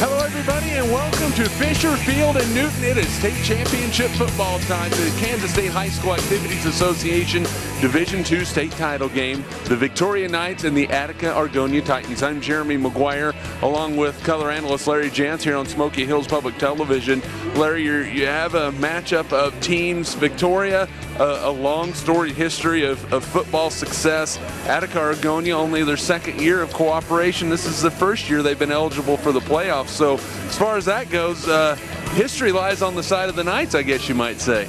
Hello, everybody, and welcome to Fisher Field in Newton. It is state championship football time. The Kansas State High School Activities Association Division II state title game. The Victoria Knights and the Attica-Argonia Titans. I'm Jeremy McGuire, along with color analyst Larry Jantz here on Smoky Hills Public Television. Larry, you have a matchup of teams. Victoria, a long storied history of football success. Attica-Argonia, only their second year of cooperation. This is the first year they've been eligible for the playoffs. So as far as that goes, history lies on the side of the Knights, I guess you might say.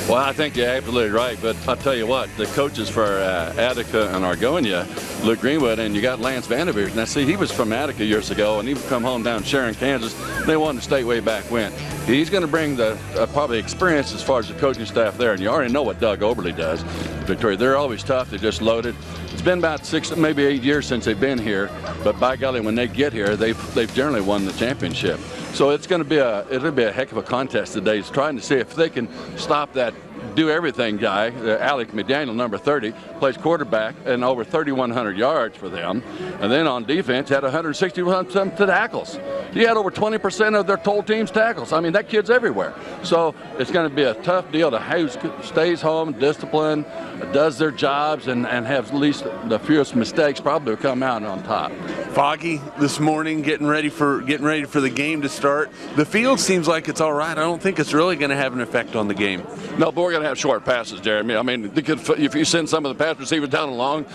Well, I think you're absolutely right, but I'll tell you what, the coaches for Attica and Argonia, Luke Greenwood, and you got Lance Vanderveer. Now, see, he was from Attica years ago, and he come home down Sharon, Kansas. They won the state way back when. He's going to bring the probably experience as far as the coaching staff there, and you already know what Doug Oberle does. Victoria, they're always tough. They're just loaded. It's been about 6, maybe 8 years since they've been here, but by golly, when they get here, they've generally won the championship. So it's going to be it'll be a heck of a contest today. It's trying to see if they can stop that do-everything guy, Alec McDaniel, number 30, plays quarterback and over 3,100 yards for them. And then on defense, had 161 tackles. He had over 20% of their total team's tackles. I mean, that kid's everywhere. So it's going to be a tough deal to who stays home, disciplined, does their jobs, and have at least the fewest mistakes probably will come out on top. Foggy this morning, getting ready for the game to start. The field seems like it's all right. I don't think it's really going to have an effect on the game. No, but we're going to have short passes, Jeremy. I mean, if you send some of the pass receivers down long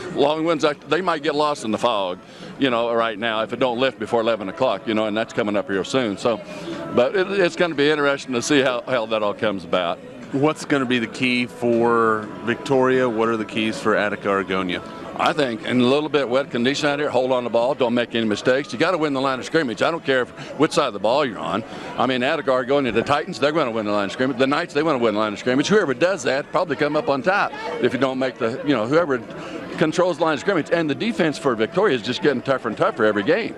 ones, they might get lost in the fog, right now if it don't lift before 11 o'clock, and that's coming up real soon. So, but it's going to be interesting to see how that all comes about. What's going to be the key for Victoria? What are the keys for Attica-Argonia? I think in a little bit wet condition out here, hold on the ball, don't make any mistakes. You got to win the line of scrimmage. I don't care which side of the ball you're on. I mean, Attica-Argonia, the Titans, they're going to win the line of scrimmage. The Knights, they want to win the line of scrimmage. Whoever does that probably come up on top if you don't make whoever controls the line of scrimmage. And the defense for Victoria is just getting tougher and tougher every game.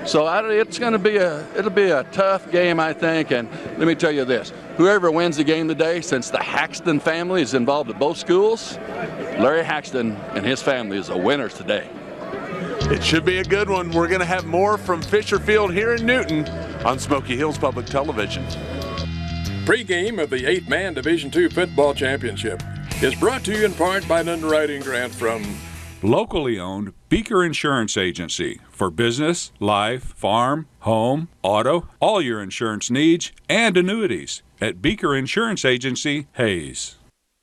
So it's going to be it'll be a tough game, I think. And let me tell you this: whoever wins the game today, since the Haxton family is involved at both schools, Larry Haxton and his family is the winners today. It should be a good one. We're going to have more from Fisher Field here in Newton on Smoky Hills Public Television. Pre-game of the 8-man Division II football championship is brought to you in part by an underwriting grant from locally owned Beaker Insurance Agency for business, life, farm, home, auto, all your insurance needs, and annuities at Beaker Insurance Agency, Hayes.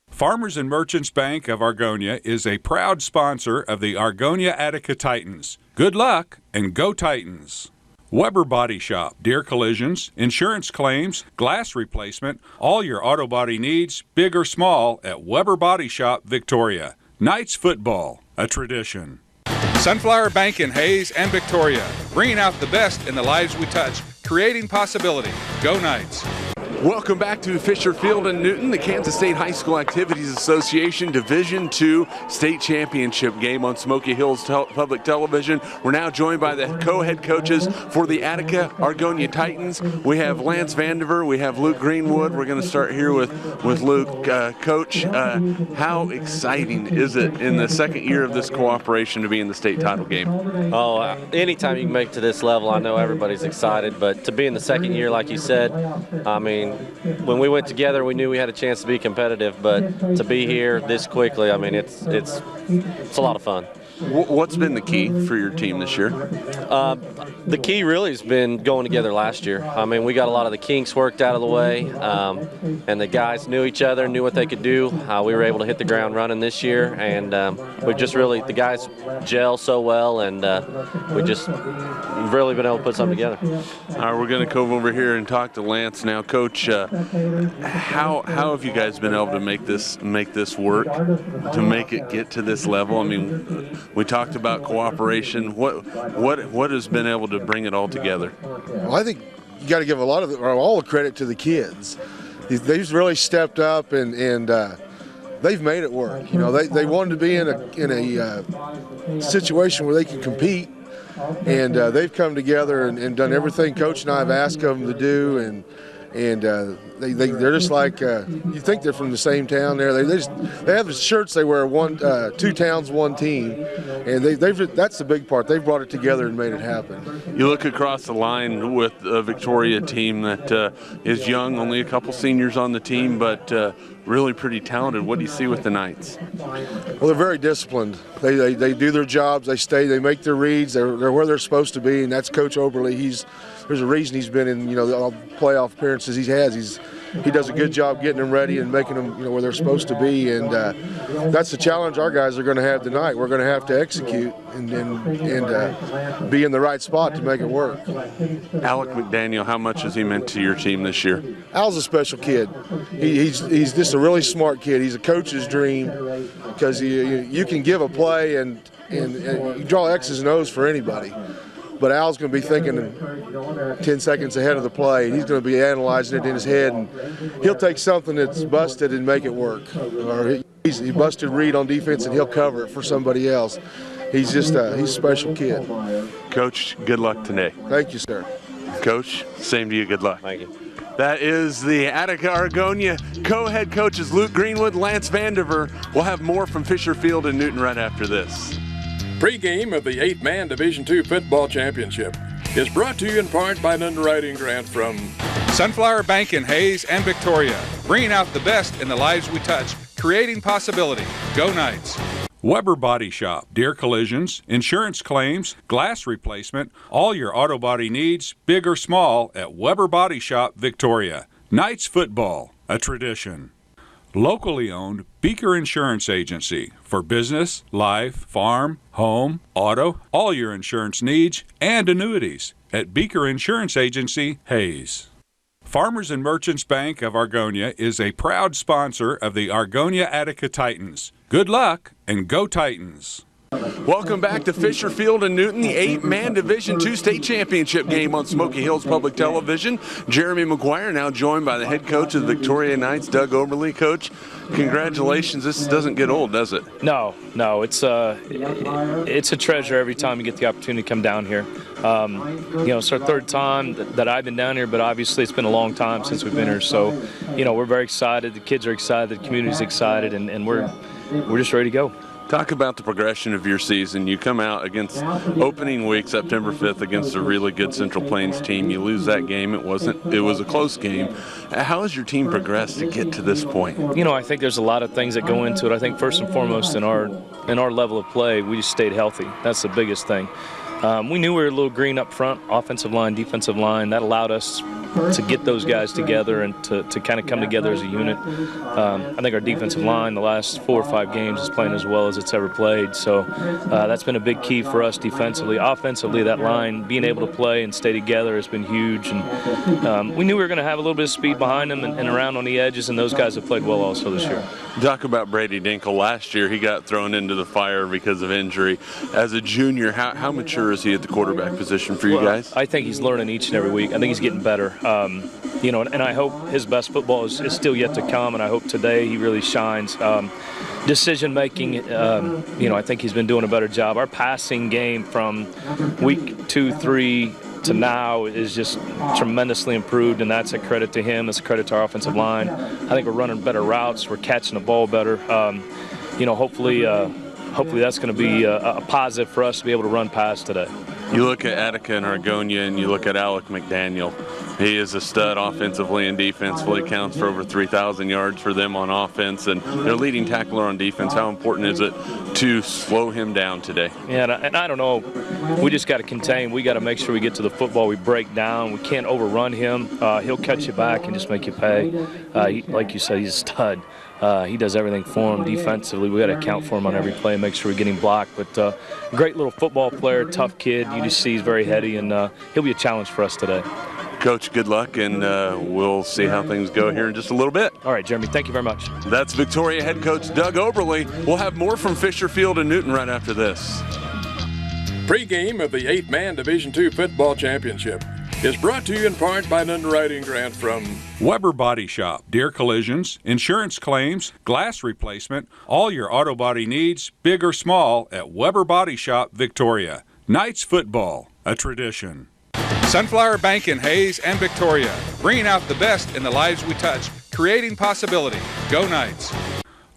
Farmers and Merchants Bank of Argonia is a proud sponsor of the Argonia Attica Titans. Good luck and go Titans! Weber Body Shop, deer collisions, insurance claims, glass replacement, all your auto body needs, big or small, at Weber Body Shop, Victoria. Knights football, a tradition. Sunflower Bank in Hayes and Victoria, bringing out the best in the lives we touch, creating possibility. Go Knights! Welcome back to Fisher Field in Newton, the Kansas State High School Activities Association Division II State Championship game on Smoky Hills Public Television. We're now joined by the co-head coaches for the Attica-Argonia Titans. We have Lance Vanderveer, we have Luke Greenwood. We're going to start here with Luke. Coach, how exciting is it in the second year of this cooperation to be in the state title game? Oh, anytime you can make it to this level, I know everybody's excited, but to be in the second year, like you said, I mean, when we went together, we knew we had a chance to be competitive, but to be here this quickly, I mean, it's a lot of fun. What's been the key for your team this year? The key really has been going together last year. I mean, we got a lot of the kinks worked out of the way, and the guys knew each other, knew what they could do. We were able to hit the ground running this year, and we've just really, the guys gel so well, and we've just really been able to put something together. All right, we're going to come over here and talk to Lance now. Coach, how have you guys been able to make this work, to make it get to this level? I mean, we talked about cooperation. What has been able to bring it all together? Well, I think you got to give all the credit to the kids. They've really stepped up and they've made it work. They wanted to be in a situation where they can compete, and they've come together and done everything Coach and I have asked them to do, And they're just like you think they're from the same town. They have the shirts they wear, two towns, one team, and that's the big part. They've brought it together and made it happen. You look across the line with a Victoria team that is young, only a couple seniors on the team, but really pretty talented. What do you see with the Knights? Well, they're very disciplined. They do their jobs. They make their reads. They're where they're supposed to be, and that's Coach Oberle. There's a reason he's been in all the playoff appearances he has. He does a good job getting them ready and making them where they're supposed to be, and that's the challenge our guys are going to have tonight. We're going to have to execute and be in the right spot to make it work. Alec McDaniel, how much has he meant to your team this year? Al's a special kid. He's just a really smart kid. He's a coach's dream because you can give a play and you draw X's and O's for anybody. But Al's going to be thinking 10 seconds ahead of the play. He's going to be analyzing it in his head, and he'll take something that's busted and make it work. Or he busted read on defense, and he'll cover it for somebody else. He's a special kid. Coach, good luck today. Thank you, sir. Coach, same to you. Good luck. Thank you. That is the Attica-Argonia co-head coaches Luke Greenwood, Lance Vandiver. We'll have more from Fisher Field and Newton right after this. Pre-game of the 8-man Division II Football Championship is brought to you in part by an underwriting grant from Sunflower Bank in Hayes and Victoria, bringing out the best in the lives we touch, creating possibility. Go Knights. Weber Body Shop, deer collisions, insurance claims, glass replacement, all your auto body needs, big or small, at Weber Body Shop, Victoria. Knights football, a tradition. Locally owned Beaker Insurance Agency for business, life, farm, home, auto, all your insurance needs, and annuities at Beaker Insurance Agency, Hayes. Farmers and Merchants Bank of Argonia is a proud sponsor of the Argonia Attica Titans. Good luck and go Titans! Welcome back to Fisher Field and Newton, the 8-man Division II state championship game on Smoky Hills Public Television. Jeremy McGuire now joined by the head coach of the Victoria Knights, Doug Oberle. Coach, congratulations. This doesn't get old, does it? No, it's a treasure every time you get the opportunity to come down here. It's our third time that I've been down here, but obviously it's been a long time since we've been here. So, we're very excited. The kids are excited. The community's excited, and we're just ready to go. Talk about the progression of your season. You come out against opening week, September 5th, against a really good Central Plains team. You lose that game. It was a close game. How has your team progressed to get to this point? I think there's a lot of things that go into it. I think first and foremost in our level of play, we just stayed healthy. That's the biggest thing. We knew we were a little green up front, offensive line, defensive line. That allowed us to get those guys together and to kind of come together as a unit. I think our defensive line the last 4 or 5 games is playing as well as it's ever played. So that's been a big key for us defensively. Offensively, that line being able to play and stay together has been huge. And we knew we were going to have a little bit of speed behind them and around on the edges, and those guys have played well also this year. Talk about Brady Dinkle. Last year he got thrown into the fire because of injury. As a junior, how mature is he at the quarterback position for you guys? I think he's learning each and every week. I think he's getting better. And I hope his best football is still yet to come, and I hope today he really shines. Decision making, I think he's been doing a better job. Our passing game from week 2, 3 to now is just tremendously improved, and that's a credit to him. It's a credit to our offensive line. I think we're running better routes. We're catching the ball better. Hopefully that's going to be a positive for us to be able to run past today. You look at Attica and Argonia, and you look at Alec McDaniel. He is a stud offensively and defensively, counts for over 3,000 yards for them on offense, and their leading tackler on defense. How important is it to slow him down today? Yeah, and I don't know. We just got to contain. We got to make sure we get to the football. We break down. We can't overrun him. He'll cut you back and just make you pay. Like you said, he's a stud. He does everything for him defensively. We got to account for him on every play and make sure we're getting blocked. But great little football player, tough kid. You just see he's very heady, and he'll be a challenge for us today. Coach, good luck, and we'll see how things go here in just a little bit. All right, Jeremy, thank you very much. That's Victoria head coach Doug Oberle. We'll have more from Fisher Field and Newton right after this. Pre-game of the 8-man Division II Football Championship is brought to you in part by an underwriting grant from Weber Body Shop, deer collisions, insurance claims, glass replacement, all your auto body needs, big or small, at Weber Body Shop, Victoria. Knights football, a tradition. Sunflower Bank in Hayes and Victoria, bringing out the best in the lives we touch, creating possibility. Go Knights.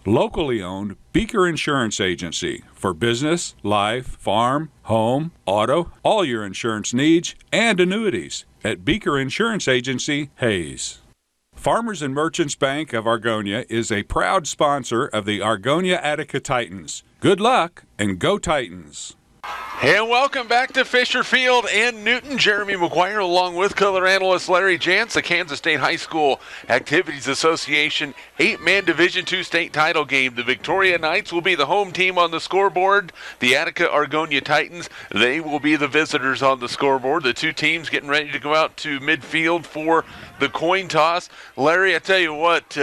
Locally owned Beaker Insurance Agency for business, life, farm, home, auto, all your insurance needs and annuities at Beaker Insurance Agency, Hayes. Farmers and Merchants Bank of Argonia is a proud sponsor of the Argonia Attica Titans. Good luck and go Titans. And welcome back to Fisher Field and Newton. Jeremy McGuire along with color analyst Larry Jantz. The Kansas State High School Activities Association 8-man Division II state title game. The Victoria Knights will be the home team on the scoreboard. The Attica-Argonia Titans, they will be the visitors on the scoreboard. The two teams getting ready to go out to midfield for the coin toss. Larry, I tell you what,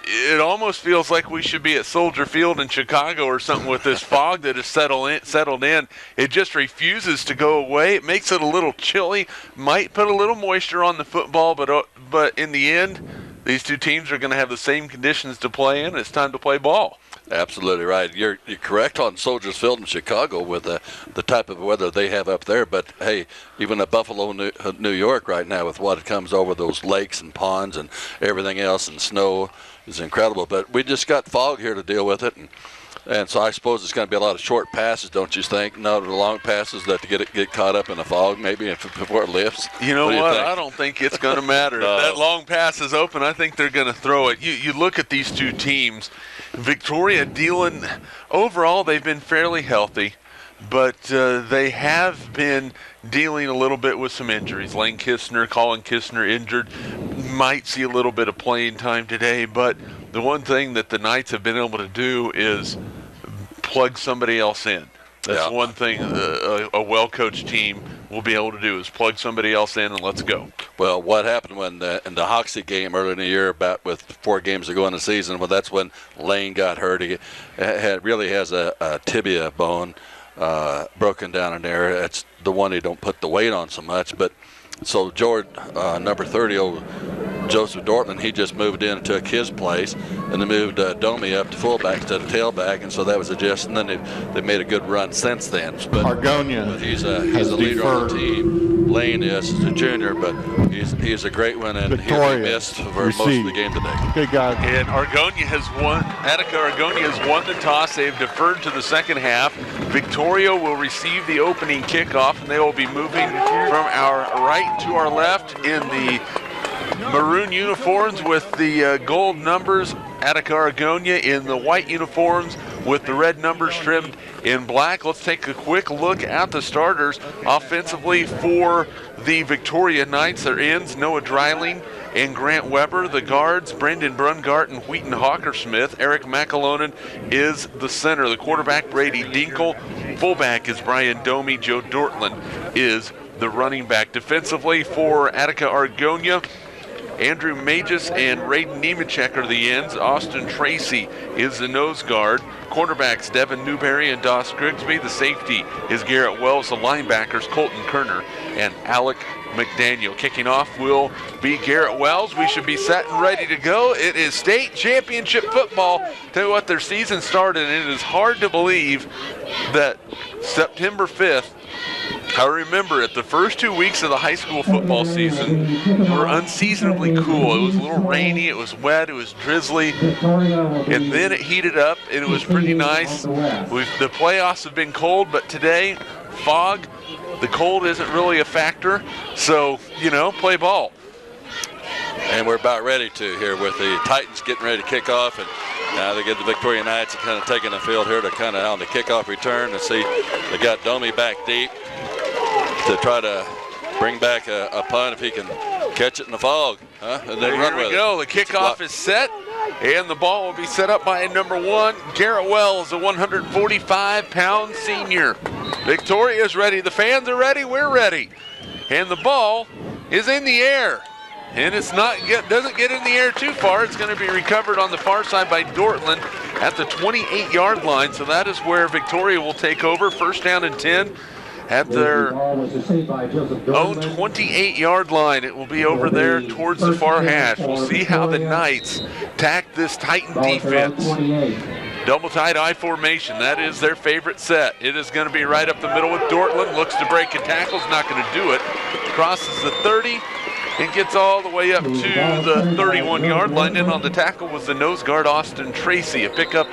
it almost feels like we should be at Soldier Field in Chicago or something with this fog that has settled in. It just refuses to go away. It makes it a little chilly. Might put a little moisture on the football, but in the end, these two teams are going to have the same conditions to play in. It's time to play ball. Absolutely right. You're correct on Soldiers Field in Chicago with the type of weather they have up there. But, hey, even at Buffalo, New York right now with what comes over those lakes and ponds and everything else and snow is incredible. But we just got fog here to deal with it. And so I suppose it's going to be a lot of short passes, don't you think? Not the long passes that to get caught up in the fog maybe before it lifts. You know what? I don't think it's going to matter. If that long pass is open, I think they're going to throw it. You look at these two teams. Victoria dealing, overall they've been fairly healthy, but they have been dealing a little bit with some injuries. Lane Kistner, Colin Kistner injured. Might see a little bit of playing time today, but the one thing that the Knights have been able to do is plug somebody else in. That's one thing a well-coached team will be able to do is plug somebody else in and let's go. Well, what happened when in the Hoxie game early in the year, about with 4 games to go in the season, well, that's when Lane got hurt. He really has a tibia bone broken down in there. That's the one they don't put the weight on so much. But so George, number 30, Joseph Dortland, he just moved in and took his place, and they moved Domi up to fullback instead of tailback, and so that was a just. And then they made a good run since then. But Argonia, he's a leader on the team. Lane is a junior, but he's a great one, and he'll be missed for most of the game today. Good guy. And Argonia has won. Attica-Argonia has won the toss. They've deferred to the second half. Victoria will receive the opening kickoff, and they will be moving from our right to our left in the maroon uniforms with the gold numbers. Attica-Argonia in the white uniforms with the red numbers trimmed in black. Let's take a quick look at the starters offensively for the Victoria Knights. Their ends, Noah Dreiling and Grant Weber. The guards, Brendan Brungart and Wheaton Hawkersmith. Eric McAlonen is the center. The quarterback, Brady Dinkle. Fullback is Brian Domi. Joe Dortland is the running back. Defensively for Attica-Argonia, Andrew Magis and Raiden Nemechek are the ends. Austin Tracy is the nose guard. Cornerbacks Devin Newberry and Doss Grigsby. The safety is Garrett Wells. The linebackers Colton Kerner and Alec McDaniel. Kicking off will be Garrett Wells. We should be set and ready to go. It is state championship football. Tell you what, their season started, and it is hard to believe that September 5th, I remember it, the first 2 weeks of the high school football season were unseasonably cool. It was a little rainy, it was wet, it was drizzly, and then it heated up, and it was pretty nice. The playoffs have been cold, but today, fog, the cold isn't really a factor, so, play ball. And we're about ready to here with the Titans getting ready to kick off, and now they get the Victoria Knights kind of taking the field here to kind of on the kickoff return and see they got Domi back deep to try to bring back a punt if he can catch it in the fog, and then run with it. Here we go. The kickoff is set, and the ball will be set up by number 1, Garrett Wells, a 145-pound senior. Victoria is ready. The fans are ready. We're ready. And the ball is in the air. And it's doesn't get in the air too far. It's going to be recovered on the far side by Dortland at the 28-yard line. So that is where Victoria will take over. First down and 10 at their own 28-yard line. It will be over there towards the far hash. We'll see how the Knights tack this Titan defense. Double tight I formation. That is their favorite set. It is going to be right up the middle with Dortland. Looks to break a tackle. Is not going to do it. Crosses the 30 and gets all the way up to the 31-yard line. In on the tackle was the nose guard Austin Tracy. A pickup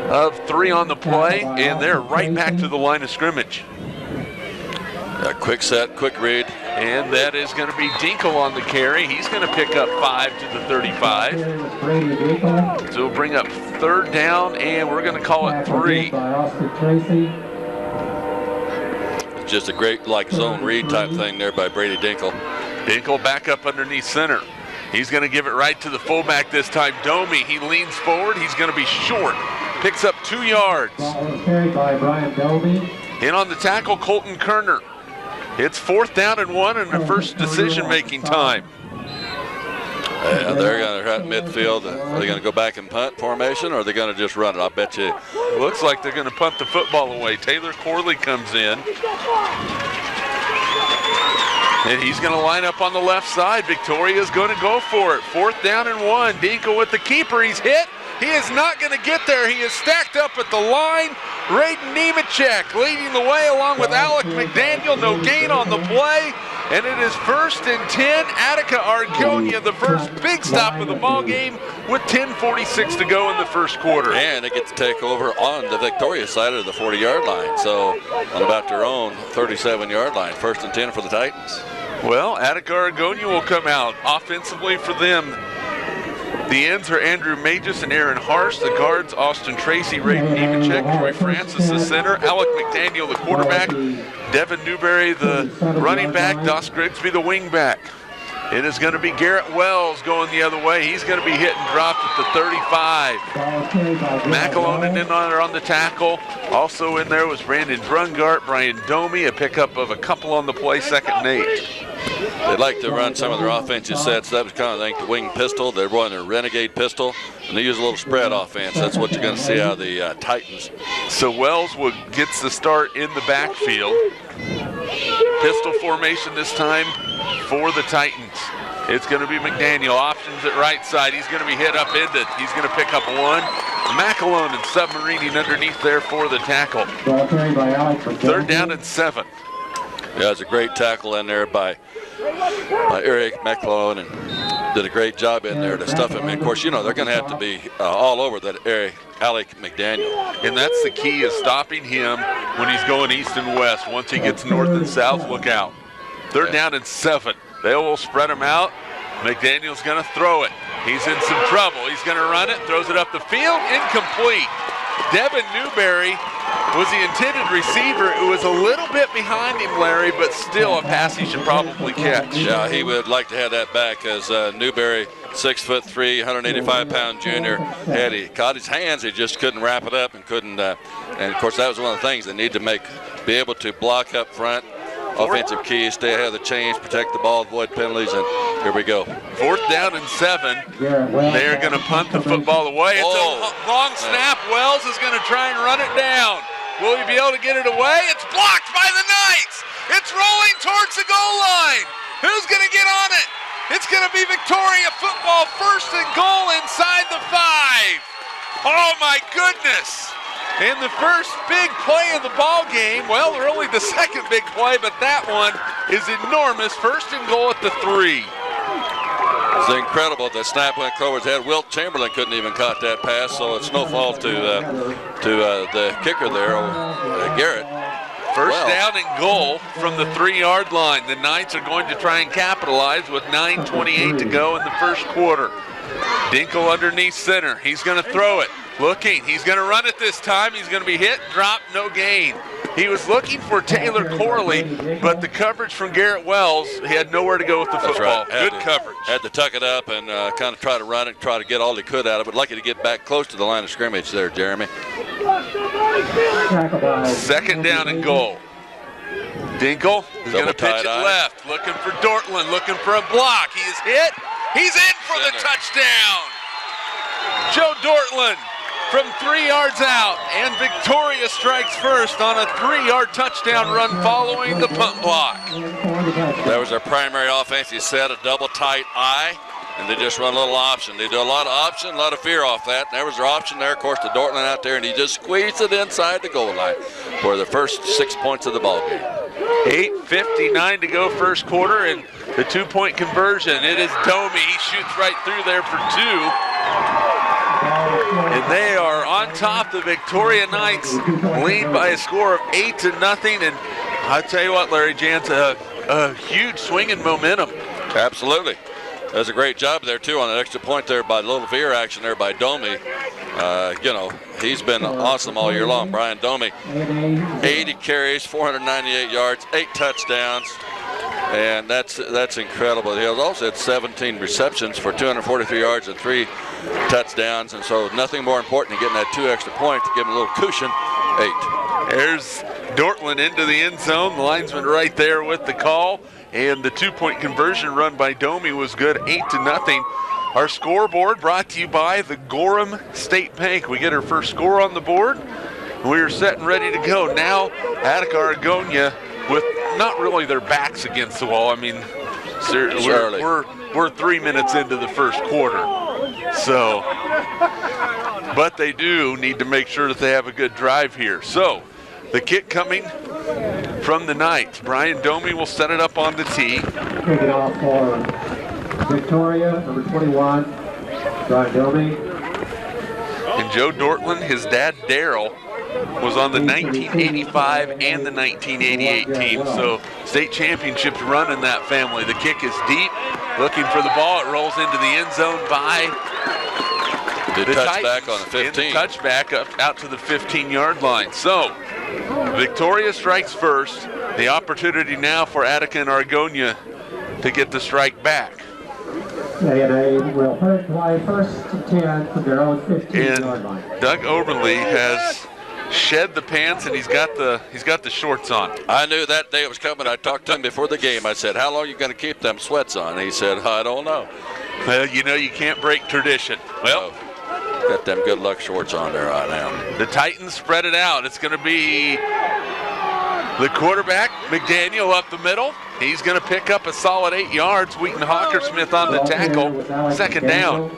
of 3 on the play, and they're right back to the line of scrimmage. A quick set, quick read. And that is going to be Dinkle on the carry. He's going to pick up 5 to the 35. So we'll bring up 3rd down, and we're going to call it 3. Just a great zone read type thing there by Brady Dinkle. Dinkle back up underneath center. He's going to give it right to the fullback this time, Domi. He leans forward. He's going to be short. Picks up 2 yards. Carried by Brian Domi. In on the tackle, Colton Kerner. It's 4th down and 1 in the first decision-making time. They're going to hit midfield. Are they going to go back and punt formation, or are they going to just run it? I bet you. Looks like they're going to punt the football away. Taylor Corley comes in. And he's going to line up on the left side. Victoria's going to go for it. 4th down and 1. Dinkle with the keeper. He's hit. He is not going to get there. He is stacked up at the line. Raiden Nemechek leading the way along with Alec McDaniel. No gain on the play. And it is 1st and 10. Attica-Argonia, the first big stop of the ball game with 10:46 to go in the first quarter. And they get to take over on the Victoria side of the 40-yard line. So on about their own 37-yard line. 1st and 10 for the Titans. Well, Attica-Argonia will come out offensively for them. The ends are Andrew Magis and Aaron Harsh. The guards, Austin Tracy, Raiden Nemechek, Troy Francis, the center, Alec McDaniel, the quarterback, Devin Newberry, the running back, Doss Grigsby, the wing back. It is going to be Garrett Wells going the other way. He's going to be hit and dropped at the 35. McAlonen in on the tackle. Also in there was Brandon Brungart, Brian Domi, a pickup of a couple on the play, 2nd and 8. They like to run some of their offensive sets. That was kind of like the wing pistol. They're running their renegade pistol, and they use a little spread offense. That's what you're going to see out of the Titans. So Wells gets the start in the backfield. Pistol formation this time for the Titans. It's going to be McDaniel. Options at right side. He's going to be hit up into. He's going to pick up 1. McAlonen submarining underneath there for the tackle. 3rd down and 7. Yeah, it's a great tackle in there by Eric McClellan, and did a great job in there to stuff him in. Of course, you know, they're going to have to be all over that Alec McDaniel. And that's the key, is stopping him when he's going east and west. Once he gets north and south, look out. 3rd down and 7. They will spread him out. McDaniel's going to throw it. He's in some trouble. He's going to run it, throws it up the field, incomplete. Devin Newberry was the intended receiver. It was a little bit behind him, Larry, but still a pass he should probably catch. Yeah, he would like to have that back, as Newberry, 6'3", 185-pound junior, he caught his hands. He just couldn't wrap it up and couldn't. And of course, that was one of the things they need to be able to block up front. Offensive keys, stay ahead of the chains, protect the ball, avoid penalties, and here we go. 4th down and 7. They are going to punt the football away. It's a long snap. Wells is going to try and run it down. Will he be able to get it away? It's blocked by the Knights. It's rolling towards the goal line. Who's going to get on it? It's going to be Victoria football, 1st and goal inside the 5. Oh my goodness. And the first big play of the ball game, well, really the 2nd big play, but that one is enormous. 1st and goal at the 3. It's incredible. The snap went Clover's head. Wilt Chamberlain couldn't even caught that pass, so it's no fault to the kicker there, Garrett. First down and goal from the 3-yard line. The Knights are going to try and capitalize with 9:28 to go in the first quarter. Dinkle underneath center. He's going to throw it. Looking. He's going to run it this time. He's going to be hit, dropped, no gain. He was looking for Taylor Corley, but the coverage from Garrett Wells, he had nowhere to go with the football. Right. Good coverage. Had to tuck it up and kind of try to run it, try to get all he could out of it. Lucky to get back close to the line of scrimmage there, Jeremy. 2nd down and goal. Dinkle is going to pitch it left, looking for Dortland, looking for a block. He is hit. He's in for the touchdown. Joe Dortland from 3 yards out, and Victoria strikes first on a 3-yard touchdown run following the punt block. That was our primary offensive set, a double tight I. and they just run a little option. They do a lot of option, a lot of fear off that. And there was their option there, of course, to Dortland out there, and he just squeezed it inside the goal line for the first 6 points of the ball game. 8:59 to go first quarter, and the two-point conversion. It is Domi. He shoots right through there for two. And they are on top. The Victoria Knights lead by a score of 8-0. And I'll tell you what, Larry Jans, a huge swing in momentum. Absolutely. Does a great job there, too, on that extra point there by the little veer action there by Domi. You know, he's been awesome all year long, Brian Domi. 80 carries, 498 yards, 8 touchdowns. And that's incredible. He also had 17 receptions for 243 yards and 3 touchdowns. And so nothing more important than getting that 2 extra points to give him a little cushion. 8. There's Dortland into the end zone. The linesman right there with the call. And the two-point conversion run by Domi was good, 8-0. Our scoreboard brought to you by the Gorham State Bank. We get our first score on the board. We're set and ready to go. Now, Attica-Argonia with not really their backs against the wall. I mean, we're 3 minutes into the first quarter. So, but they do need to make sure that they have a good drive here. So, the kick coming from the Knights. Brian Domi will set it up on the tee. Take it off for Victoria, number 21, Brian Domi. And Joe Dortland, his dad Daryl, was on the 1985 and the 1988 team. So state championships run in that family. The kick is deep, looking for the ball. It rolls into the end zone by the touchback on the 15. And the touchback out to the 15-yard line. So Victoria strikes first. The opportunity now for Attica and Argonia to get the strike back. They will play first to 10 from their own 15-yard line. Doug Oberle has shed the pants and he's got the shorts on. I knew that day it was coming. I talked to him before the game. I said, "How long are you going to keep them sweats on?" And he said, "I don't know." Well, you know you can't break tradition. Well, got them good luck shorts on there right now. The Titans spread it out. It's going to be the quarterback, McDaniel, up the middle. He's going to pick up a solid 8 yards. Wheaton Hockersmith on the tackle. Second down.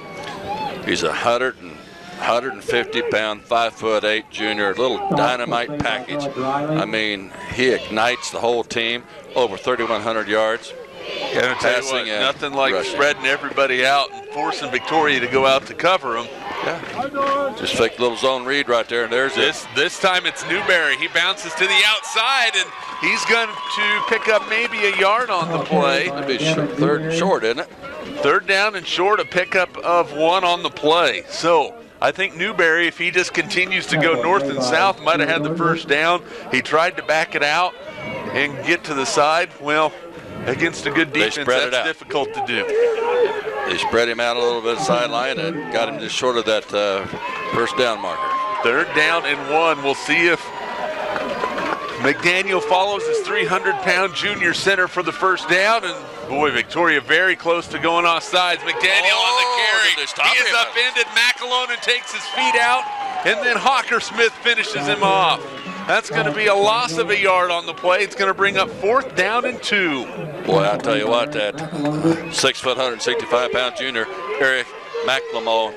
He's 150-pound, 5'8" junior, little dynamite package. I mean, he ignites the whole team. Over 3,100 yards. And passing and nothing like rushing. Spreading everybody out and forcing Victoria to go out to cover them. Yeah. Just fake little zone read right there, and there's this time it's Newberry. He bounces to the outside, and he's going to pick up maybe a yard on the play. It'll be third and short, isn't it? Third down and short, a pickup of 1 on the play. So I think Newberry, if he just continues to go north and south, might have had the first down. He tried to back it out and get to the side. Well, against a good defense, that's difficult to do. They spread him out a little bit sideline and got him just short of that first down marker. Third down and 1. We'll see if McDaniel follows his 300-pound junior center for the first down. And boy, Victoria very close to going off sides. McDaniel on the carry. He is upended. McAlone takes his feet out, and then Hockersmith finishes him off. That's going to be a loss of a yard on the play. It's going to bring up 4th down and 2. Boy, I'll tell you what, that 6', 165-pound junior, Eric McLemore,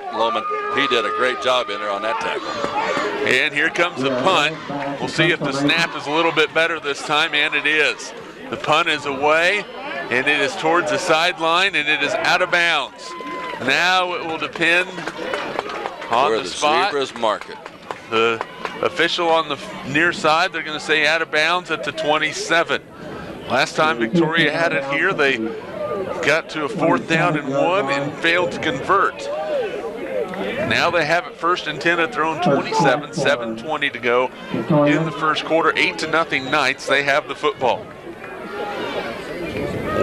he did a great job in there on that tackle. And here comes the punt. We'll see if the snap is a little bit better this time, and it is. The punt is away, and it is towards the sideline, and it is out of bounds. Now it will depend on where the spot. Zebras mark it. The official on the near side, they're going to say out of bounds at the 27. Last time Victoria had it here, they got to a 4th down and 1 and failed to convert. Now they have it 1st and 10 at their own 27, 7:20 to go in the first quarter. 8-0 Knights, they have the football.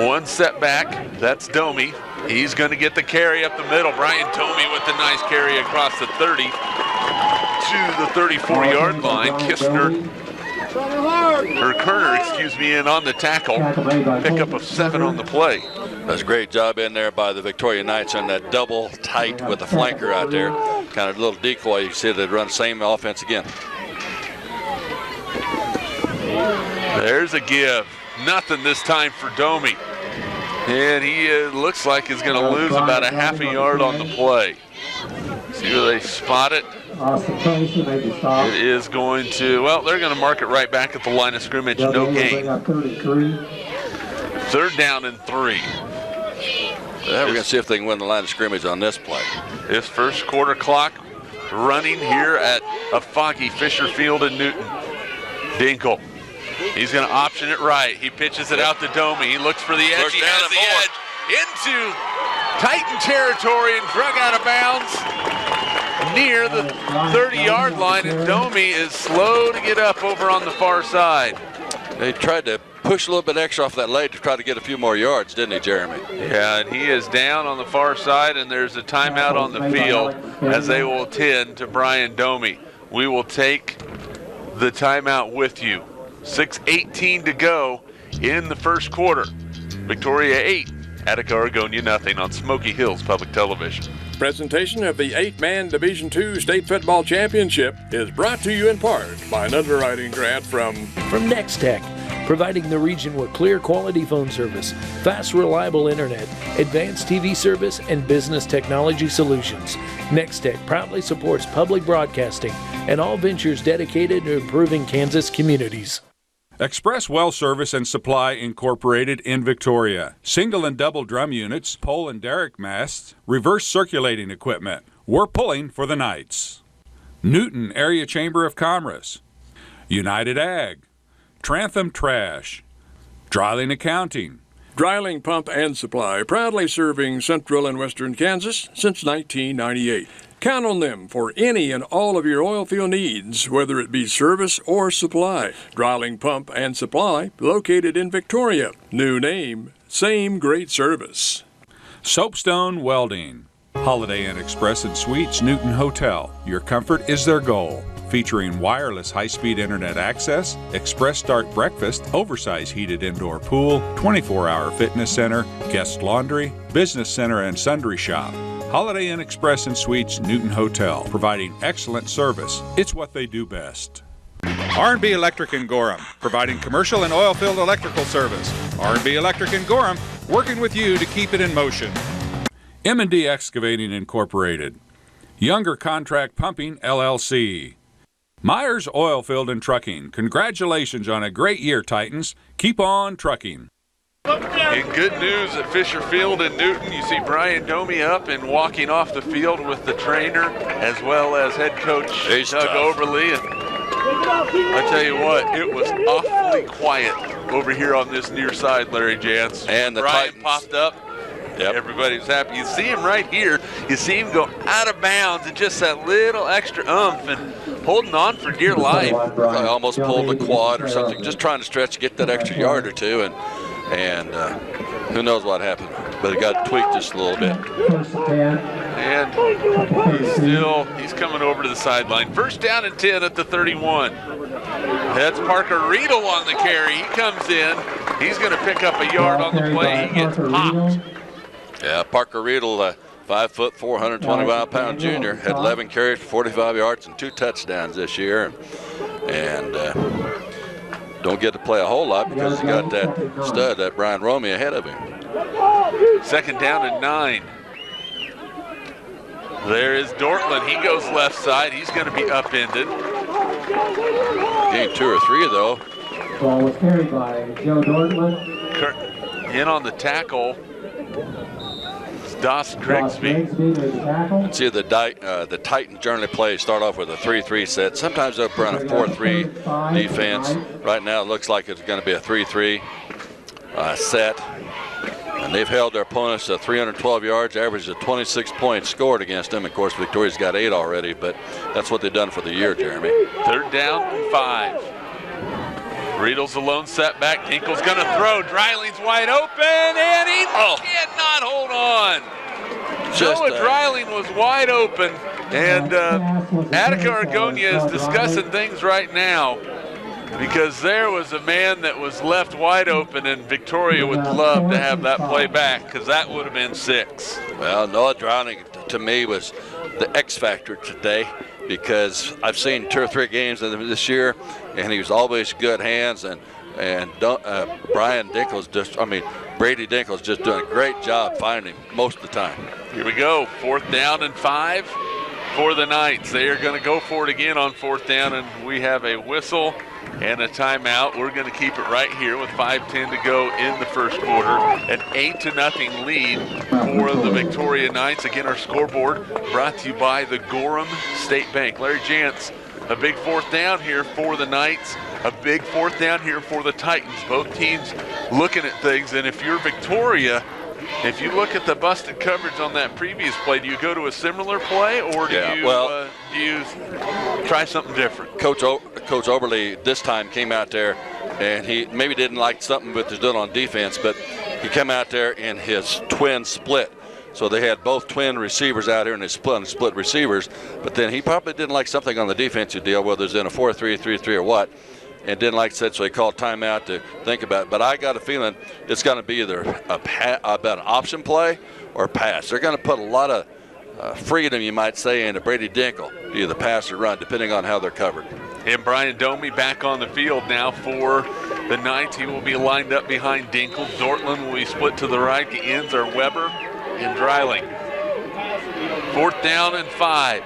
One setback, that's Domi. He's going to get the carry up the middle. Brian Domi with the nice carry across the 30 to the 34-yard line. Kerner, in on the tackle. Pickup of 7 on the play. That's a great job in there by the Victoria Knights on that double tight with the flanker out there. Kind of a little decoy. You see they'd run the same offense again. There's a give. Nothing this time for Domi. And he looks like he's going to lose about a half a yard on the play. See where they spot it. It is going to, well, they're going to mark it right back at the line of scrimmage. No gain. 3rd down and 3. We're going to see if they can win the line of scrimmage on this play. This first quarter clock running here at a foggy Fisher Field in Newton. Dinkle. He's going to option it right. He pitches it out to Domi. He looks for the edge. He has the edge into Titan territory and drug out of bounds near the 30-yard line. And Domi is slow to get up over on the far side. They tried to push a little bit extra off that leg to try to get a few more yards, didn't he, Jeremy? Yeah, and he is down on the far side, and there's a timeout on the field as they will attend to Brian Domi. We will take the timeout with you. 6:18 to go in the first quarter. Victoria 8, Attica-Argonia nothing on Smoky Hills Public Television. Presentation of the 8-man Division II State Football Championship is brought to you in part by an underwriting grant from Nextech, providing the region with clear quality phone service, fast reliable internet, advanced TV service, and business technology solutions. Nextech proudly supports public broadcasting and all ventures dedicated to improving Kansas communities. Express Well Service and Supply Incorporated in Victoria. Single and double drum units, pole and derrick masts, reverse circulating equipment. We're pulling for the Knights. Newton Area Chamber of Commerce. United Ag. Trantham Trash. Dryling Accounting. Dryling Pump and Supply, proudly serving central and western Kansas since 1998. Count on them for any and all of your oil field needs, whether it be service or supply. Dryling Pump and Supply, located in Victoria. New name, same great service. Soapstone Welding. Holiday Inn Express and Suites Newton Hotel. Your comfort is their goal. Featuring wireless high-speed internet access, express start breakfast, oversized heated indoor pool, 24-hour fitness center, guest laundry, business center and sundry shop. Holiday Inn Express and Suites Newton Hotel, providing excellent service. It's what they do best. R&B Electric in Gorham, providing commercial and oil field electrical service. R&B Electric in Gorham, working with you to keep it in motion. M&D Excavating Incorporated. Younger Contract Pumping, LLC. Myers Oilfield and Trucking. Congratulations on a great year, Titans. Keep on trucking. And good news at Fisher Field in Newton. You see Brian Domi up and walking off the field with the trainer as well as head coach Doug Overly. And I tell you what, it was awfully quiet over here on this near side, Larry Jantz. And the Brian Titans popped up. Yep. Everybody was happy. You see him right here. You see him go out of bounds and just that little extra oomph and holding on for dear life. I almost pulled a quad or something, just trying to stretch to get that extra yard or two, and who knows what happened, but it got tweaked just a little bit. And he's coming over to the sideline. 1st down and 10 at the 31. That's Parker Riedel on the carry. He comes in. He's going to pick up a yard on the play. He gets popped. Yeah, Parker Riedel, 5 foot, 425-pound junior, had 11 carries for 45 yards and 2 touchdowns this year. And don't get to play a whole lot because he got that stud, that Brian Romey, ahead of him. 2nd down and 9. There is Dortland. He goes left side. He's going to be upended. Gained 2 or 3 though. Ball was carried by Joe Dortland. In on the tackle. Doss Grigsby. See, the Titans generally start off with a 3-3 set. Sometimes they'll run a 4-3 defense. Right now it looks like it's going to be a 3-3 set. And they've held their opponents to 312 yards, average of 26 points scored against them. Of course, Victoria's got 8 already, but that's what they've done for the year, Jeremy. 3rd down and 5. Riedel's a lone setback. Tinkle's going to throw. Dryling's wide open, and he cannot hold on. Noah Dryling was wide open, and Attica-Argonia is discussing things right now because there was a man that was left wide open, and Victoria would love to have that play back because that would have been 6. Well, Noah Dryling, to me, was the X factor today, because I've seen 2 or 3 games of him this year, and he was always good hands, and And Brian Dinkle's Brady Dinkle's just doing a great job finding him most of the time. Here we go, 4th down and 5 for the Knights. They are going to go for it again on 4th down, and we have a whistle and a timeout. We're going to keep it right here with 5:10 to go in the first quarter. An 8-0 lead for the Victoria Knights. Again, our scoreboard brought to you by the Gorham State Bank. Larry Jantz, a big 4th down here for the Knights. A big 4th down here for the Titans. Both teams looking at things, and if you're Victoria, if you look at the busted coverage on that previous play, do you go to a similar play, or do you try something different? Coach Oberle this time came out there, and he maybe didn't like something what they're doing on defense, but he came out there in his twin split. So they had both twin receivers out here and they split receivers, but then he probably didn't like something on the defensive deal, whether it's in a 4-3, 3-3 or what, and didn't like it, so he called timeout to think about it. But I got a feeling it's going to be either about an option play or pass. They're going to put a lot of freedom, you might say, into Brady Dinkle, either pass or run, depending on how they're covered. And Brian Domi back on the field now for the Knights. He will be lined up behind Dinkle. Dortland will be split to the right. The ends are Weber and Dreiling. 4th down and 5.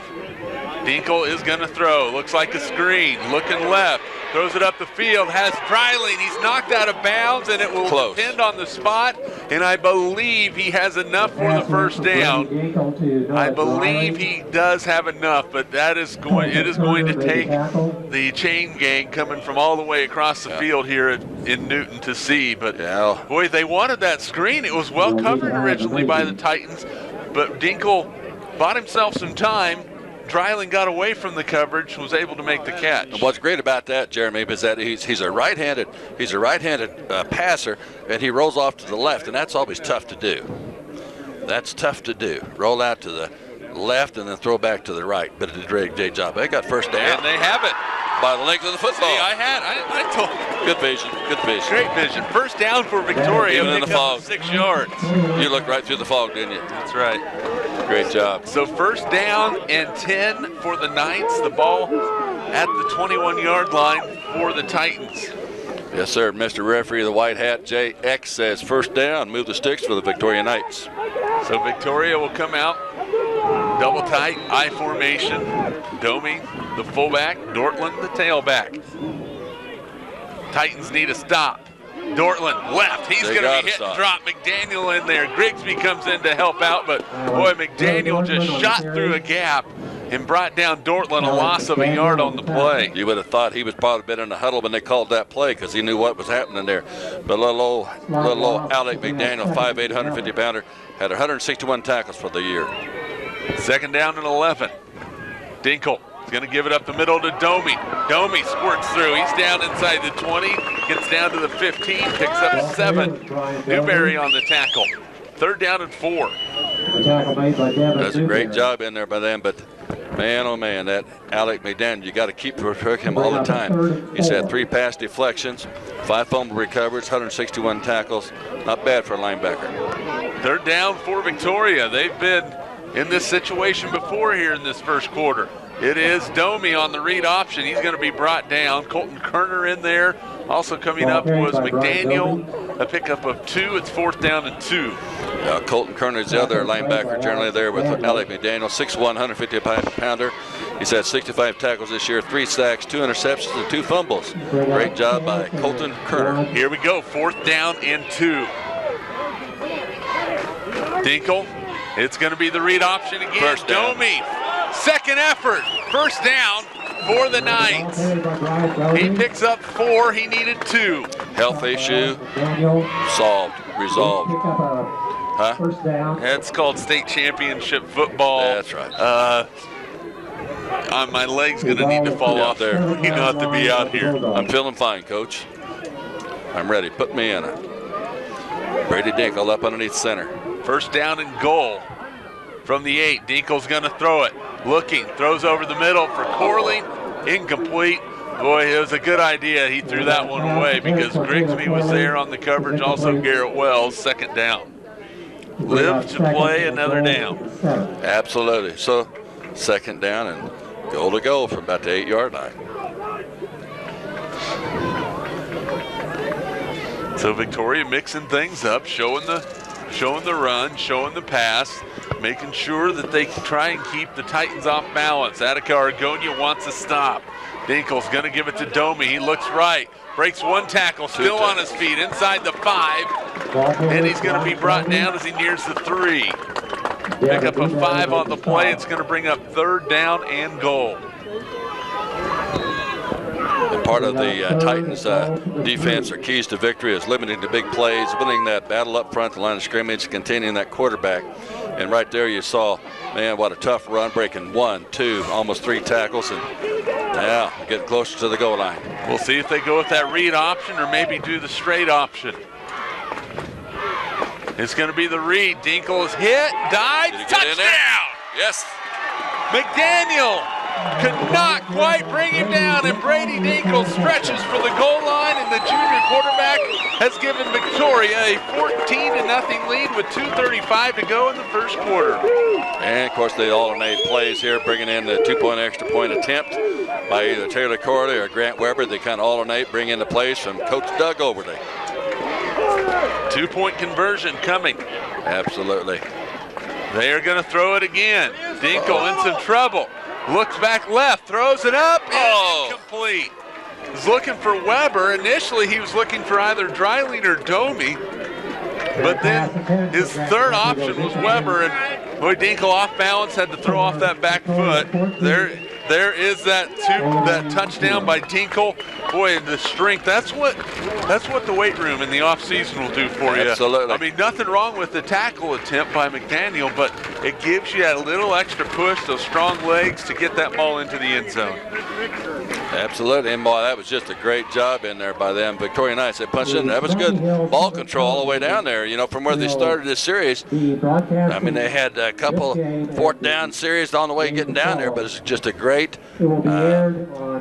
Dinkle is going to throw. Looks like a screen. Looking left. Throws it up the field. Has Dreiling. He's knocked out of bounds, and it will depend on the spot. And I believe he has enough for the first down. I believe he does have enough, but it is going to take the chain gang coming from all the way across the field here in Newton to see. But boy, they wanted that screen. It was well covered originally by the Titans, but Dinkle bought himself some time. Dreiling got away from the coverage, was able to make the catch. And what's great about that, Jeremy, is that he's a right-handed passer, and he rolls off to the left, and that's always tough to do. That's tough to do. Roll out to the left and then throw back to the right. But it did a great job. They got first down. And they have it. By the length of the football. See, I told you. Good vision. Great vision. First down for Victoria. Even in the fog. 6 yards. You looked right through the fog, didn't you? That's right. Great job. So 1st down and 10 for the Knights. The ball at the 21-yard line for the Titans. Yes, sir. Mr. Referee, the white hat, JX, says 1st down. Move the sticks for the Victoria Knights. So Victoria will come out. Double tight, I formation. Domi, the fullback. Dortland, the tailback. Titans need a stop. Dortland left. He's going to be hit and drop. McDaniel in there. Grigsby comes in to help out, but boy, McDaniel just shot through a gap and brought down Dortland, a loss of a yard on the play. You would have thought he was probably been in the huddle when they called that play because he knew what was happening there. But little old Alec McDaniel, 5'8", 150-pounder, had 161 tackles for the year. 2nd down and 11. Dinkle is going to give it up the middle to Domi. Domi squirts through. He's down inside the 20, gets down to the 15, picks up 7. Newberry on the tackle. 3rd down and 4. That's a great job in there by them, but man, oh man, that Alec McDaniel, you got to keep him all the time. He's had 3 pass deflections, 5 fumble recoveries, 161 tackles. Not bad for a linebacker. 3rd down for Victoria. They've been in this situation before here in this first quarter. It is Domi on the read option. He's going to be brought down. Colton Kerner in there. Also coming up was McDaniel, a pickup of 2. It's 4th down and 2. Colton Kerner is the other linebacker generally there with Alec McDaniel, 6'1", 150-pounder. He's had 65 tackles this year, 3 sacks, 2 interceptions, and 2 fumbles. Great job by Colton Kerner. Here we go, 4th down and 2. Dinkle, it's going to be the read option again. First down. Domi, 2nd effort, 1st down for the Knights. He picks up 4, he needed 2. Health issue, resolved. Huh? It's called state championship football. That's right. My leg's going to need to fall off there. You know, to be out here. I'm feeling fine, Coach. I'm ready. Put me in it. Brady Dinkle up underneath center. 1st down and goal from the 8. Dinkle's going to throw it. Looking, throws over the middle for Corley. Incomplete. Boy, it was a good idea. He threw that one away because Grigsby was there on the coverage. Also Garrett Wells, 2nd down. Live to play another down. Absolutely. So 2nd down and goal to go from about the 8-yard line. So Victoria mixing things up, showing the run, showing the pass, making sure that they can try and keep the Titans off balance. Attica-Argonia wants to stop. Dinkle's going to give it to Domi. He looks right, breaks one tackle, still on his feet inside the 5, and he's going to be brought down as he nears the 3. Pick up a 5 on the play. It's going to bring up 3rd down and goal. And part of the Titans' defense or keys to victory is limiting the big plays, winning that battle up front, the line of scrimmage, containing that quarterback. And right there you saw, man, what a tough run, breaking 1, 2, almost 3 tackles, and now getting closer to the goal line. We'll see if they go with that read option or maybe do the straight option. It's going to be the read. Dinkle is hit, dives, touchdown! Yes. McDaniel could not quite bring him down, and Brady Dinkle stretches for the goal line, and the junior quarterback has given Victoria a 14-0 lead with 2:35 to go in the first quarter. And, of course, they alternate plays here, bringing in the 2-point extra point attempt by either Taylor Corley or Grant Weber. They kind of alternate, bring in the plays from Coach Doug Overley. 2-point conversion coming. Absolutely. They are going to throw it again. Dinkle in some trouble. Looks back left, throws it up, and incomplete. He's looking for Weber. Initially, he was looking for either Dreiling or Domi, but then his 3rd option was Weber, and boy, Dinkle off balance, had to throw off that back foot. There is that touchdown by Dinkle. Boy, the strength, that's what the weight room in the offseason will do for you. Absolutely. I mean, nothing wrong with the tackle attempt by McDaniel, but it gives you that little extra push, those strong legs to get that ball into the end zone. Absolutely, and boy, that was just a great job in there by them. Victoria Knights, they punched in. That was good ball control all the way down there, you know, from where they started this series. I mean, they had a couple 4th down series on the way getting down there, but it's just a great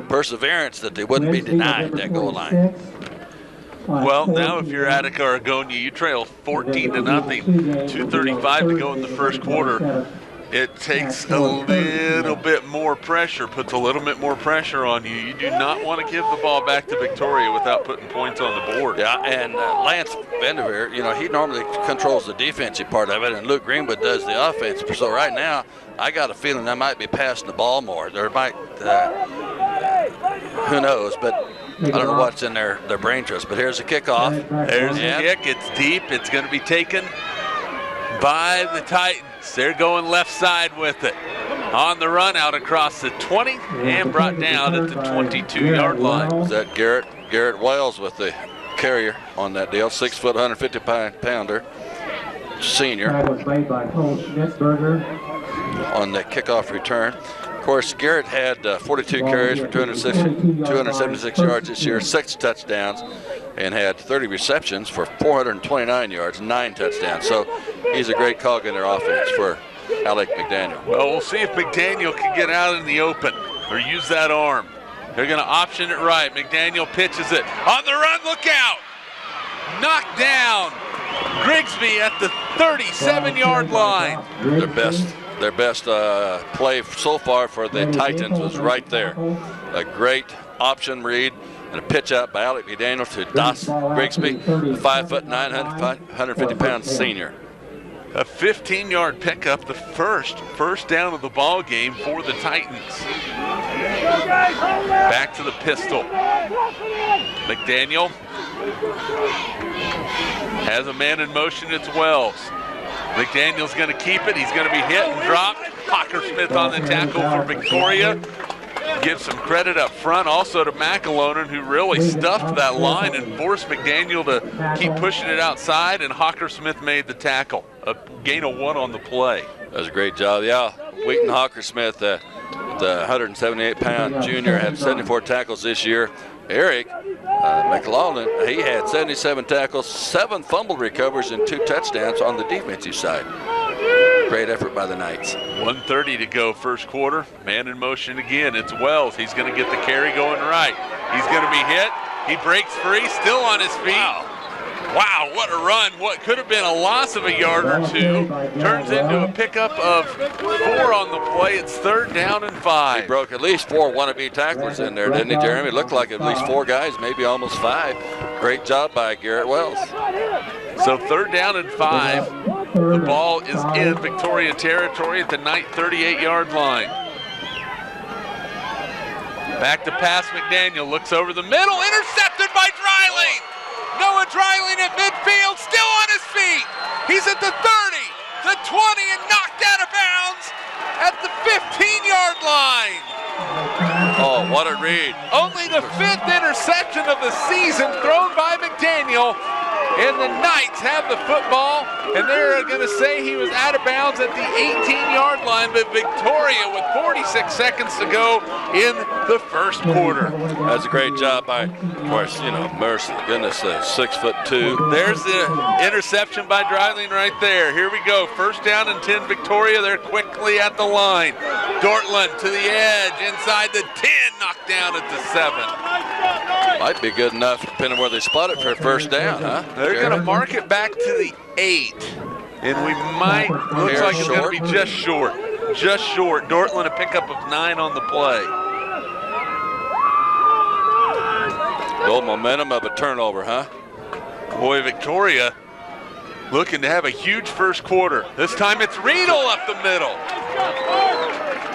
perseverance that they wouldn't be denied that goal line. Well, now if you're Attica-Argonia, you trail 14-0, 2:35 to go in the first quarter. It takes a little bit more pressure, puts a little bit more pressure on you. You do not want to give the ball back to Victoria without putting points on the board. Yeah, and Lance Vanderveer, you know, he normally controls the defensive part of it, and Luke Greenwood does the offense. So right now, I got a feeling they might be passing the ball more. There might, who knows, but I don't know what's in their brain trust. But here's a kickoff. There's the kick. It's deep. It's going to be taken by the Titans. They're going left side with it. On the run out across the 20 and brought down at the 22-yard line. Was that Garrett Wells with the carrier on that deal? 6 foot, 150-pounder, senior. That was made by Cole Schnitzberger. On the kickoff return. Of course, Garrett had 42 carries for 276 yards this year, 6 touchdowns, and had 30 receptions for 429 yards, 9 touchdowns. So he's a great cog in their offense for Alec McDaniel. Well, we'll see if McDaniel can get out in the open or use that arm. They're going to option it right. McDaniel pitches it. On the run, look out! Knocked down. Grigsby at the 37-yard line. Their best play so far for the Titans was right there. A great option read and a pitch out by Alec McDaniel to Das Grigsby, a 5 foot 9, 150-pound senior. A 15-yard pickup, the first down of the ball game for the Titans. Back to the pistol. McDaniel has a man in motion. It's Wells. McDaniel's going to keep it. He's going to be hit and dropped. Hockersmith on the tackle for Victoria. Give some credit up front also to McAlonen, who really stuffed that line and forced McDaniel to keep pushing it outside, and Hockersmith made the tackle. A gain of 1 on the play. That was a great job. Yeah, Wheaton Hockersmith, the 178-pound junior, had 74 tackles this year. Eric McLaughlin, he had 77 tackles, 7 fumble recovers, and 2 touchdowns on the defensive side. Great effort by the Knights. 1:30 to go first quarter. Man in motion again. It's Wells. He's going to get the carry going right. He's going to be hit. He breaks free, still on his feet. Wow, what a run. What could have been a loss of a yard or two turns into a pickup of 4 on the play. It's 3rd down and 5. He broke at least 4 wannabe tacklers in there, didn't he, Jeremy? It looked like at least 4 guys, maybe almost 5. Great job by Garrett Wells. So 3rd down and 5. The ball is in Victoria territory at the Knight 38-yard line. Back to pass, McDaniel looks over the middle, intercepted by Dreiling. Noah Dreiling at midfield, still on his feet. He's at the 30, the 20, and knocked out of bounds at the 15-yard line. Oh, what a read. Only the 5th interception of the season thrown by McDaniel. And the Knights have the football, and they're going to say he was out of bounds at the 18-yard line, but Victoria with 46 seconds to go in the first quarter. That's a great job by, of course, you know, mercy, goodness, 6'2". There's the interception by Dreiling right there. Here we go, 1st down and 10 Victoria. They're quickly at the line. Dortland to the edge, inside the 10, knocked down at the 7. Might be good enough, depending where they spot it for a 1st down, huh? They're going to mark it back to the 8, and we might, looks like it's going to be just short. Just short. Dortland a pickup of 9 on the play. The old momentum of a turnover, huh? Boy, Victoria looking to have a huge first quarter. This time it's Riedel up the middle.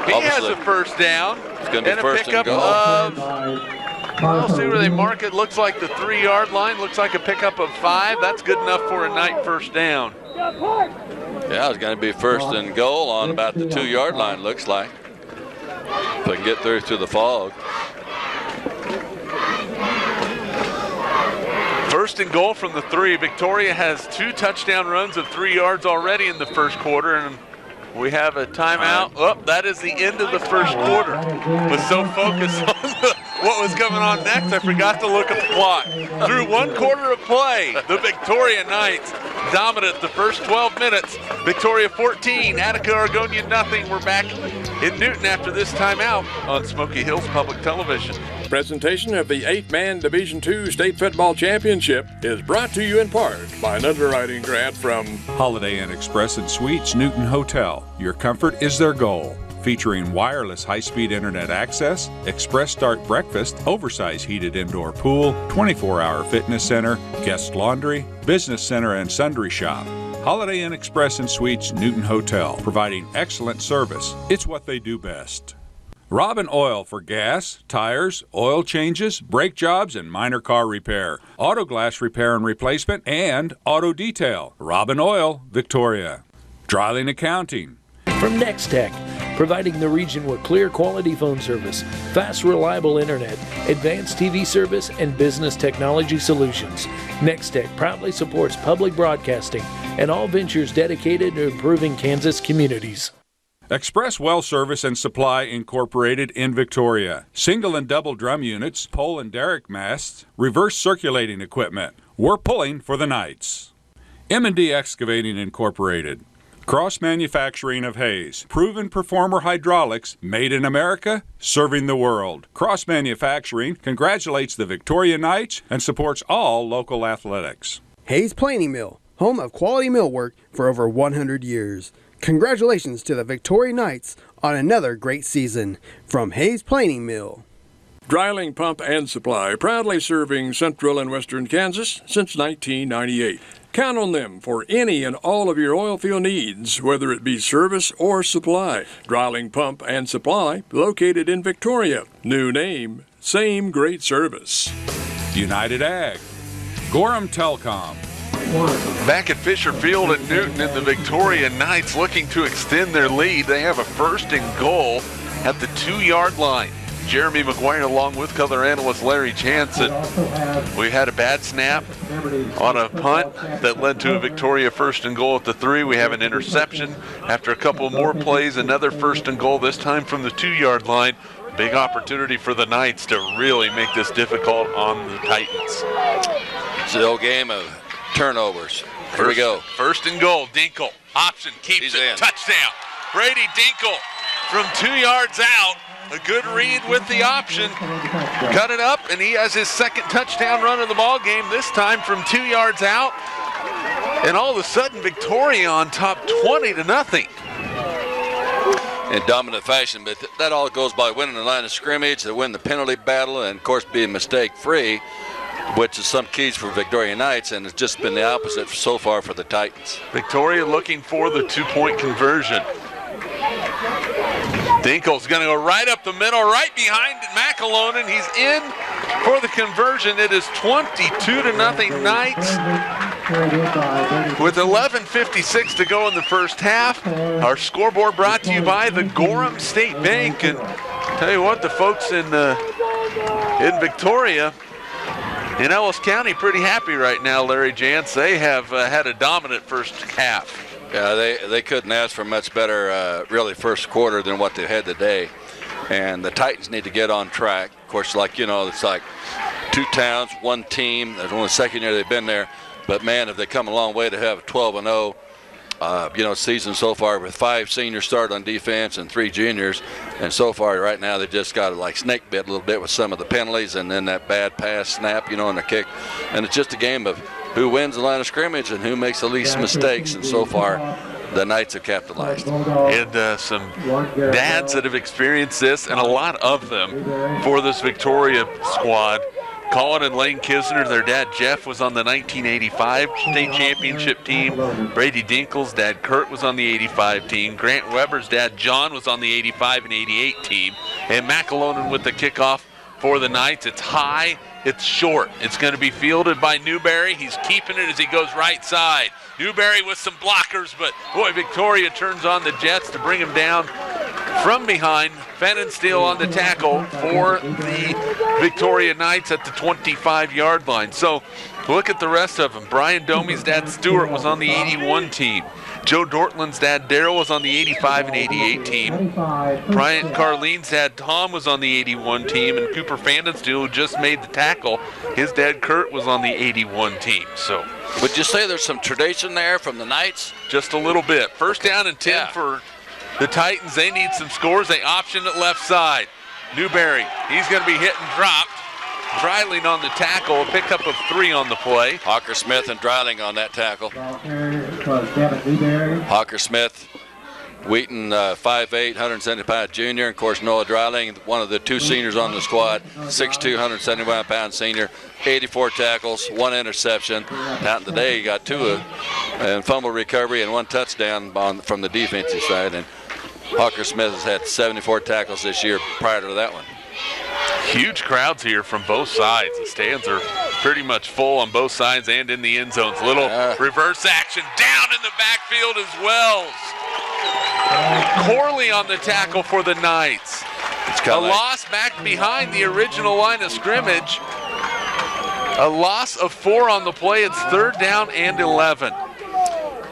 He has a 1st down. It's going to be and a 1st pickup and goal. We'll see where they mark it. Looks like the 3-yard line. Looks like a pickup of 5. That's good enough for a Knight 1st down. Yeah, it's going to be 1st and goal on about the 2-yard line, looks like. If they can get through the fog. 1st and goal from the 3. Victoria has 2 touchdown runs of 3 yards already in the first quarter, and we have a timeout. Oh, that is the end of the first quarter. Was so focused on what was coming on next, I forgot to look at the clock. Through 1 quarter of play, the Victoria Knights dominant the first 12 minutes. Victoria 14, Attica-Argonia nothing. We're back in Newton after this timeout on Smoky Hills Public Television. Presentation of the 8-man Division II State Football Championship is brought to you in part by an underwriting grant from Holiday Inn Express and Suites Newton Hotel. Your comfort is their goal. Featuring wireless high-speed internet access, express start breakfast, oversized heated indoor pool, 24-hour fitness center, guest laundry, business center, and sundry shop. Holiday Inn Express and Suites Newton Hotel, providing excellent service. It's what they do best. Robin Oil for gas, tires, oil changes, brake jobs, and minor car repair. Auto glass repair and replacement, and auto detail. Robin Oil, Victoria. Dreiling Accounting. From Nextech, providing the region with clear quality phone service, fast reliable internet, advanced TV service, and business technology solutions. Nextech proudly supports public broadcasting and all ventures dedicated to improving Kansas communities. Express Well Service and Supply Incorporated in Victoria. Single and double drum units, pole and derrick masts, reverse circulating equipment. We're pulling for the Knights. M&D Excavating Incorporated. Cross manufacturing of Hayes. Proven performer hydraulics, made in America, serving the world. Cross Manufacturing congratulates the Victoria Knights and supports all local athletics. Hayes Planing Mill, home of quality millwork for over 100 years. Congratulations to the Victoria Knights on another great season. From Hayes Planing Mill. Dreiling Pump and Supply, proudly serving central and western Kansas since 1998. Count on them for any and all of your oil field needs, whether it be service or supply. Dreiling Pump and Supply, located in Victoria. New name, same great service. United Ag. Gorham Telecom. Back at Fisher Field at Newton, and the Victoria Knights looking to extend their lead. They have a 1st and goal at the 2-yard line. Jeremy McGuire along with color analyst Larry Jansen. We had a bad snap on a punt that led to a Victoria 1st and goal at the 3. We have an interception. After a couple more plays, another 1st and goal, this time from the 2-yard line. Big opportunity for the Knights to really make this difficult on the Titans. It's the old game of turnovers. Here we go. 1st and goal. Dinkle. Option. Keeps it. In. Touchdown. Brady Dinkle from 2 yards out A good read with the option. Cut it up, and he has his second touchdown run of the ball game, this time from 2 yards out. And all of a sudden, Victoria on top 20-0. In dominant fashion, but that all goes by winning the line of scrimmage, to win the penalty battle, and of course being mistake-free, which is some keys for Victoria Knights, and it's just been the opposite so far for the Titans. Victoria looking for the 2-point conversion. Dinkel's going to go right up the middle, right behind McAlonen. He's in for the conversion. It is 22-0 Knights. With 11:56 to go in the first half, our scoreboard brought to you by the Gorham State Bank. And tell you what, the folks in Victoria, in Ellis County, pretty happy right now, Larry Jantz. They have had a dominant first half. Yeah, they couldn't ask for much better, really, first quarter than what they had today. And the Titans need to get on track. Of course, it's like two towns, one team. It's only the second year they've been there. But, man, if they come a long way to have a 12-0, season so far with 5 seniors started on defense and 3 juniors. And so far right now they just got to snake bit a little bit with some of the penalties and then that bad pass snap, and the kick. And it's just a game of who wins the line of scrimmage and who makes the least mistakes. And so far the Knights have capitalized. And some dads that have experienced this, and a lot of them for this Victoria squad. Colin and Lane Kisner, their dad Jeff was on the 1985 state championship team. Brady Dinkel's dad Kurt was on the 85 team. Grant Weber's dad John was on the 85 and 88 team. And McAlonen with the kickoff for the Knights. It's high, it's short. It's going to be fielded by Newberry. He's keeping it as he goes right side. Newberry with some blockers, but boy, Victoria turns on the Jets to bring him down from behind. Fenton still on the tackle for the Victoria Knights at the 25-yard line. So look at the rest of them. Brian Domey's dad Stewart was on the 81 team. Joe Dortland's dad Daryl was on the 85 and 88 team. Bryant Carlene's dad Tom was on the 81 team, and Cooper Fandenstiel, who just made the tackle, his dad Kurt was on the 81 team. So would you say there's some tradition there from the Knights? Just a little bit. First down and 10 for the Titans. They need some scores. They option it left side. Newberry, he's going to be hit and dropped. Dreiling on the tackle, a pickup of 3 on the play. Hawker Smith and Dreiling on that tackle. Hawker Smith, Wheaton, 5'8", 175 junior. Of course, Noah Dreiling, one of the 2 seniors on the squad, 6'2", 171-pound senior. 84 tackles, 1 interception. Now today he got 2 and fumble recovery and 1 touchdown from the defensive side. And Hawker Smith has had 74 tackles this year prior to that one. Huge crowds here from both sides. The stands are pretty much full on both sides and in the end zones. Little reverse action down in the backfield as Wells. Corley on the tackle for the Knights. A loss back behind the original line of scrimmage. A loss of 4 on the play. It's 3rd down and 11.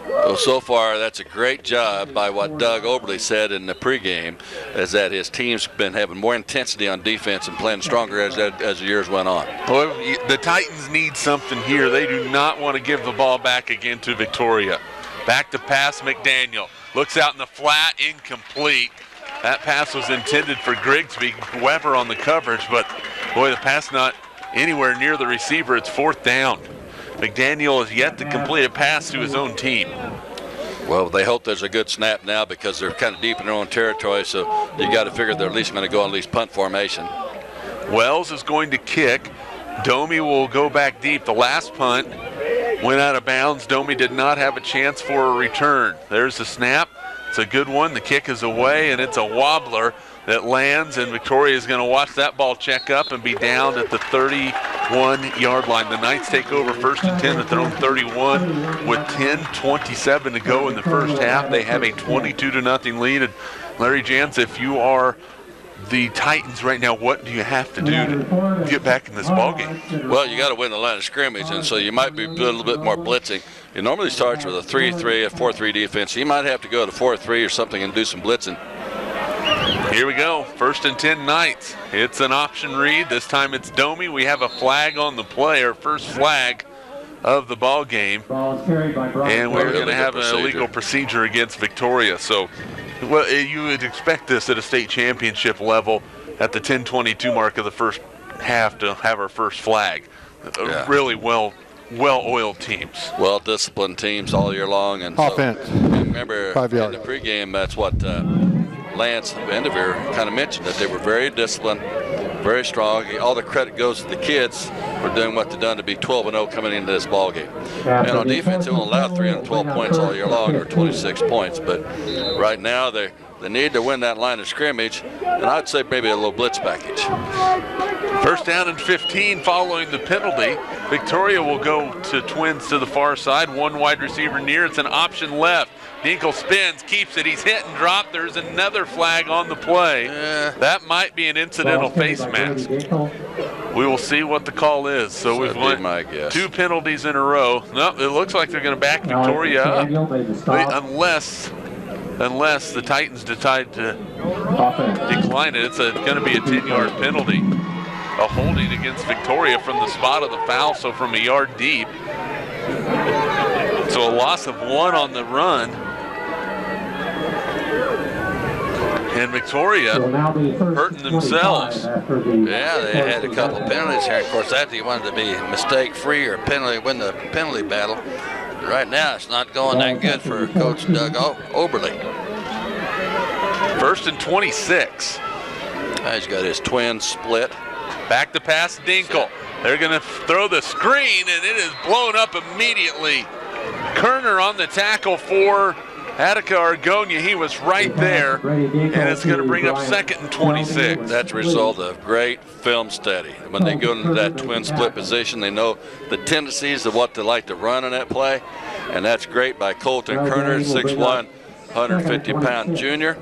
Well, so far, that's a great job by what Doug Oberle said in the pregame, is that his team's been having more intensity on defense and playing stronger as the years went on. Well, the Titans need something here. They do not want to give the ball back again to Victoria. Back to pass, McDaniel. Looks out in the flat, incomplete. That pass was intended for Grigsby. Weber on the coverage, but boy, the pass not anywhere near the receiver. It's 4th down. McDaniel has yet to complete a pass to his own team. Well, they hope there's a good snap now because they're kind of deep in their own territory, so you got to figure they're at least going to go on at least punt formation. Wells is going to kick. Domey will go back deep. The last punt went out of bounds. Domey did not have a chance for a return. There's the snap. It's a good one. The kick is away, and it's a wobbler that lands, and Victoria is going to watch that ball check up and be down at the 31-yard line. The Knights take over 1st and 10 at their own 31 with 10:27 to go in the first half. They have a 22-0 lead. And Larry Jantz, if you are the Titans right now, what do you have to do to get back in this ballgame? Well, you got to win the line of scrimmage, and so you might be a little bit more blitzing. It normally starts with a 3-3, a 4-3 defense. You might have to go to 4-3 or something and do some blitzing. Here we go, 1st and 10 Knights. It's an option read. This time it's Domey. We have a flag on the play, our first flag of the ball game. And we're going to have an illegal procedure against Victoria. So Well, you would expect this at a state championship level at the 10:22 mark of the first half to have our first flag. Really well-oiled teams. Well-disciplined teams all year long. And offense. So, remember, in the pregame, that's what Lance Vanderveer kind of mentioned, that they were very disciplined, very strong. All the credit goes to the kids for doing what they've done to be 12-0 coming into this ball game. And on defense, they only allowed 312 points all year long, or 26 points. But right now, they need to win that line of scrimmage, and I'd say maybe a little blitz package. First down and 15 following the penalty. Victoria will go to twins to the far side. One wide receiver near. It's an option left. Dinkle spins, keeps it. He's hit and dropped. There's another flag on the play. That might be an incidental face mask. We will see what the call is. So we've won 2 penalties in a row. No, it looks like they're going to back Victoria up, unless the Titans decide to decline it. It's going to be a 10-yard penalty. A holding against Victoria from the spot of the foul, so from a yard deep. So a loss of 1 on the run. And Victoria hurting themselves. Yeah, they had a couple of penalties here. Of course, that you wanted to be mistake-free or win the penalty battle. Right now, it's not going that good for Coach Doug Oberly. First and 26. He's got his twin split. Back to pass Dinkle. They're going to throw the screen, and it is blown up immediately. Kerner on the tackle for Attica-Argonia. He was right there, and it's going to bring up second and 26. That's a result of great film study. When they go into that twin split position, they know the tendencies of what they like to run on that play, and that's great by Colton Kerner, 6'1", 150-pound junior.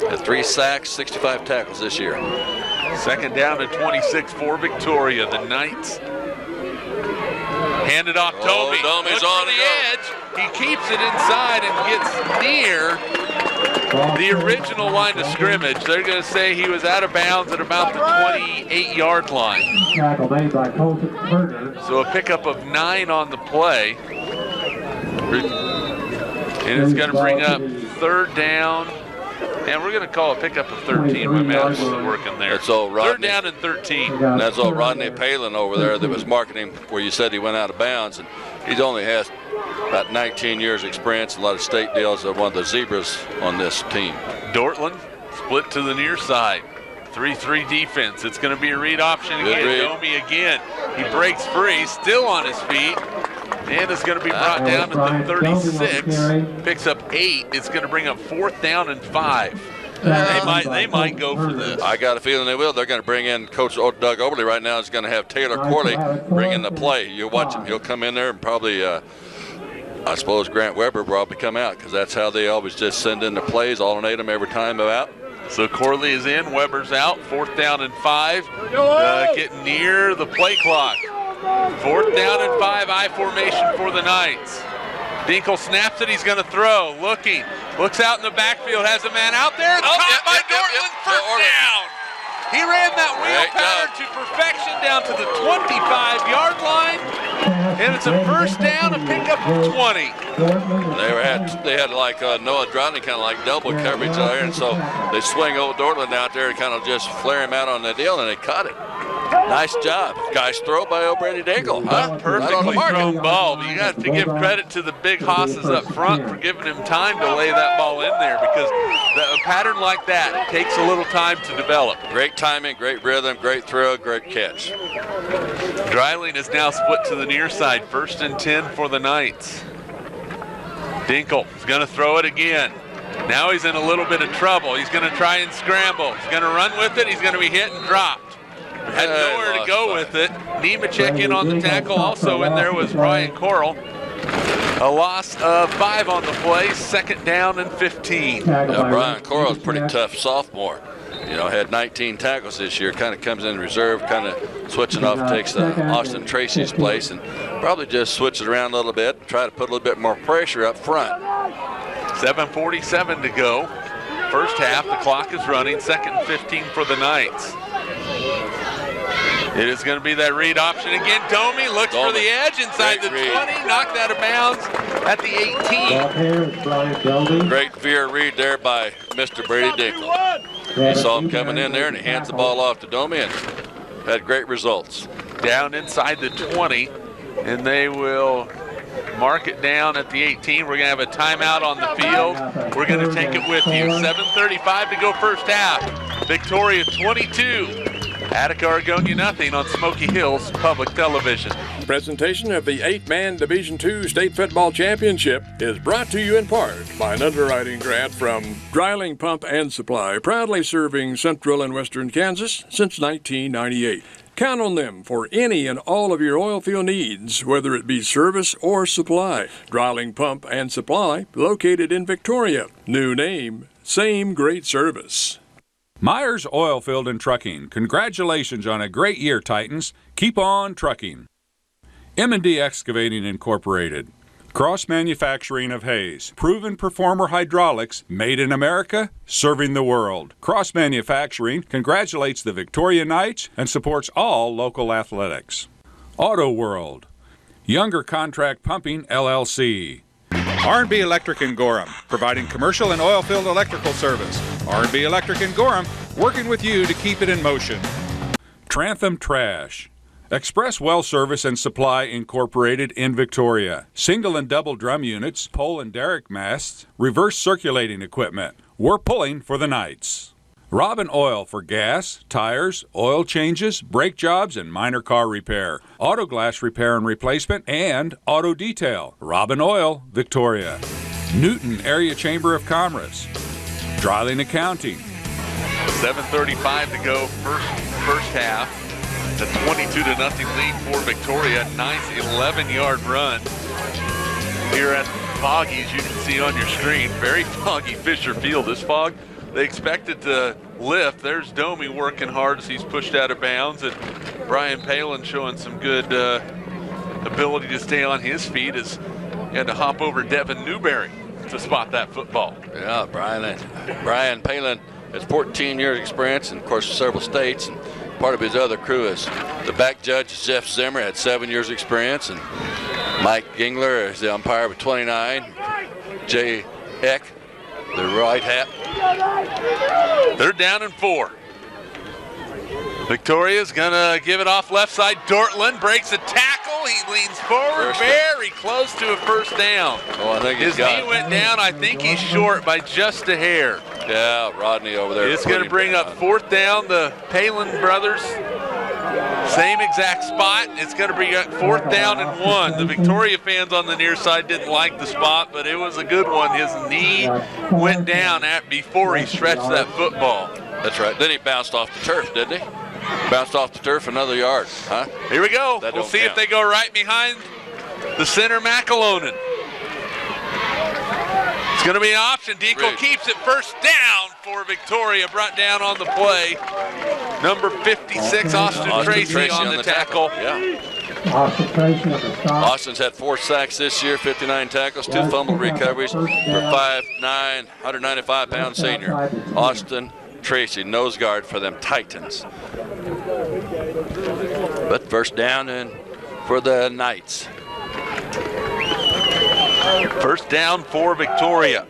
Had 3 sacks, 65 tackles this year. Second down and 26 for Victoria. The Knights hand it off. Domi. Domi's on the edge. He keeps it inside and gets near the original line of scrimmage. They're going to say he was out of bounds at about the 28-yard line. So a pickup of 9 on the play. And it's going to bring up third down. And we're going to call a pickup of 13. My math wasn't working there. That's old Rodney. Third down and 13. And that's old Rodney Palin over there that was marking him where you said he went out of bounds. And he only has about 19 years experience, a lot of state deals. They're one of the zebras on this team. Dortland split to the near side. 3-3 defense. It's going to be a read option again. Domi again. He breaks free, still on his feet. And it's going to be brought down at the 36. Picks up 8. It's going to bring up 4th down and 5. They might go for this. I got a feeling they will. They're going to bring in Coach Doug Oberly right now. Is going to have Taylor Corley bring in the play. You'll watch him. He'll come in there and probably, I suppose Grant Weber will probably come out because that's how they always just send in the plays, alternate them every time they're out. So Corley is in, Weber's out. 4th down and 5. Getting near the play clock. 4th down and 5, I formation for the Knights. Dinkle snaps it, he's going to throw. Looks out in the backfield, has a man out there. Caught by Dortland, first down. He ran that wheel pattern to perfection down to the 25-yard line. And it's a first down, a pickup of 20. They had like Noah Drodney kind of like double coverage there, and so they swing old Dortland out there and kind of just flare him out on the deal, and they caught it. Nice job. Nice throw by O'Brady Dinkle. Perfectly thrown ball. But you got to give credit to the big hosses up front for giving him time to lay that ball in there because a pattern like that takes a little time to develop. Great timing, great rhythm, great throw, great catch. Dreiling is now split to the near side. 1st and 10 for the Knights. Dinkle is going to throw it again. Now he's in a little bit of trouble. He's going to try and scramble. He's going to run with it. He's going to be hit and dropped. Had nowhere to go with it. Nemechek in on the tackle. Also in there was Brian Coral. A loss of 5 on the play. 2nd down and 15. Brian Coral's pretty tough sophomore. You know, had 19 tackles this year. Kind of comes in reserve, kind of switching off, takes Austin Tracy's place, and probably just switch it around a little bit. Try to put a little bit more pressure up front. 7:47 to go. First half, the clock is running. 2nd and 15 for the Knights. It is going to be that read option again. Domi looks for the edge inside the 20, knocked out of bounds at the 18. Great veer read there by Mr. Brady Dinkle. He saw him coming in there, and he hands the ball off to Domi and had great results. Down inside the 20, and they will mark it down at the 18. We're going to have a timeout on the field. We're going to take it with you. 7:35 to go first half. Victoria 22. Attica-Argonia nothing on Smoky Hills Public Television. Presentation of the 8-man Division II State Football Championship is brought to you in part by an underwriting grant from Dryling Pump and Supply, proudly serving central and western Kansas since 1998. Count on them for any and all of your oil field needs, whether it be service or supply. Dryling Pump and Supply, located in Victoria. New name, same great service. Myers Oilfield and Trucking. Congratulations on a great year, Titans. Keep on trucking. M&D Excavating Incorporated. Cross manufacturing of Hayes. Proven performer hydraulics, made in America, serving the world. Cross Manufacturing congratulates the Victoria Knights and supports all local athletics. Auto World. Younger Contract Pumping, LLC. R&B Electric in Gorham, providing commercial and oil-filled electrical service. R&B Electric in Gorham, working with you to keep it in motion. Trantham Trash. Express Well Service and Supply Incorporated in Victoria. Single and double drum units, pole and derrick masts, reverse circulating equipment. We're pulling for the Knights. Robin Oil for gas, tires, oil changes, brake jobs, and minor car repair. Auto glass repair and replacement, and auto detail. Robin Oil, Victoria. Newton Area Chamber of Commerce. Dryling Accounting. 7:35 to go first half. It's a 22-0 lead for Victoria. Nice 11-yard run here at Foggy, as you can see on your screen. Very foggy Fisher Field. This fog, they expected to lift. There's Domi working hard as he's pushed out of bounds, and Brian Palin showing some good ability to stay on his feet as he had to hop over Devin Newberry to spot that football. Yeah, Brian Palin has 14 years experience, and of course several states, and part of his other crew is the back judge, Jeff Zimmer, had 7 years experience, and Mike Gingler is the umpire with 29. Jay Eck, the right hat. They're down and 4. Victoria's gonna give it off left side. Dortland breaks a tackle. He leans forward, very close to a first down. Oh, I think his knee went down. I think he's short by just a hair. Yeah, Rodney over there. It's going to bring up fourth down. The Palin brothers, same exact spot. It's going to bring up fourth down and 1. The Victoria fans on the near side didn't like the spot, but it was a good one. His knee went down before he stretched that football. That's right. Then he bounced off the turf, didn't he? Bounced off the turf another yard, huh? Here we go. We'll see if they go right behind the center, McAlonen. It's going to be an option. Dinkle keeps it first down for Victoria. Brought down on the play. Number 56, Austin Tracy on the tackle. Yeah. Austin's had 4 sacks this year, 59 tackles, 2 fumble recoveries for 5'9", 195-pound senior. Austin Tracy, nose guard for them Titans. But first down and for the Knights. First down for Victoria.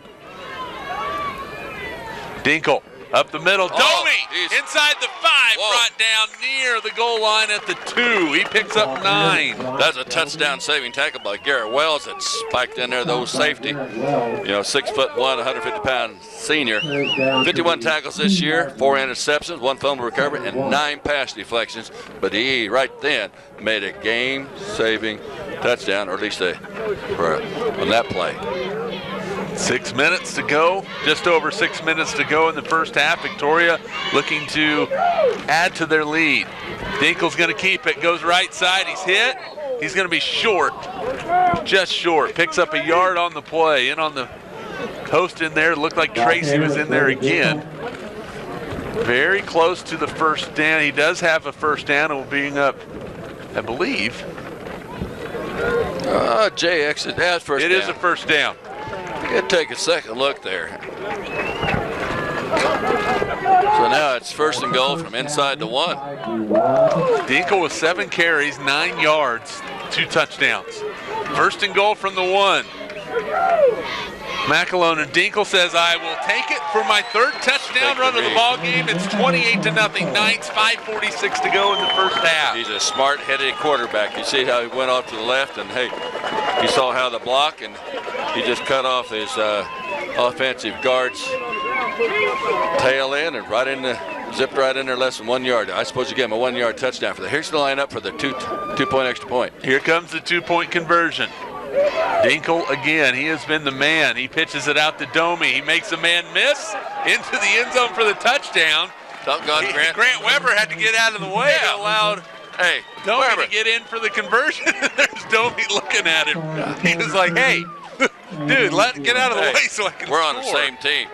Dinkle up the middle. Domi inside the 5, brought down near the goal line at the 2. He picks up 9. That's a touchdown saving tackle by Garrett Wells that spiked in there, those safety. 6'1", 150-pound senior. 51 tackles this year, 4 interceptions, 1 fumble recovery, and 9 pass deflections. But he right then made a game-saving touchdown, or at least on that play. 6 minutes to go, just over 6 minutes to go in the first half. Victoria looking to add to their lead. Dinkle's going to keep it, goes right side, he's hit. He's going to be short, just short. Picks up a yard on the play, in on the post in there. It looked like Tracy was in there again. Very close to the first down. He does have a first down, and will being up, I believe. JX, that's first down. It is a first down. You gotta take a second look there. So now it's 1st and goal from inside the 1. Dinkle with 7 carries, 9 yards, 2 touchdowns. 1st and goal from the 1. McAlone and Dinkle says, I will take it for my 3rd touchdown run of the ball game. It's 28-0. Knights, 5:46 to go in the first half. He's a smart-headed quarterback. You see how he went off to the left, and hey, he saw how the block, and he just cut off his offensive guard's tail end and zipped right in there less than 1 yard. I suppose you get him a 1-yard touchdown for that. Here's the lineup for the two-point extra point. Here comes the 2-point conversion. Dinkle again, he has been the man. He pitches it out to Domi. He makes a man miss into the end zone for the touchdown. Grant Weber had to get out of the way. Yeah. Allowed Domi Weber to get in for the conversion. There's Domi looking at him. He was like, hey, dude, get out of the way so I can We're score. on the same team.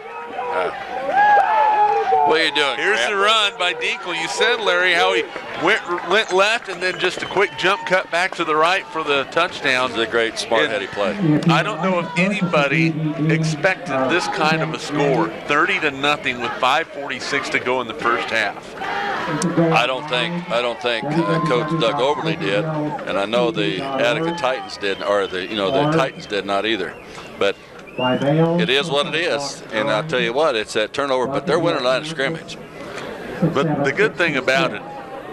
What are you doing, Here's Grant? the run by Dinkle. You said, Larry, how he went left and then just a quick jump cut back to the right for the touchdown. It's a great, smart-headed play. I don't know if anybody expected this kind of a score, 30-0 with 5:46 to go in the first half. I don't think Coach Doug Overly did, and I know the Attica Titans did, or the Titans did not either. But it is what it is, and I'll tell you what, it's that turnover, but they're winning line of scrimmage. But the good thing about it,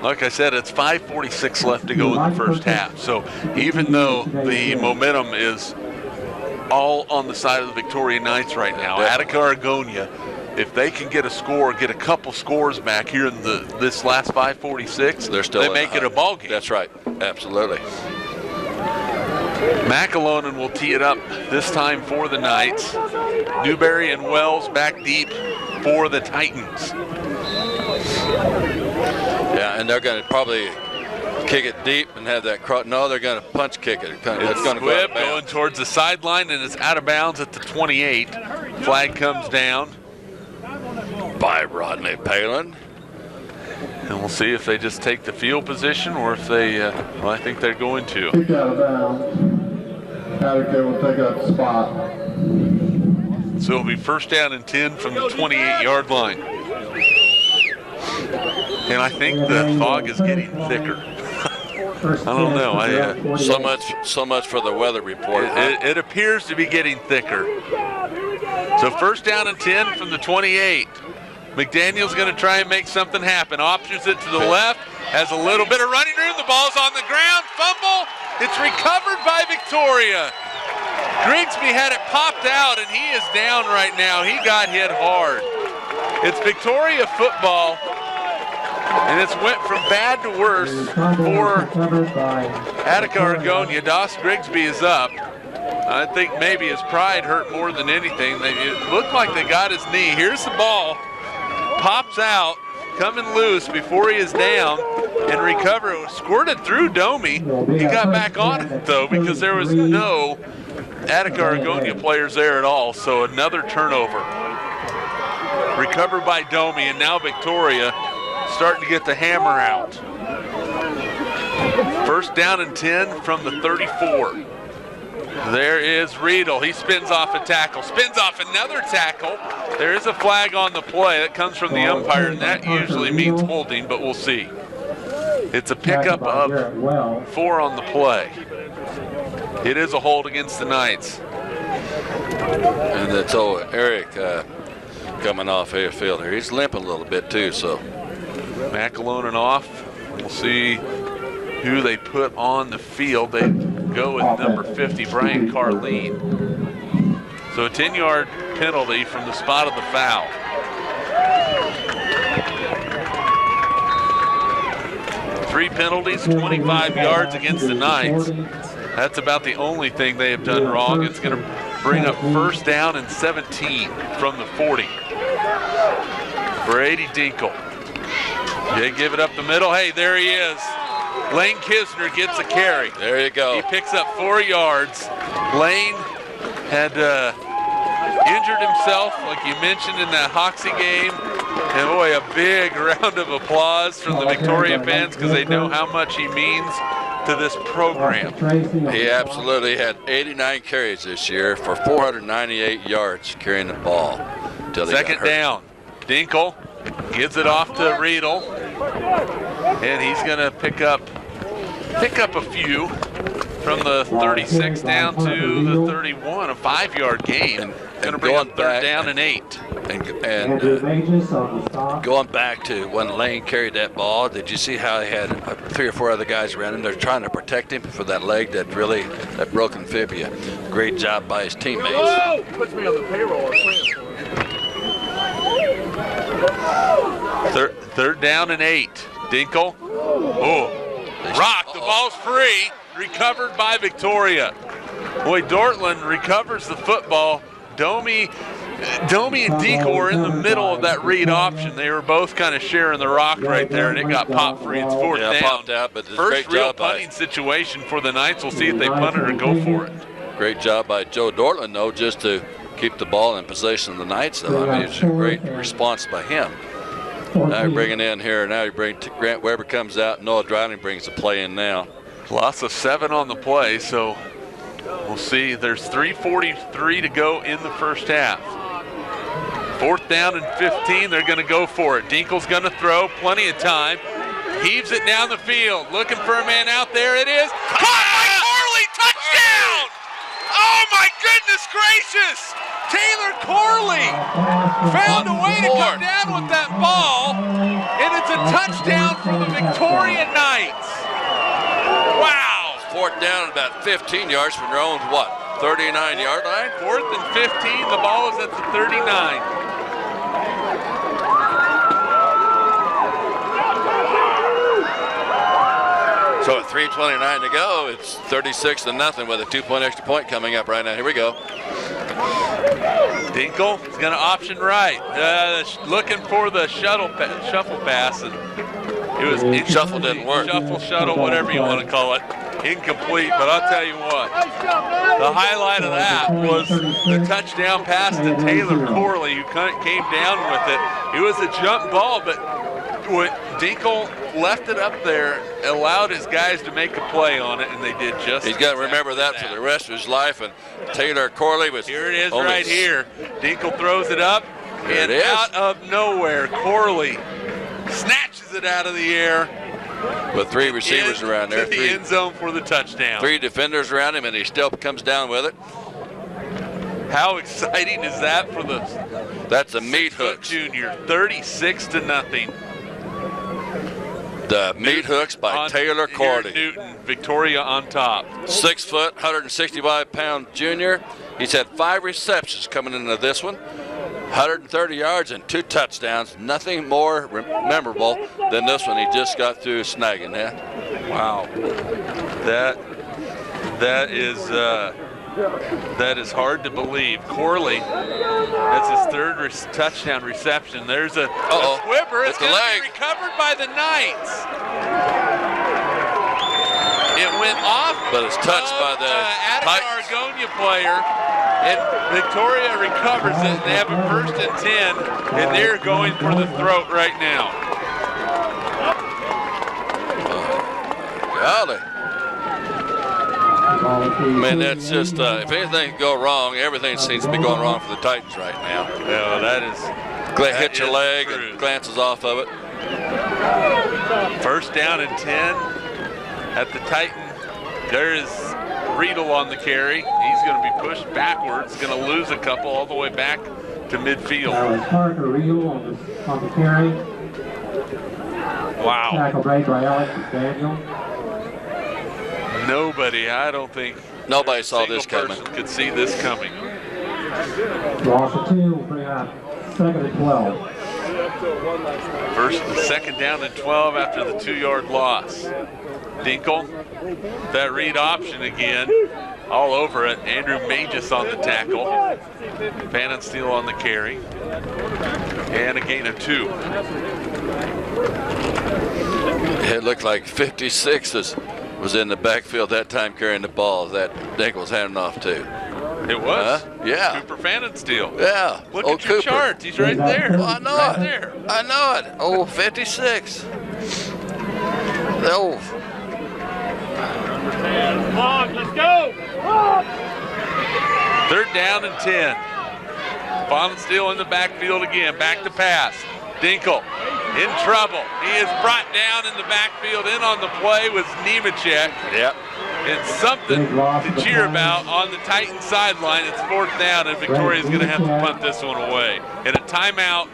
like I said, it's 5:46 left to go in the first half. So even though the momentum is all on the side of the Victoria Knights right now, Attica-Argonia, if they can get a couple scores back here in this last 5:46, they make it a ball game. That's right, absolutely. McAlone will tee it up this time for the Knights. Newberry and Wells back deep for the Titans. Yeah, and they're going to probably kick it deep and have that cross. No, they're going to punch kick it. It's going to go out of bounds. Going towards the sideline, and it's out of bounds at the 28. Flag comes down by Rodney Palin. And we'll see if they just take the field position or if they, I think they're going to. Kicked out of bounds. Attica will take up the spot. So it'll be 1st down and 10 from the 28-yard line. And I think the fog is getting thicker. I don't know. So much for the weather report. It appears to be getting thicker. So 1st down and 10 from the 28. McDaniel's going to try and make something happen. Options it to the left. Has a little bit of running room. The ball's on the ground. Fumble. It's recovered by Victoria. Grigsby had it popped out, and he is down right now. He got hit hard. It's Victoria football, and it's went from bad to worse for Attica-Argonia. Doss Grigsby is up. I think maybe his pride hurt more than anything. It looked like they got his knee. Here's the ball. Pops out, coming loose before he is down, and recover. It was squirted through Domi. He got back on it, though, because there was no Attica-Argonia players there at all. So another turnover. Recovered by Domi, and now Victoria starting to get the hammer out. 1st down and 10 from the 34. There is Riedel. He spins off a tackle, spins off another tackle. There is a flag on the play that comes from the umpire, and that usually means holding, but we'll see. It's a pickup of 4 on the play. It is a hold against the Knights. And it's Eric coming off field here. He's limping a little bit too, so. McAlone off. We'll see who they put on the field. They go with number 50, Brian Carleen. So a 10-yard penalty from the spot of the foul. Three penalties, 25 yards against the Knights. That's about the only thing they have done wrong. It's going to bring up 1st down and 17 from the 40. Brady Dinkle. They give it up the middle. Hey, there he is. Lane Kisner gets a carry. There you go. He picks up 4 yards. Lane had injured himself, like you mentioned, in that Hoxie game. And boy, a big round of applause from the Victoria fans because they know how much he means to this program. He absolutely had 89 carries this year for 498 yards carrying the ball. Second down. Dinkle gives it off to Riedel, and he's going to pick up a few from the 36 down to the 31, a 5-yard gain. Going to bring up 3rd down and 8. And going back to when Lane carried that ball, did you see how he had 3 or 4 other guys around him? They're trying to protect him for that leg that broken fibula. Great job by his teammates. Whoa! Puts me on the payroll. 3rd down and 8. Dinkle. Oh, rock. The ball's free. Recovered by Victoria. Boy, Dortland recovers the football. Domi and Dinkle were in the middle of that read option. They were both kind of sharing the rock right there, and it got popped free. It's 4th down. Popped out, but first real punting situation for the Knights. We'll see if they punt it or go for it. Great job by Joe Dortland, though, just to keep the ball in possession of the Knights, though. I mean, it's a great response by him. Now you're bringing in here. Now you bring Grant Weber comes out. Noah Drowning brings the play in now. Loss of 7 on the play, so we'll see. There's 3:43 to go in the first half. 4th down and 15. They're going to go for it. Dinkle's going to throw. Plenty of time. Heaves it down the field. Looking for a man out there. It is. Caught by Corley. Touchdown! Oh, my goodness gracious! Taylor Corley found a way to come down with that ball, and it's a touchdown for the Victoria Knights. Wow! 4th down and about 15 yards from their own, 39-yard line? 4th and 15. The ball is at the 39. So at 3:29 to go, it's 36-0 with a 2-point extra point coming up right now. Here we go. Dinkle is going to option right, looking for the shuffle pass, and it was shuffle didn't work. Shuttle, whatever you want to call it, incomplete. But I'll tell you what, the highlight of that was the touchdown pass to Taylor Corley, who came down with it. It was a jump ball, but when Dinkle left it up there, allowed his guys to make a play on it, and they did just. He's got to remember that for the rest of his life. And Taylor Corley was. Here it is, right here. Dinkle throws it up, and out of nowhere, Corley snatches it out of the air. With 3 receivers around there. To the end zone for the touchdown. 3 defenders around him, and he still comes down with it. How exciting is that for the? That's a meat hooks. Junior, 36-0. The meat hooks by Taylor Corley. Newton, Victoria on top. 6 foot, 165-pound junior. He's had 5 receptions coming into this one. 130 yards and 2 touchdowns. Nothing more memorable than this one he just got through snagging that. Wow. That is hard to believe. Corley, that's his 3rd touchdown reception. There's a squibber. It's going to be recovered by the Knights. It went off, but it's touched by the Attica-Argonia player, and Victoria recovers it, and they have a 1st and 10, and they're going for the throat right now. Golly. I mean, that's just, if anything can go wrong, everything seems to be going wrong for the Titans right now. Yeah, that is. Hit your leg and glances off of it. 1st down and 10 at the Titan. There is Riedel on the carry. He's going to be pushed backwards, going to lose a couple all the way back to midfield. Parker Riedel on the carry. Wow. Tackle break by Alex Daniel. I don't think nobody saw this coming. Could see this coming. Loss of 2, bring up 2nd and 12. 2nd down and 12 after the 2-yard loss. Dinkle, that read option again, all over it. Andrew Magis on the tackle. Van Steele on the carry. And a gain of 2. It looked like 56 was in the backfield that time carrying the ball that Dinkle was handing off to. It was? Yeah. Cooper Van Steele. Yeah. Look at your chart. He's right there. Oh, I know right it. There. I know it. Oh, 56. Oh. Come on, let's go. 3rd down and 10. Van Steele in the backfield again. Back to pass. Dinkle in trouble. He is brought down in the backfield. In on the play was Nemechek. Yep. It's something to cheer about on the Titans sideline. It's 4th down, and Victoria's going to have to punt this one away. And a timeout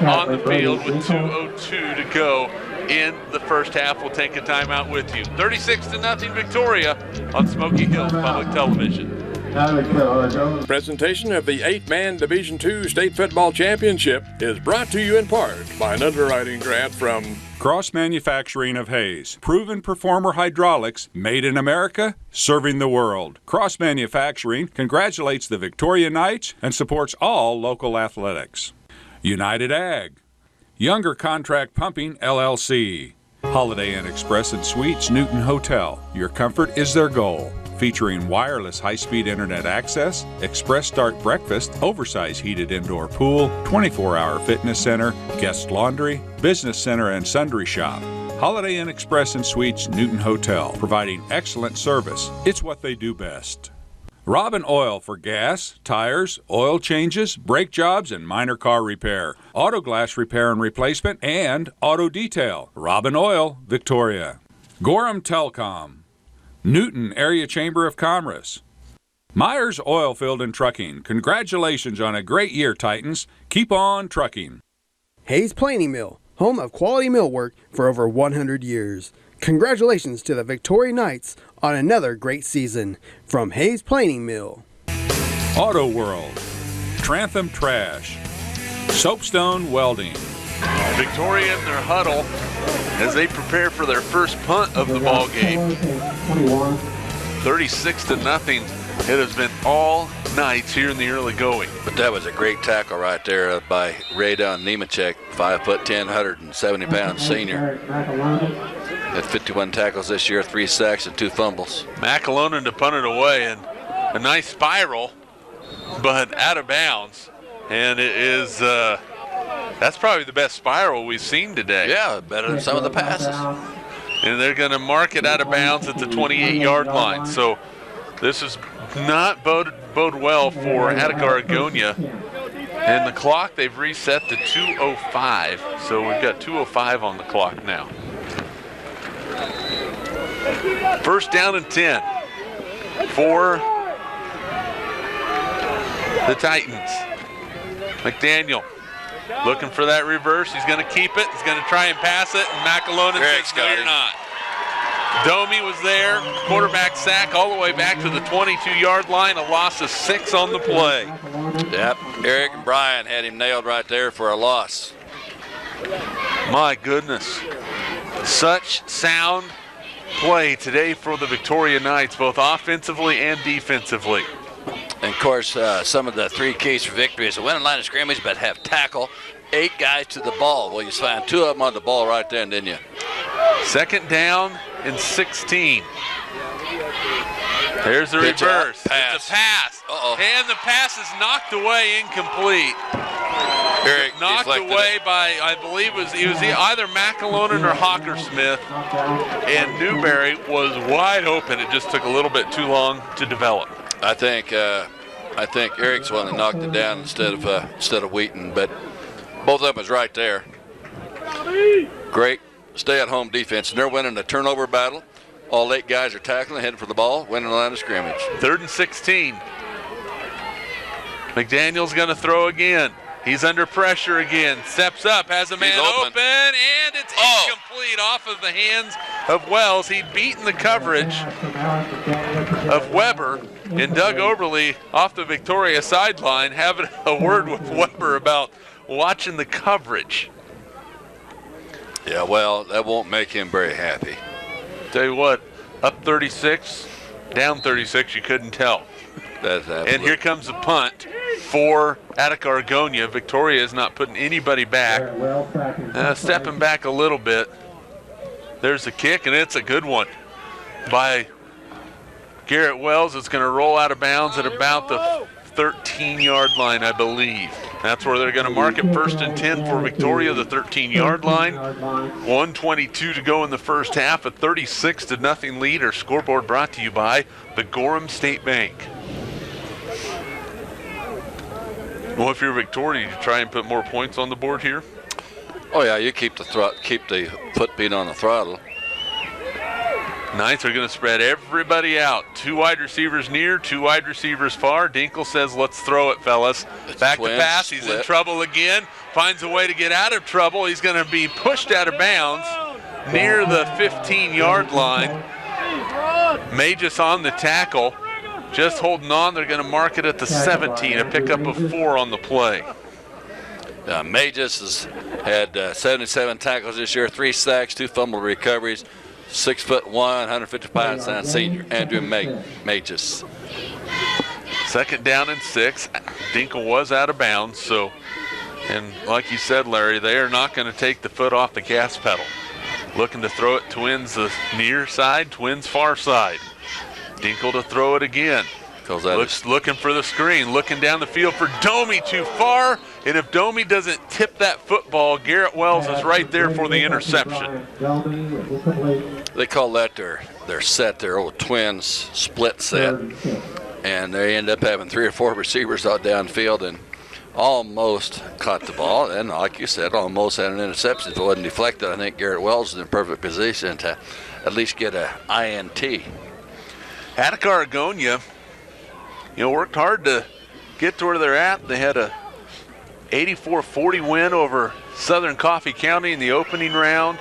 on the field with 2:02 to go in the first half. We'll take a timeout with you. 36-0 Victoria on Smoky Hills Public Television. Presentation of the 8-man Division II State Football Championship is brought to you in part by an underwriting grant from Cross Manufacturing of Hayes. Proven performer hydraulics made in America, serving the world. Cross Manufacturing congratulates the Victoria Knights and supports all local athletics. United Ag. Younger Contract Pumping, LLC. Holiday Inn Express and Suites, Newton Hotel. Your comfort is their goal. Featuring wireless high-speed internet access, express start breakfast, oversized heated indoor pool, 24-hour fitness center, guest laundry, business center and sundry shop. Holiday Inn Express and Suites, Newton Hotel, providing excellent service. It's what they do best. Robin Oil for gas, tires, oil changes, brake jobs, and minor car repair. Auto glass repair and replacement, and auto detail. Robin Oil, Victoria. Gorham Telcom. Newton Area Chamber of Commerce. Myers Oilfield and Trucking. Congratulations on a great year, Titans. Keep on trucking. Hayes Planing Mill, home of quality millwork for over 100 years. Congratulations to the Victoria Knights on another great season. From Hayes Planing Mill. Auto World. Trantham Trash. Soapstone Welding. Victoria in their huddle as they prepare for their first punt of the ball game. 36-0. It has been all night here in the early going. But that was a great tackle right there by Raydon Nemechek, 5'10", 170-pound senior. Had 51 tackles this year, 3 sacks and 2 fumbles. McAlonen to punt it away, and a nice spiral, but out of bounds. And it is, that's probably the best spiral we've seen today. Yeah, better than some of the passes. And they're going to mark it out of bounds at the 28-yard line. So this is not bode well for Attica-Argonia. And the clock, they've reset to 2:05. So we've got 2:05 on the clock now. First down and 10 for the Titans. McDaniel looking for that reverse. He's going to keep it. He's going to try and pass it. And McAlonen says, no, you're not. Domi was there. Quarterback sack all the way back to the 22-yard line. A loss of 6 on the play. Yep. Eric and Brian had him nailed right there for a loss. My goodness. Such sound play today for the Victoria Knights, both offensively and defensively. And of course, some of the 3 keys for victory is to win a line of scrimmage, but have tackle 8 guys to the ball. Well, you find 2 of them on the ball right there, didn't you? Second down and 16. There's the Pitch reverse. Pass. It's a pass. Uh-oh. And the pass is knocked away, incomplete. Eric knocked away by, I believe it was either McAlonen or Hockersmith, and Newberry was wide open. It just took a little bit too long to develop. I think Eric's the one that knocked it down instead of Wheaton, but both of them was right there. Great stay-at-home defense, and they're winning the turnover battle. All 8 guys are tackling, heading for the ball, winning the line of scrimmage. 3rd and 16. McDaniel's going to throw again. He's under pressure again. Steps up, has a man open, and it's incomplete off of the hands of Wells. He'd beaten the coverage of Weber, and Doug Oberle off the Victoria sideline having a word with Weber about watching the coverage. Yeah, well, that won't make him very happy. Tell you what, up 36, down 36, you couldn't tell. And here comes the punt for Attica-Argonia. Victoria is not putting anybody back. Stepping back a little bit. There's the kick, and it's a good one by Garrett Wells. It's going to roll out of bounds at about the 13-yard line, I believe. That's where they're going to mark it. 1st and 10 for Victoria, the 13-yard line. 1:22 to go in the first half. A 36-0 lead. Our scoreboard brought to you by the Gorham State Bank. Well, if you're Victoria, you try and put more points on the board here? Oh yeah, you keep the foot beat on the throttle. Knights are going to spread everybody out. 2 wide receivers near, 2 wide receivers far. Dinkle says, let's throw it, fellas. Back to pass. He's in trouble again. Finds a way to get out of trouble. He's going to be pushed out of bounds near the 15-yard line. Magus on the tackle. Just holding on. They're going to mark it at the 17, a pickup of 4 on the play. Magus has had 77 tackles this year, 3 sacks, 2 fumble recoveries. 6'1", 150 pounds, and senior Andrew Magus. 2nd down and 6. Dinkle was out of bounds, so, and like you said, Larry, they are not going to take the foot off the gas pedal. Looking to throw it, Twins the near side, Twins far side. Dinkle to throw it again. Looking for the screen, looking down the field for Domi, too far. And if Domi doesn't tip that football, Garrett Wells is right there for the interception. They call that their set, their old Twins split set. And they end up having 3 or 4 receivers out downfield and almost caught the ball. And like you said, almost had an interception. If it wasn't deflected, I think Garrett Wells is in perfect position to at least get an INT. Attica-Argonia, worked hard to get to where they're at. They had a 84-40 win over Southern Coffee County in the opening round.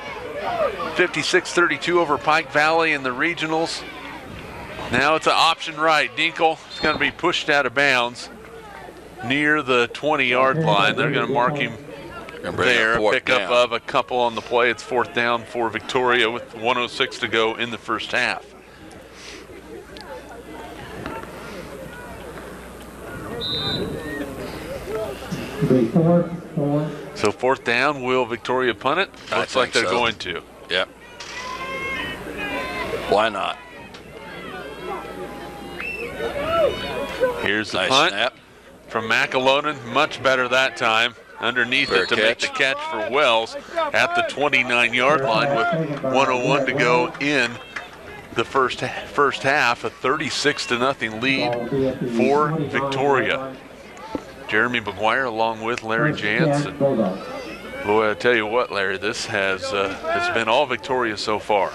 56-32 over Pike Valley in the regionals. Now it's an option right. Dinkle is going to be pushed out of bounds near the 20-yard line. They're going to mark him there. A pickup of a couple on the play. It's 4th down for Victoria with 1:06 to go in the first half. So 4th down, will Victoria punt it? Looks like they're going to. Yep. Why not? Here's the punt snap from McAlonan. Much better that time. Underneath it to make the catch for Wells at the 29-yard line with 1:01 to go in the first half. A 36-0 lead for Victoria. Jeremy McGuire along with Larry Jansen. Boy, I tell you what, Larry, this has been all Victoria so far.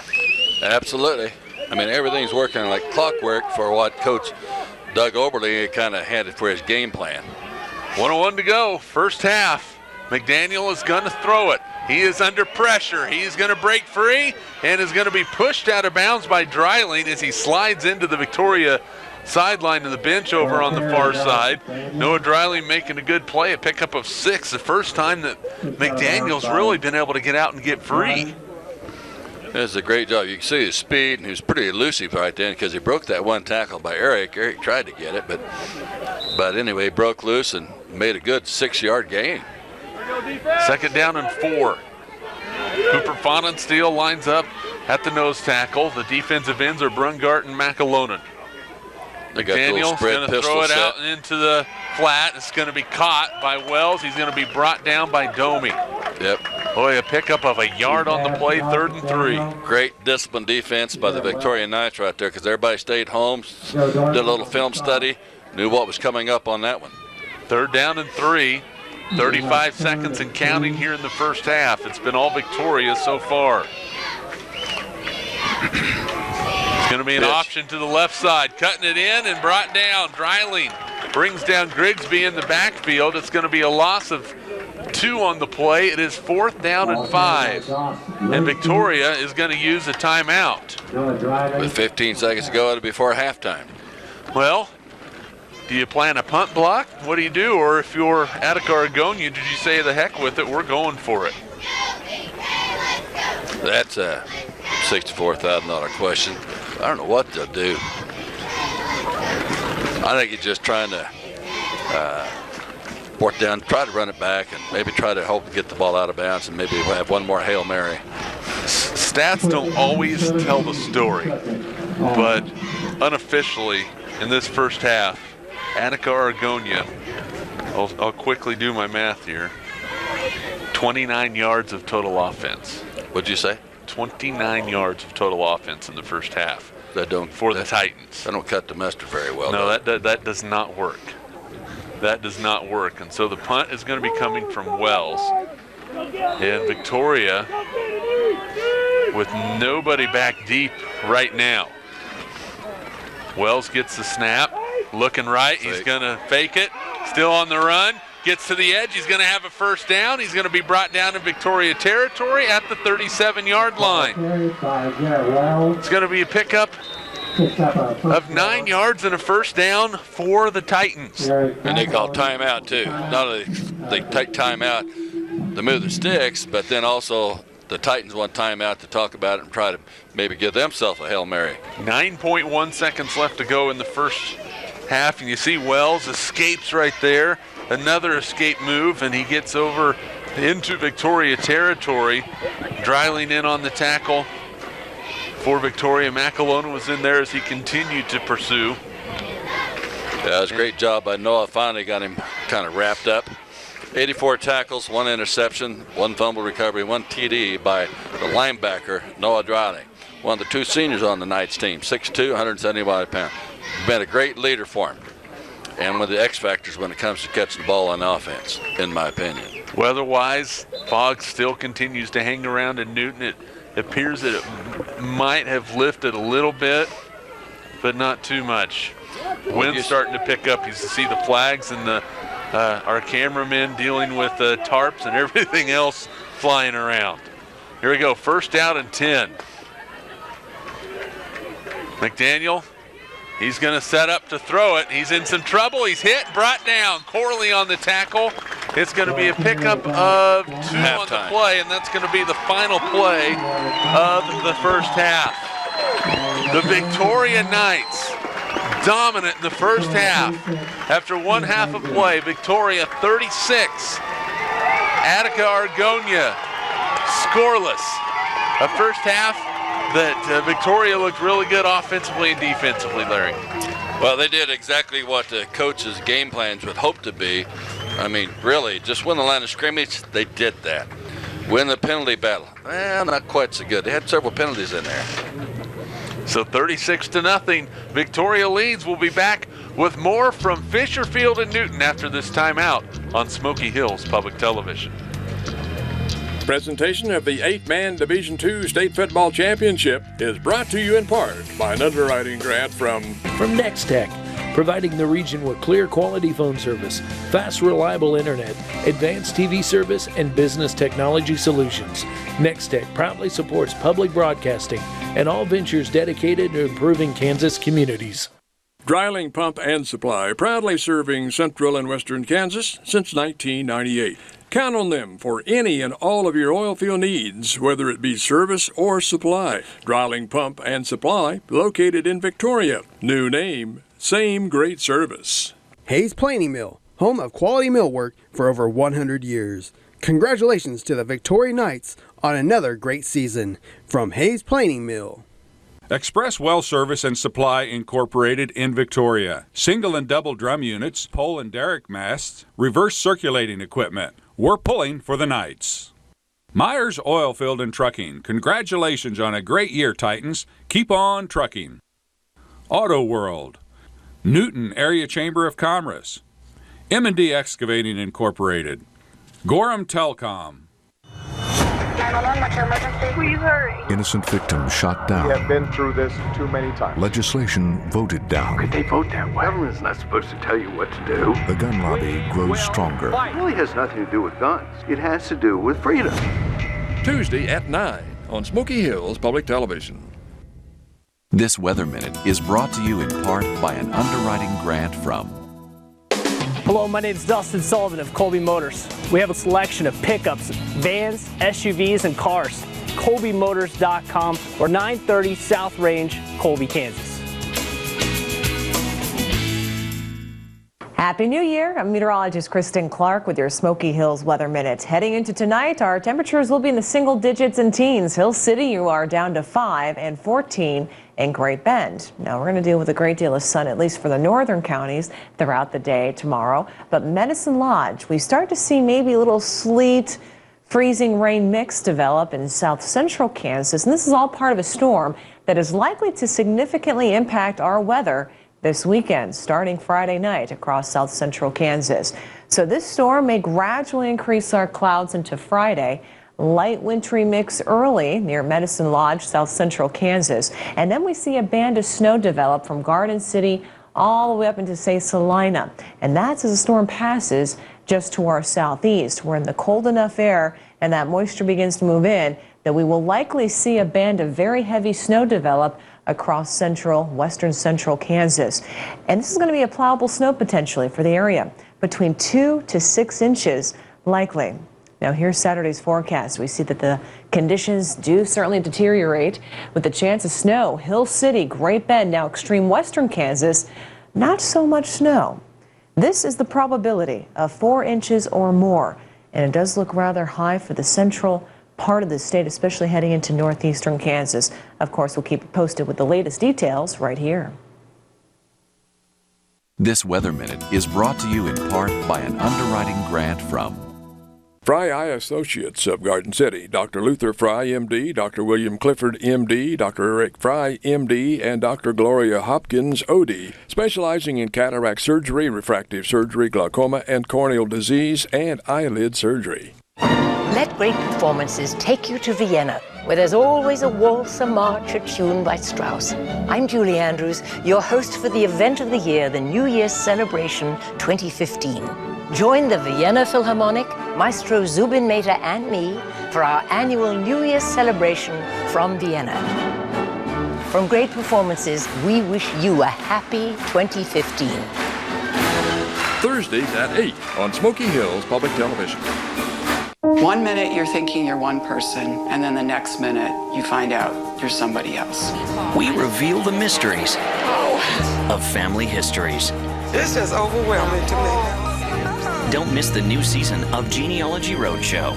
Absolutely. I mean, everything's working like clockwork for what Coach Doug Oberle kind of had for his game plan. 1:01 to go, first half. McDaniel is going to throw it. He is under pressure. He's going to break free and is going to be pushed out of bounds by Dreiling as he slides into the Victoria sideline to the bench over on the far side. Noah Dreiling making a good play, a pickup of 6. The first time that McDaniel's really been able to get out and get free. That's a great job. You can see his speed, and he was pretty elusive right then because he broke that one tackle by Eric. Eric tried to get it, but anyway, broke loose and made a good 6-yard gain. 2nd down and 4. Cooper Fonensteel lines up at the nose tackle. The defensive ends are Brungart and McAlonan. McDaniel's going to throw it out into the flat. It's going to be caught by Wells. He's going to be brought down by Domi. Yep. Boy, a pickup of a yard on the play, 3rd and 3. Great disciplined defense by the Victoria Knights right there because everybody stayed home, did a little film study, knew what was coming up on that one. 3rd down and 3. 35 seconds and counting here in the first half. It's been all Victoria so far. It's going to be an option to the left side. Cutting it in and brought down. Dreiling brings down Grigsby in the backfield. It's going to be a loss of 2 on the play. It is 4th down and 5. And Victoria is going to use a timeout. With 15 seconds to go before halftime. Well, do you plan a punt block? What do you do? Or if you're Attica-Argonia, did you say the heck with it? We're going for it. That's a $64,000 question. I don't know what they'll do. I think he's just trying to work down, try to run it back, and maybe try to hope to get the ball out of bounds and maybe have one more Hail Mary. Stats don't always tell the story, but unofficially in this first half, Attica-Argonia, I'll quickly do my math here, 29 yards of total offense. What'd you say? 29 yards of total offense in the first half. That don't for the Titans. That don't cut the mustard very well. No, that does not work. That does not work. And so the punt is going to be coming from Wells. And Victoria with nobody back deep right now. Wells gets the snap, looking right. He's going to fake it, still on the run. Gets to the edge. He's going to have a first down. He's going to be brought down in Victoria territory at the 37-yard line. It's going to be a pickup of 9 yards and a first down for the Titans. And they call timeout, too. Not only they take timeout to move the sticks, but then also the Titans want timeout to talk about it and try to maybe give themselves a Hail Mary. 9.1 seconds left to go in the first half, and you see Wells escapes right there. Another escape move, and he gets over into Victoria territory. Dreiling in on the tackle for Victoria. McAlona was in there as he continued to pursue. Yeah, it was a great job by Noah. Finally got him kind of wrapped up. 84 tackles, 1 interception, 1 fumble recovery, 1 TD by the linebacker, Noah Dreiling. One of the 2 seniors on the Knights team, 6'2", 175 pounds. Been a great leader for him. And one of the X factors when it comes to catching the ball on offense, in my opinion. Weather-wise, fog still continues to hang around in Newton. It appears that it might have lifted a little bit, but not too much. Wind's starting to pick up. You see the flags and our cameramen dealing with tarps and everything else flying around. Here we go, first down and 10. McDaniel. He's going to set up to throw it. He's in some trouble. He's hit, brought down. Corley on the tackle. It's going to be a pickup of 2 on the play, and that's going to be the final play of the first half. The Victoria Knights dominant in the first half. After 1 half of play, Victoria 36. Attica-Argonia scoreless. A first half that Victoria looked really good offensively and defensively, Larry. Well, they did exactly what the coach's game plans would hope to be. I mean, really, just win the line of scrimmage, they did that. Win the penalty battle, not quite so good. They had several penalties in there. So 36-0, Victoria leads. We'll be back with more from Fisher Field and Newton after this timeout on Smoky Hills Public Television. Presentation of the 8-man Division II State Football Championship is brought to you in part by an underwriting grant from Next Tech, providing the region with clear quality phone service, fast reliable internet, advanced TV service, and business technology solutions. Next Tech proudly supports public broadcasting and all ventures dedicated to improving Kansas communities. Dreiling Pump and Supply, proudly serving central and western Kansas since 1998. Count on them for any and all of your oil field needs, whether it be service or supply. Dreiling Pump and Supply, located in Victoria. New name, same great service. Hayes Planing Mill, home of quality millwork for over 100 years. Congratulations to the Victoria Knights on another great season. From Hayes Planing Mill. Express Well Service and Supply Incorporated in Victoria. Single and double drum units, pole and derrick masts, reverse circulating equipment. We're pulling for the Knights. Myers Oilfield and Trucking. Congratulations on a great year, Titans. Keep on trucking. Auto World. Newton Area Chamber of Commerce. M&D Excavating Incorporated. Gorham Telcom. 911, what's your emergency? Please hurry. Innocent victims shot down. We have been through this too many times. Legislation voted down. How could they vote that way? Government's not supposed to tell you what to do. The gun lobby grows stronger. It really has nothing to do with guns. It has to do with freedom. Tuesday at 9 on Smoky Hills Public Television. This Weather Minute is brought to you in part by an underwriting grant from... Hello, my name is Dustin Sullivan of Colby Motors. We have a selection of pickups, vans, SUVs, and cars. ColbyMotors.com or 930 South Range, Colby, Kansas. Happy New Year. I'm meteorologist Kristen Clark with your Smoky Hills Weather Minute. Heading into tonight, our temperatures will be in the single digits and teens. Hill City, you are down to 5 and 14 in Great Bend. Now, we're going to deal with a great deal of sun, at least for the northern counties, throughout the day tomorrow. But Medicine Lodge, we start to see maybe a little sleet, freezing rain mix develop in south central Kansas. And this is all part of a storm that is likely to significantly impact our weather this weekend, starting Friday night across south central Kansas. So this storm may gradually increase our clouds into Friday. Light wintry mix early near Medicine Lodge, south central Kansas. And then we see a band of snow develop from Garden City all the way up into, say, Salina. And that's as the storm passes just to our southeast. We're in the cold enough air and that moisture begins to move in that we will likely see a band of very heavy snow develop across central, western central Kansas. And this is going to be a plowable snow potentially for the area, between 2 to 6 inches likely. Now here's Saturday's forecast. We see that the conditions do certainly deteriorate with the chance of snow. Hill City, Great Bend, now extreme western Kansas, not so much snow. This is the probability of 4 inches or more, and it does look rather high for the central part of the state, especially heading into northeastern Kansas. Of course, we'll keep you posted with the latest details right here. This Weather Minute is brought to you in part by an underwriting grant from Fry Eye Associates of Garden City, Dr. Luther Fry, MD, Dr. William Clifford, MD, Dr. Eric Fry, MD, and Dr. Gloria Hopkins, OD, specializing in cataract surgery, refractive surgery, glaucoma and corneal disease, and eyelid surgery. Let great performances take you to Vienna, where there's always a waltz, a march, a tune by Strauss. I'm Julie Andrews, your host for the event of the year, the New Year's Celebration 2015. Join the Vienna Philharmonic, Maestro Zubin Mehta and me for our annual New Year's celebration from Vienna. From great performances, we wish you a happy 2015. Thursdays at 8 on Smoky Hills Public Television. 1 minute you're thinking you're one person, and then the next minute you find out you're somebody else. We reveal the mysteries of family histories. This is overwhelming to me. Don't miss the new season of Genealogy Roadshow.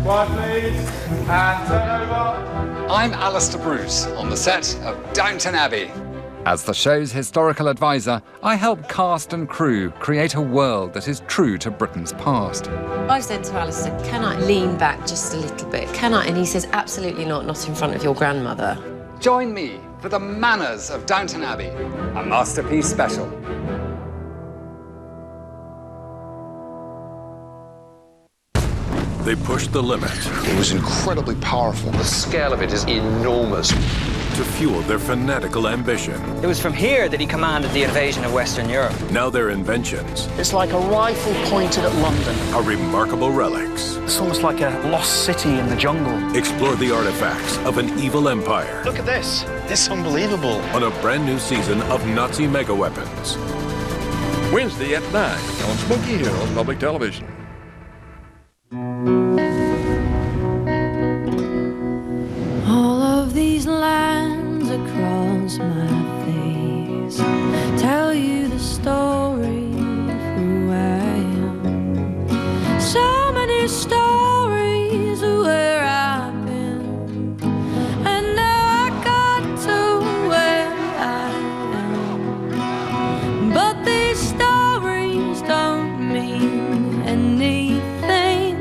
Quiet please, and turn over. I'm Alistair Bruce on the set of Downton Abbey. As the show's historical advisor, I help cast and crew create a world that is true to Britain's past. I've said to Alistair, can I lean back just a little bit? Can I? And he says, absolutely not in front of your grandmother. Join me for the manners of Downton Abbey, a masterpiece special. They pushed the limit. It was incredibly powerful. The scale of it is enormous. To fuel their fanatical ambition. It was from here that he commanded the invasion of Western Europe. Now their inventions. It's like a rifle pointed at London. Are remarkable relics. It's almost like a lost city in the jungle. Explore the artifacts of an evil empire. Look at this. It's unbelievable. On a brand new season of Nazi mega weapons. Wednesday at 9 on Smoky Hills Public Television. All of these lines across my face tell you the story of who I am. So many stories of where I've been, and now I got to where I am. But these stories don't mean anything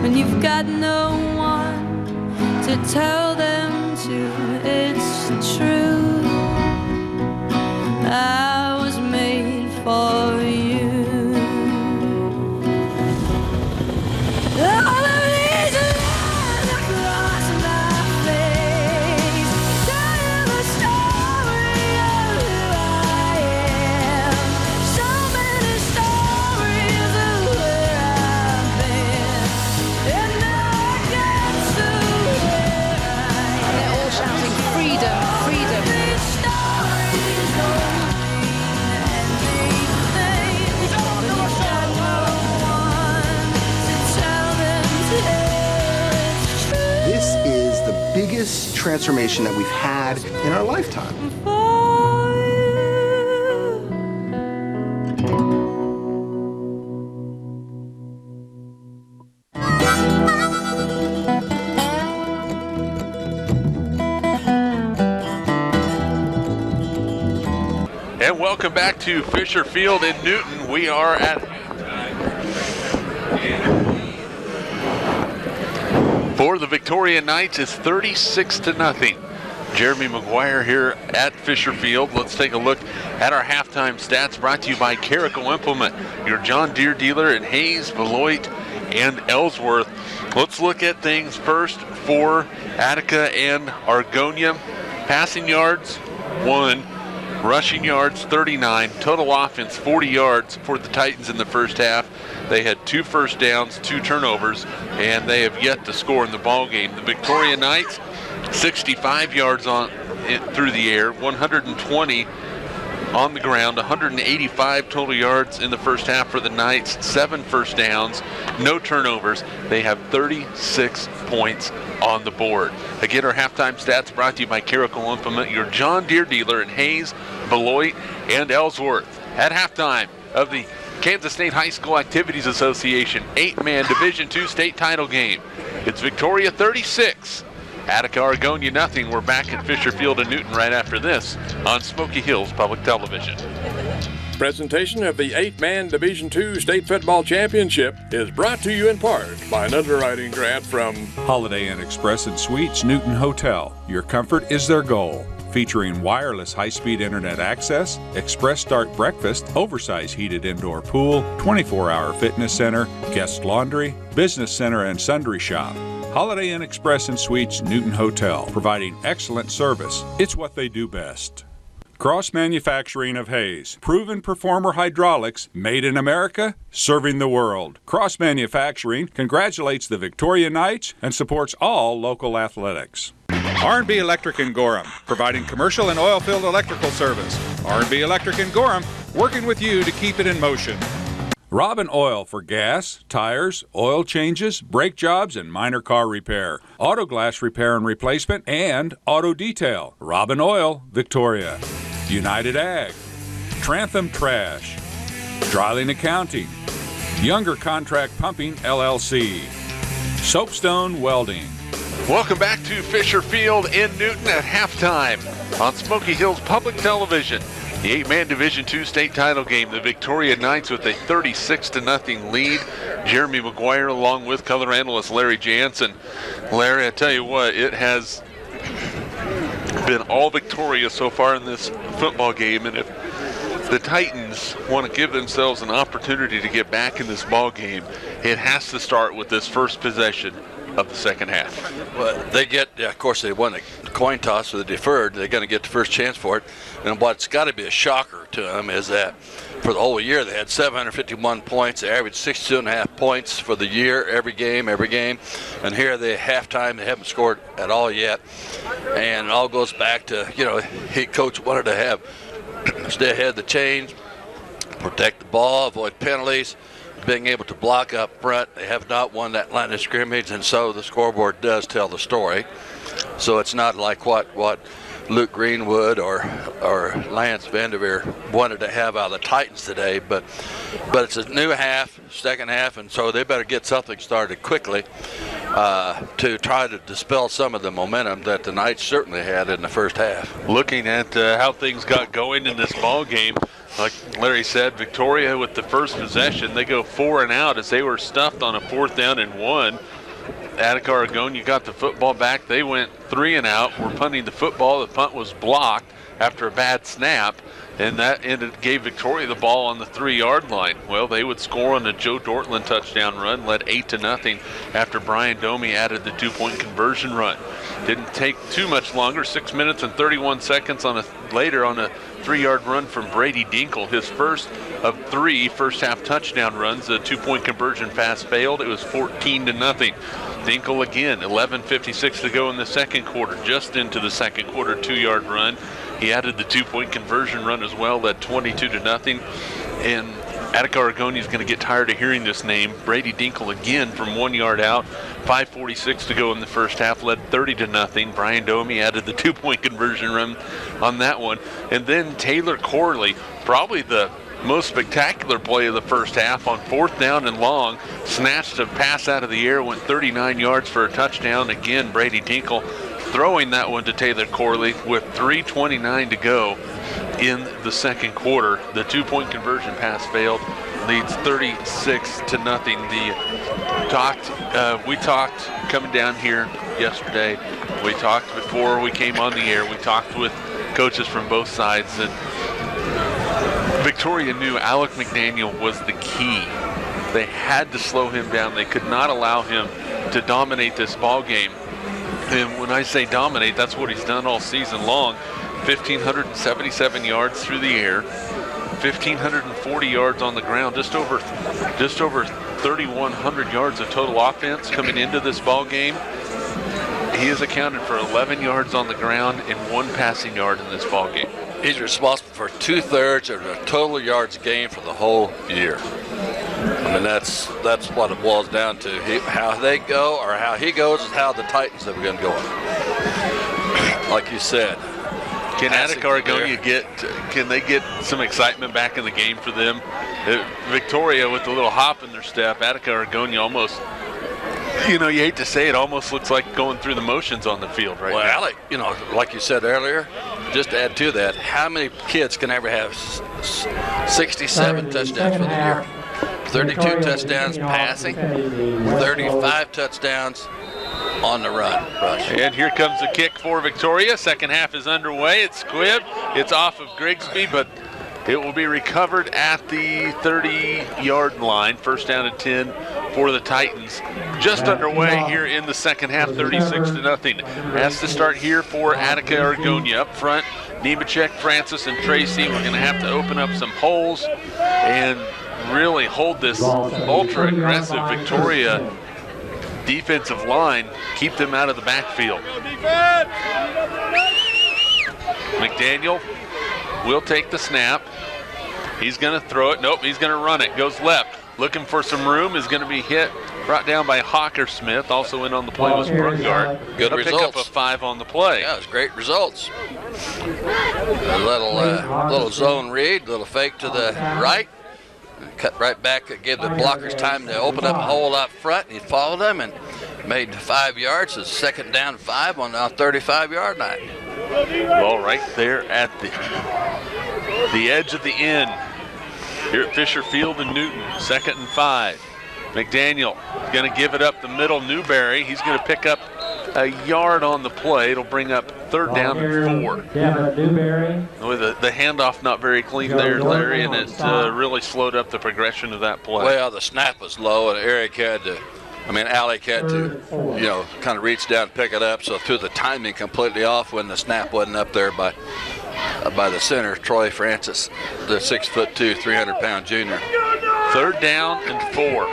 when you've got no one to tell them to. It's true, I was made for you. All of these lines across my face tell you the story of who I am. So many stories of where I've been, and now I get to where I am. They're all shouting freedom, freedom. These stories don't mean anything when you've got no one to tell them it's true. This is the biggest transformation that we've had in our lifetime. And welcome back to Fisher Field in Newton. We are at for the Victoria Knights. It's 36-0. Jeremy McGuire here at Fisher Field. Let's take a look at our halftime stats brought to you by Caracal Implement, your John Deere dealer in Hayes, Beloit, and Ellsworth. Let's look at things first for Attica and Argonia. Passing yards, 1. Rushing yards, 39. Total offense, 40 yards for the Titans in the first half. They had 2 first downs, 2 turnovers, and they have yet to score in the ball game. The Victoria Knights, 65 yards through the air, 120 on the ground, 185 total yards in the first half for the Knights, 7 first downs, no turnovers. They have 36 points on the board. Again, our halftime stats brought to you by Caracal Implement, your John Deere dealer in Hayes, Beloit, and Ellsworth. At halftime of the Kansas State High School Activities Association 8-man Division II state title game. It's Victoria 36, Attica-Argonia nothing. We're back at Fisher Field in Newton right after this on Smoky Hills Public Television. Presentation of the 8-man Division II State Football Championship is brought to you in part by an underwriting grant from Holiday Inn Express and Suites Newton Hotel. Your comfort is their goal. Featuring wireless high-speed internet access, express start breakfast, oversized heated indoor pool, 24-hour fitness center, guest laundry, business center, and sundry shop. Holiday Inn Express and Suites Newton Hotel, providing excellent service. It's what they do best. Cross Manufacturing of Hayes, proven performer hydraulics, made in America, serving the world. Cross Manufacturing congratulates the Victoria Knights and supports all local athletics. R&B Electric in Gorham, providing commercial and oil-filled electrical service. R&B Electric in Gorham, working with you to keep it in motion. Robin Oil for gas, tires, oil changes, brake jobs, and minor car repair. Auto glass repair and replacement, and auto detail. Robin Oil, Victoria. United Ag. Trantham Trash. Dryling Accounting. Younger Contract Pumping, LLC. Soapstone Welding. Welcome back to Fisher Field in Newton at halftime on Smoky Hills Public Television. The 8-man Division II state title game, the Victoria Knights with a 36-0 lead. Jeremy McGuire along with color analyst Larry Jansen. Larry, I tell you what, it has been all Victoria so far in this football game, and if the Titans want to give themselves an opportunity to get back in this ball game, it has to start with this first possession of the second half. Well, they get, of course, they won a coin toss, so they deferred. They're going to get the first chance for it. And what's got to be a shocker to them is that for the whole year they had 751 points. They averaged 62.5 points for the year, every game. And here they halftime, they haven't scored at all yet. And it all goes back to, coach wanted to have stay ahead of the chains, protect the ball, avoid penalties, being able to block up front. They have not won that line of scrimmage, and so the scoreboard does tell the story. So it's not like what Luke Greenwood or Lance Vanderveer wanted to have out of the Titans today, but it's a new second half, and so they better get something started quickly to try to dispel some of the momentum that the Knights certainly had in the first half. Looking at how things got going in this ball game, like Larry said, Victoria with the first possession, they go 4 and out as they were stuffed on a 4th down and 1. Attica-Argonia got the football back. They went 3 and out. We're punting the football. The punt was blocked after a bad snap, and that gave Victoria the ball on the 3-yard line. Well, they would score on the Joe Dortland touchdown run, led 8-0 after Brian Domi added the 2-point conversion run. Didn't take too much longer, 6 minutes and 31 seconds later on a 3-yard run from Brady Dinkle, his first of 3 first-half touchdown runs. The 2-point conversion pass failed. It was 14-0. Dinkle again, 11:56 to go in the second quarter, just into the second quarter, 2-yard run. He added the 2-point conversion run as well, led 22-0. And Attica-Argonia is going to get tired of hearing this name. Brady Dinkle again from 1 yard out, 5:46 to go in the first half, led 30-0. Brian Domi added the 2-point conversion run on that one. And then Taylor Corley, probably the most spectacular play of the first half, on 4th down and long, snatched a pass out of the air, went 39 yards for a touchdown. Again, Brady Dinkle throwing that one to Taylor Corley with 3:29 to go in the second quarter. The 2-point conversion pass failed, leads 36-0. We talked coming down here yesterday. We talked before we came on the air. We talked with coaches from both sides, and Victoria knew Alec McDaniel was the key. They had to slow him down. They could not allow him to dominate this ball game. And when I say dominate, that's what he's done all season long. 1,577 yards through the air, 1,540 yards on the ground, just over 3,100 yards of total offense coming into this ball game. He has accounted for 11 yards on the ground and 1 passing yard in this ball game. He's responsible for 2/3 of the total yards gained for the whole year. I mean, that's what it boils down to. How they go, or how he goes, is how the Titans are going to go. Like you said, can Attica-Argonia can they get some excitement back in the game for them? Victoria with a little hop in their step. Attica-Argonia almost, you hate to say it, almost looks like going through the motions on the field right now. Well, Alec, like you said earlier, just to add to that, how many kids can ever have 67 touchdowns for the year? 32 touchdowns passing, 35 touchdowns on the run. And here comes the kick for Victoria. Second half is underway. It's squibbed. It's off of Grigsby, but it will be recovered at the 30-yard line. First down and 10 for the Titans. Just underway here in the second half, 36-0. Has to start here for Attica-Argonia. Up front, Nemechek, Francis, and Tracy. We're going to have to open up some holes and really hold this ultra-aggressive Victoria defensive line, keep them out of the backfield. McDaniel will take the snap. He's going to throw it. Nope, he's going to run it. Goes left. Looking for some room. Is going to be brought down by Hawker Smith. Also in on the play was Brungard. Good results. Pick up a 5 on the play. Yeah, it was great results. A little zone read, little fake to the right. Cut right back, gave the blockers time to open up a hole out front, and he followed them and made 5 yards. So second down 5 on the 35-yard line. Ball right there at the edge of the end here at Fisher Field in Newton. 2nd and 5. McDaniel going to give it up the middle. Newberry, he's going to pick up a yard on the play. It'll bring up 3rd down and 4. Newberry. With the handoff not very clean there, Larry, and it really slowed up the progression of that play. Well, the snap was low, and Alec had to, kind of reach down and pick it up, so threw the timing completely off when the snap wasn't up there by the center, Troy Francis, the 6'2", 300-pound junior. 3rd down and 4.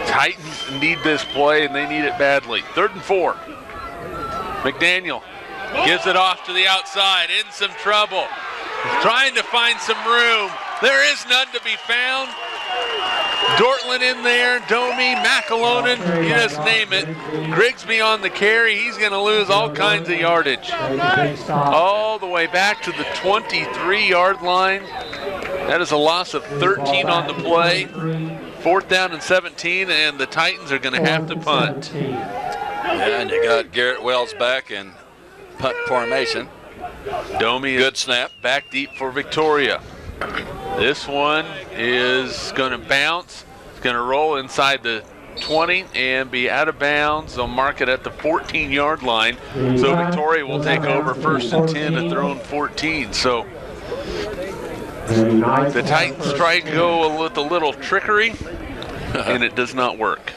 Titans need this play, and they need it badly. 3rd and 4. McDaniel gives it off to the outside, in some trouble. Trying to find some room. There is none to be found. Dortland in there, Domi, McAlonen, you just name it. Grigsby on the carry. He's going to lose all kinds of yardage. All the way back to the 23-yard line. That is a loss of 13 on the play. 4th down and 17, and the Titans are going to have to punt. Yeah, and you got Garrett Wells back in punt formation. Domi, good snap. Back deep for Victoria. This one is going to bounce. It's going to roll inside the 20 and be out of bounds. They'll mark it at the 14-yard line. So Victoria will take over 1st and 10 at their own 14. So the Titans try to go with a little trickery, and it does not work.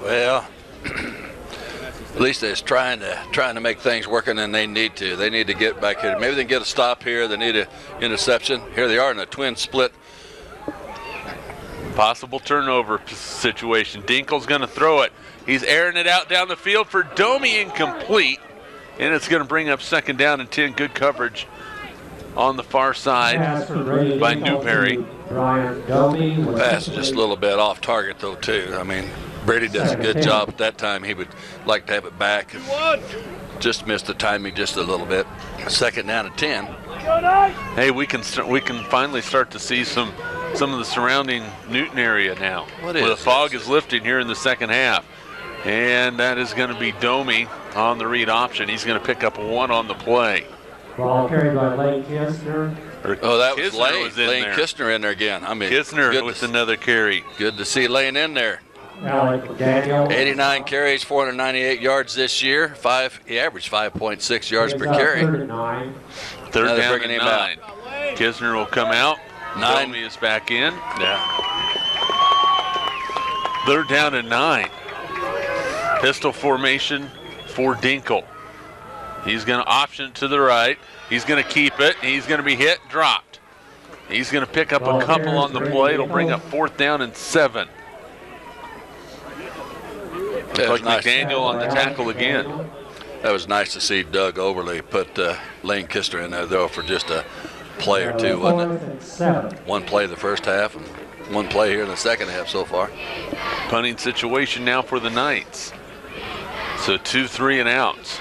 Well, at least they're trying to make things working, and they need to. They need to get back here. Maybe they can get a stop here. They need an interception. Here they are in a twin split. Possible turnover situation. Dinkel's going to throw it. He's airing it out down the field for Domi, incomplete. And it's going to bring up 2nd down and 10. Good coverage on the far side by Newberry. Pass just a little bit off target, though, too. I mean, Brady does a good job at that time. He would like to have it back. Just missed the timing just a little bit. 2nd down and 10. Hey, we can finally start to see some of the surrounding Newton area now. Where the fog is lifting here in the second half. And that is going to be Domi on the read option. He's going to pick up 1 on the play. Ball carried by Lane Kistner. Oh, that was Kisner Lane. was in Lane there. Kistner in there again. I mean, Kisner with another carry. Good to see Lane in there. Alec McDaniel. 89 carries, 498 yards this year. He averaged 5.6 yards per carry. Third and 9. Third Now they're down bringing and him 9. Kisner will come out. 9. Domi is back in. Yeah. Third down and 9. Pistol formation for Dinkle. He's going to option it to the right. He's going to keep it. He's going to be hit, dropped. He's going to pick up a couple on the play. It'll bring up 4th down and 7. Looks like nice. McDaniel on the tackle again. That was nice to see Doug Overly put Lane Kistner in there, though, for just a play or two, wasn't it? One play the first half and one play here in the second half so far. Punting situation now for the Knights. So 2 3 and outs.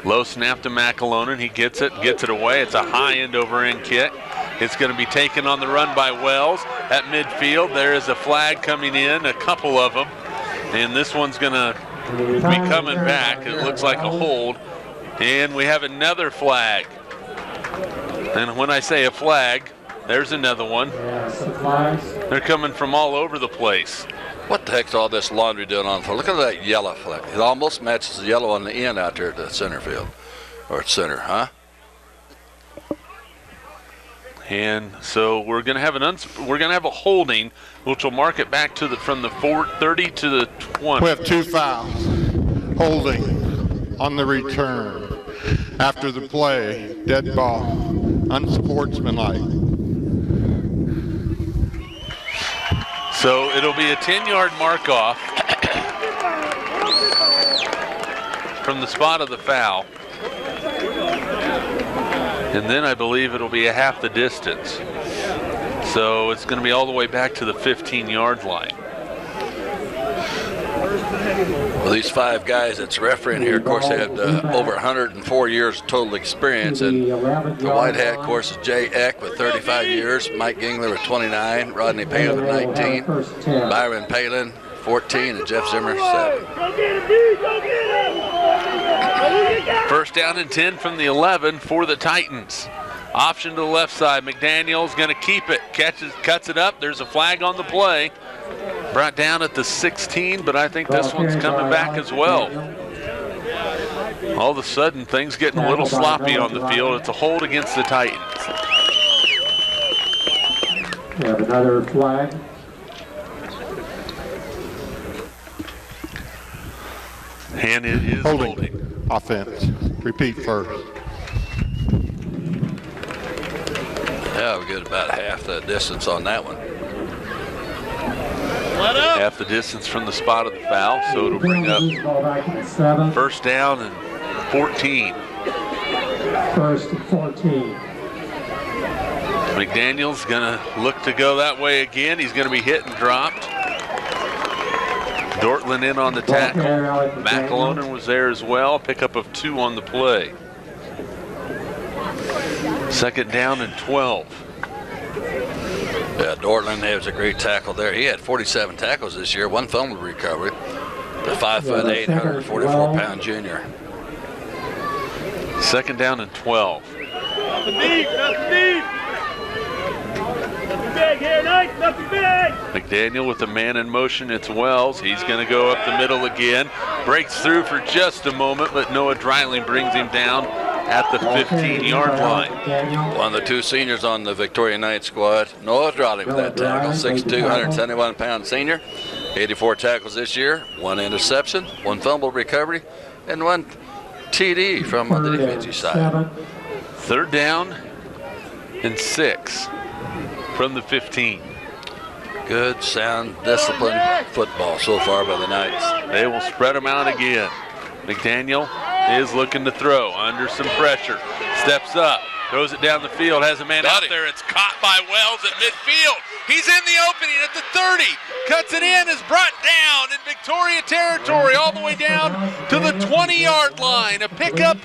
Low snap to McAlonen. He gets it away. It's a high end over end kick. It's going to be taken on the run by Wells at midfield. There is a flag coming in, a couple of them. And this one's going to be coming back. It looks like a hold. And we have another flag. And when I say a flag, there's another one. They're coming from all over the place. What the heck's all this laundry doing on the floor? Look at that yellow flag. It almost matches the yellow on the end out there at the center field. Or at center, huh? And so we're going to have a holding, which will mark it back to from the 30 to the 20. We have 2 fouls. Holding on the return. After the play, dead ball, unsportsmanlike. So it'll be a 10-yard mark off from the spot of the foul. And then I believe it'll be a half the distance. So it's going to be all the way back to the 15-yard line. Well, these 5 guys that's refereeing here, of course, had over 104 years of total experience. And the white hat, of course, is Jay Eck with 35 years, Mike Gingler with 29, Rodney Palin with 19, Byron Palin 14, and Jeff Zimmer 7. First down and 10 from the 11 for the Titans. Option to the left side. McDaniel's going to keep it. Cuts it up. There's a flag on the play. Brought down at the 16, but I think this one's coming back as well. All of a sudden, things getting a little sloppy on the field. It's a hold against the Titans. We have another flag. And it is holding. Offense. Repeat first. Yeah, we get about half the distance on that one. Half the distance from the spot of the foul, so it'll bring up first down and 14. First and 14. McDaniel's going to look to go that way again. He's going to be hit and dropped. Dortland in on the tackle. McAlonen was there as well. Pickup of 2 on the play. Second down and 12. Yeah, Dortland has a great tackle there. He had 47 tackles this year, 1 fumble recovery. The 5'8", 144-pound junior. Second down and 12. Nothing deep, nothing deep. Nothing big here, Knight, nothing big. McDaniel with the man in motion. It's Wells. He's going to go up the middle again. Breaks through for just a moment, but Noah Dreiling brings him down at the 15-yard line. One of the 2 seniors on the Victoria Knights squad, Noah Dreiling with that tackle, 6'2", 171-pound senior. 84 tackles this year, 1 interception, 1 fumble recovery, and 1 TD from the defensive side. Third down and 6 from the 15. Good, sound, disciplined football so far by the Knights. They will spread them out again. McDaniel is looking to throw under some pressure. Steps up, throws it down the field, has a man out there. It's caught by Wells at midfield. He's in the opening at the 30. Cuts it in, is brought down in Victoria territory all the way down to the 20-yard line. A pickup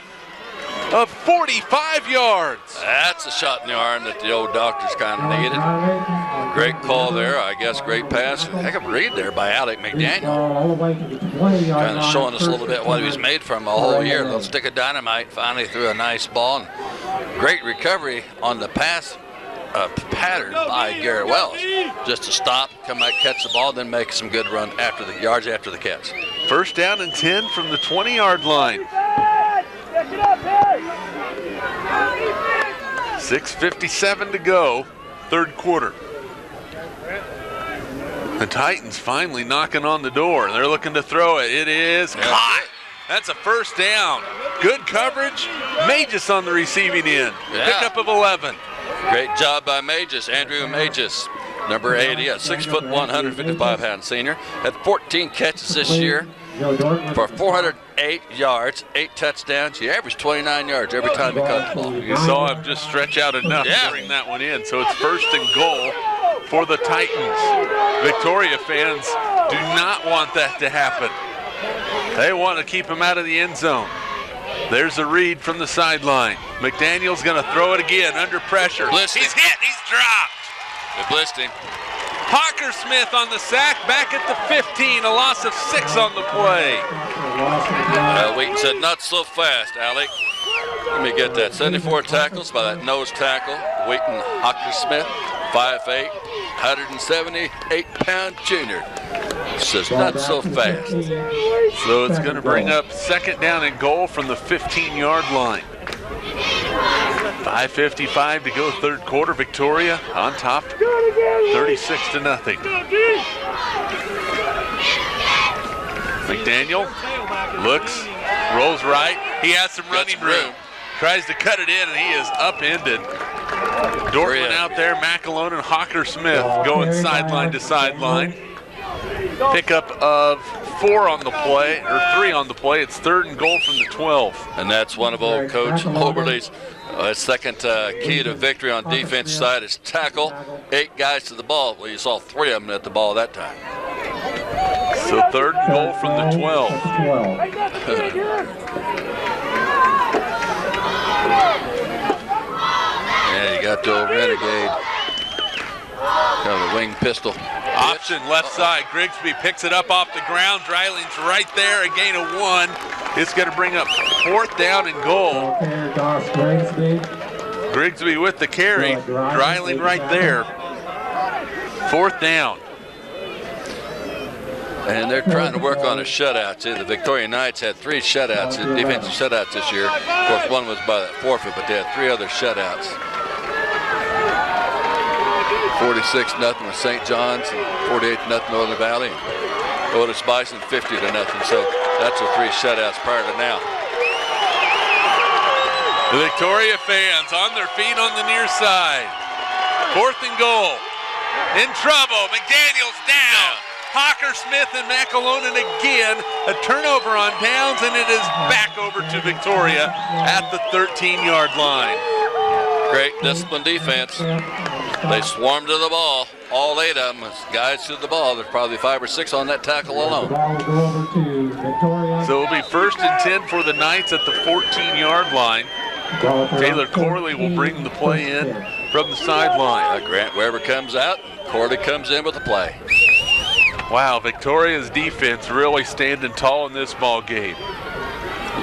of 45 yards. That's a shot in the arm that the old doctors kind of needed. Great call there, I guess. Great pass. Heck of a read there by Alec McDaniel. Kind of showing us a little bit what he was made from a whole year. A little stick of dynamite. Finally threw a nice ball. And great recovery on the pass pattern by Garrett Wells. Just to stop, come back, catch the ball, then make some good run after the yards after the catch. First down and 10 from the 20-yard line. 6:57 to go, third quarter. The Titans finally knocking on the door. They're looking to throw it. It is caught. That's a first down. Good coverage. Magus on the receiving end. Pickup of 11. Great job by Magus, Andrew Magus. Number 80, a 6'1", 155-pound senior. Had 14 catches this year for 408 yards, 8 touchdowns. He averaged 29 yards every time he caught the ball. You saw him just stretch out enough to bring that one in. So it's first and goal for the Titans. Victoria fans do not want that to happen. They want to keep him out of the end zone. There's a read from the sideline. McDaniel's going to throw it again under pressure. Blitzed He's hit. He's dropped. They blitzed him. Hawker Smith on the sack, back at the 15, a loss of 6 on the play. Wheaton said, not so fast, Alec. Let me get that. 74 tackles by that nose tackle. Wheaton Hawker Smith, 5'8", 178-pound junior. Says not so fast. So it's going to bring up second down and goal from the 15-yard line. 5:55 to go, third quarter. Victoria on top, 36-0. McDaniel looks, rolls right. He has some running room. Tries to cut it in, and he is upended. Dortmund out there, McAlone and Hawker Smith going sideline to sideline. Pickup of 4 on the play, or 3 on the play. It's third and goal from the 12. And that's one of old Coach Oberle's second key to victory on defense side is tackle. 8 guys to the ball. Well, you saw 3 of them at the ball that time. So third and goal from the 12. Yeah, you got the old Renegade. Kind of a wing pistol. Option left side. Grigsby picks it up off the ground. Dryling's right there. A gain of 1. It's going to bring up fourth down and goal. Grigsby with the carry. Dryling right there. Fourth down. And they're trying to work on a shutout. See, the Victoria Knights had 3 shutouts, defensive shutouts this year. Of course, one was by that forfeit, but they had 3 other shutouts. 46-0 with St. John's, and 48-0 Northern Valley. Otis Bison 50-0. So that's the 3 shutouts prior to now. The Victoria fans on their feet on the near side. Fourth and goal. In trouble. McDaniel's down. Hawker Smith and McAlone again. A turnover on downs, and it is back over to Victoria at the 13-yard line. Great disciplined defense. They swarmed to the ball. All 8 of them guys to the ball. There's probably 5 or 6 on that tackle alone. So it'll be first and 10 for the Knights at the 14-yard line. Taylor Corley will bring the play in from the sideline. Grant Weber comes out. Corley comes in with the play. Wow, Victoria's defense really standing tall in this ball game.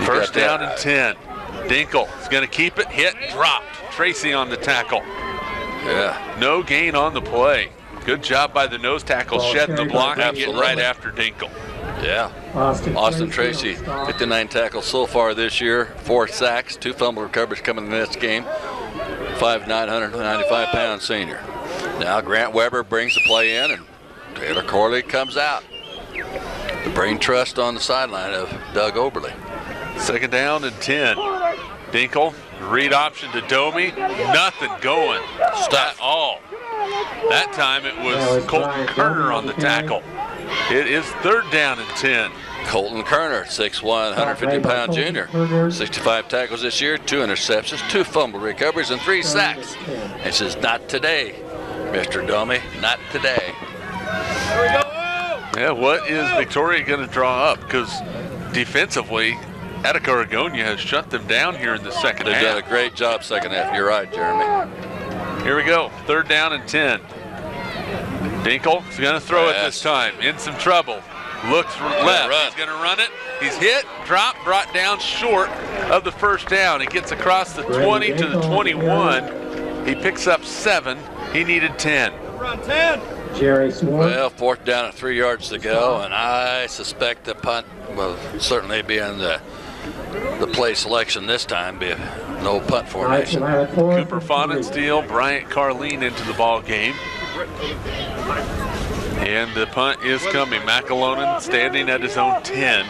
First down and 10. Dinkle is going to keep it, hit, dropped. Tracy on the tackle. Yeah. No gain on the play. Good job by the nose tackle, shedding the block and getting right after Dinkle. Yeah. Austin Tracy, 59 tackles so far this year, 4 sacks, 2 fumble recoveries coming in this game. 5'9", 195-pound senior. Now Grant Weber brings the play in, and Taylor Corley comes out. The brain trust on the sideline of Doug Oberle. Second down and 10. Dinkle, read option to Domi. Nothing going at all. That time it was Colton Kerner on the tackle. It is third down and 10. Colton Kerner, 6'1", 150-pound junior. 65 tackles this year, 2 interceptions, 2 fumble recoveries, and 3 sacks. And says, not today, Mr. Domi, not today. Yeah, what is Victoria going to draw up? Because defensively, Attica-Argonia has shut them down here in the second half. They've done a great job second half. You're right, Jeremy. Here we go. 3rd down and 10. Dinkle is going to throw it this time. In some trouble. Looks left. He's going to run it. He's hit, dropped, brought down short of the first down. He gets across the 20 to the 21. He picks up 7. He needed 10. Run 10. Well, 4th down and 3 yards to go, and I suspect the punt will certainly be in the play selection this time, be no punt formation. Cooper Fonensteel, Bryant Carleen into the ball game. And the punt is coming. McAlonen standing at his own 10.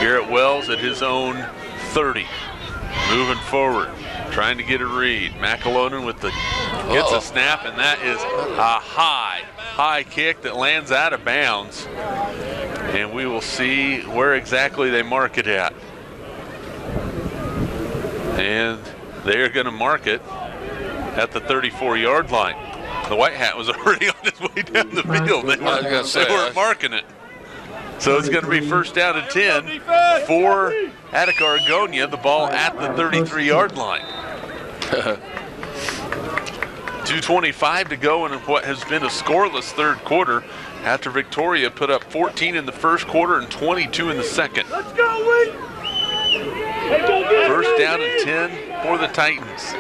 Garrett Wells at his own 30. Moving forward, trying to get a read. McAlonen with the gets a snap, and that is a high kick that lands out of bounds. And we will see where exactly they mark it at. And they're going to mark it at the 34-yard line. The white hat was already on his way down the field. They weren't marking it. So it's going to be 1st down and 10 for Attica-Argonia. The ball at the 33-yard line. 2:25 to go in what has been a scoreless 3rd quarter after Victoria put up 14 in the 1st quarter and 22 in the 2nd. Let's go, Lee! 1st down and 10 for the Titans.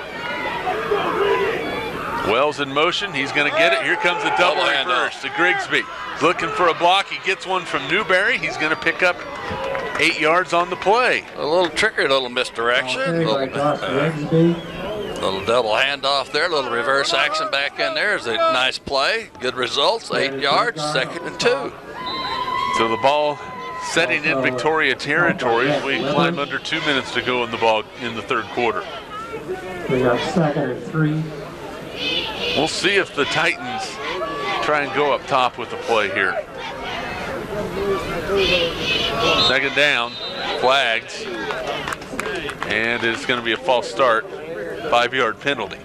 Wells in motion. He's going to get it. Here comes a double reverse to Grigsby. Looking for a block. He gets one from Newberry. He's going to pick up 8 yards on the play. A little trickery, a little misdirection. Little double handoff there. A little reverse action back in there. Is a nice play. Good results. 8 yards. 2nd and 2. So the ball setting in Victoria territory. We climb under 2 minutes to go in the ball in the 3rd quarter. We got 2nd and 3. We'll see if the Titans try and go up top with the play here. 2nd down, flags, and it's going to be a false start, 5-yard penalty.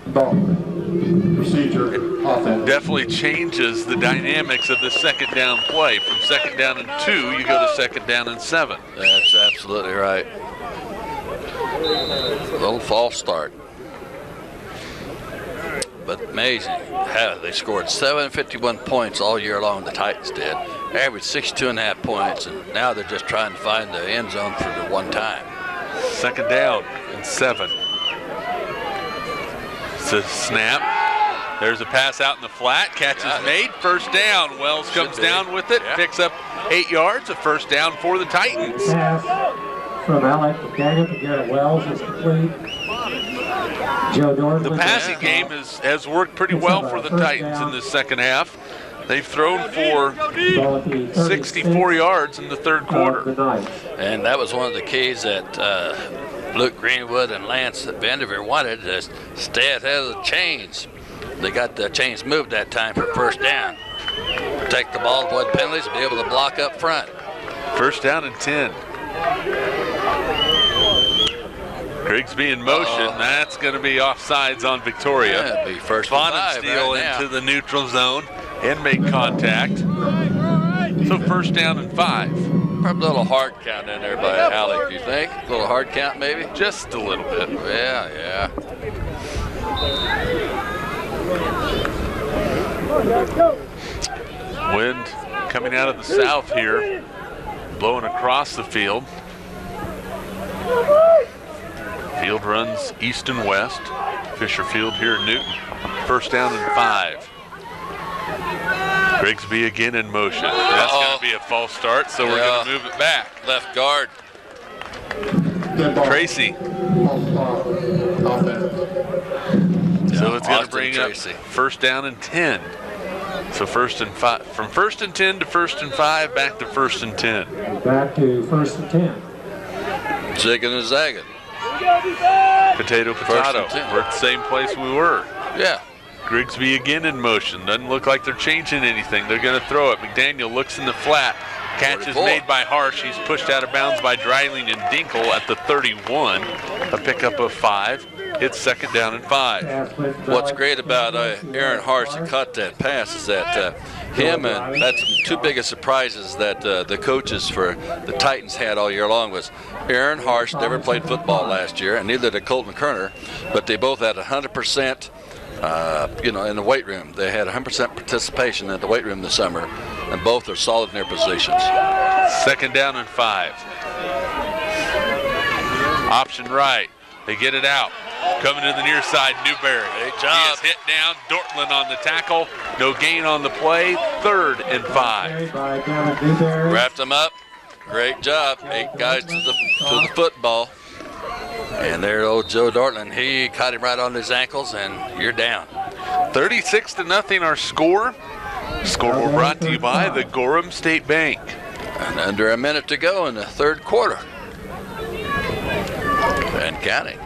Procedure, offense. Definitely changes the dynamics of the 2nd down play. From 2nd down and 2, you go to 2nd down and 7. That's absolutely right. A little false start. But amazing how they scored 751 points all year long, the Titans did. Averaged 62.5 points, and now they're just trying to find the end zone for the one time. 2nd down and 7. It's a snap. There's a pass out in the flat. Catch is made. 1st down. Wells comes down with it. Picks up 8 yards. A 1st down for the Titans. Pass from Alec McDaniel to Garrett Wells is complete. The passing game has worked pretty well for the Titans in this 2nd half. They've thrown for 64 yards in the 3rd quarter. And that was one of the keys that Luke Greenwood and Lance Vanderveer wanted, to stay ahead of the chains. They got the chains moved that time for 1st down. Protect the ball, avoid penalties, be able to block up front. 1st down and 10. Grigsby in motion. That's going to be offsides on Victoria. That'd be 1st Fonensteel into the neutral zone and make contact. So 1st down and 5. Probably a little hard count in there by Alec, do you think? A little hard count maybe? Just a little bit. Yeah. Wind coming out of the south here, blowing across the field. Field runs east and west. Fisher Field here in Newton. 1st down and 5. Grigsby again in motion. That's going to be a false start, so we're going to move it back. Left guard. Tracy. So it's going to bring up 1st down and 10. So 1st and 5. From 1st and 10 to 1st and 5, back to 1st and 10. Back to 1st and 10. Zigging and zagging. Potato. We're at the same place we were. Yeah. Grigsby again in motion. Doesn't look like they're changing anything. They're going to throw it. McDaniel looks in the flat. Catch is made by Harsh. He's pushed out of bounds by Dreiling and Dinkle at the 31. A pickup of 5. It's second down and 5. What's great about Aaron Harsh that caught that pass is that him and that's two biggest surprises that the coaches for the Titans had all year long was Aaron Harsh never played football last year, and neither did Colton Kerner, but they both had 100%. In the weight room. They had 100% participation in the weight room this summer, and both are solid in their positions. Second down and 5. Option right. They get it out. Coming to the near side, Newberry. Great job. He is hit down. Dortland on the tackle. No gain on the play. 3rd and 5. Wrapped them up. Great job. 8 guys to the football. And there, old Joe Dortland, he caught him right on his ankles, and you're down. 36-0 our score. Scoreboard brought to you by the Gorham State Bank. And under a minute to go in the 3rd quarter. And counting.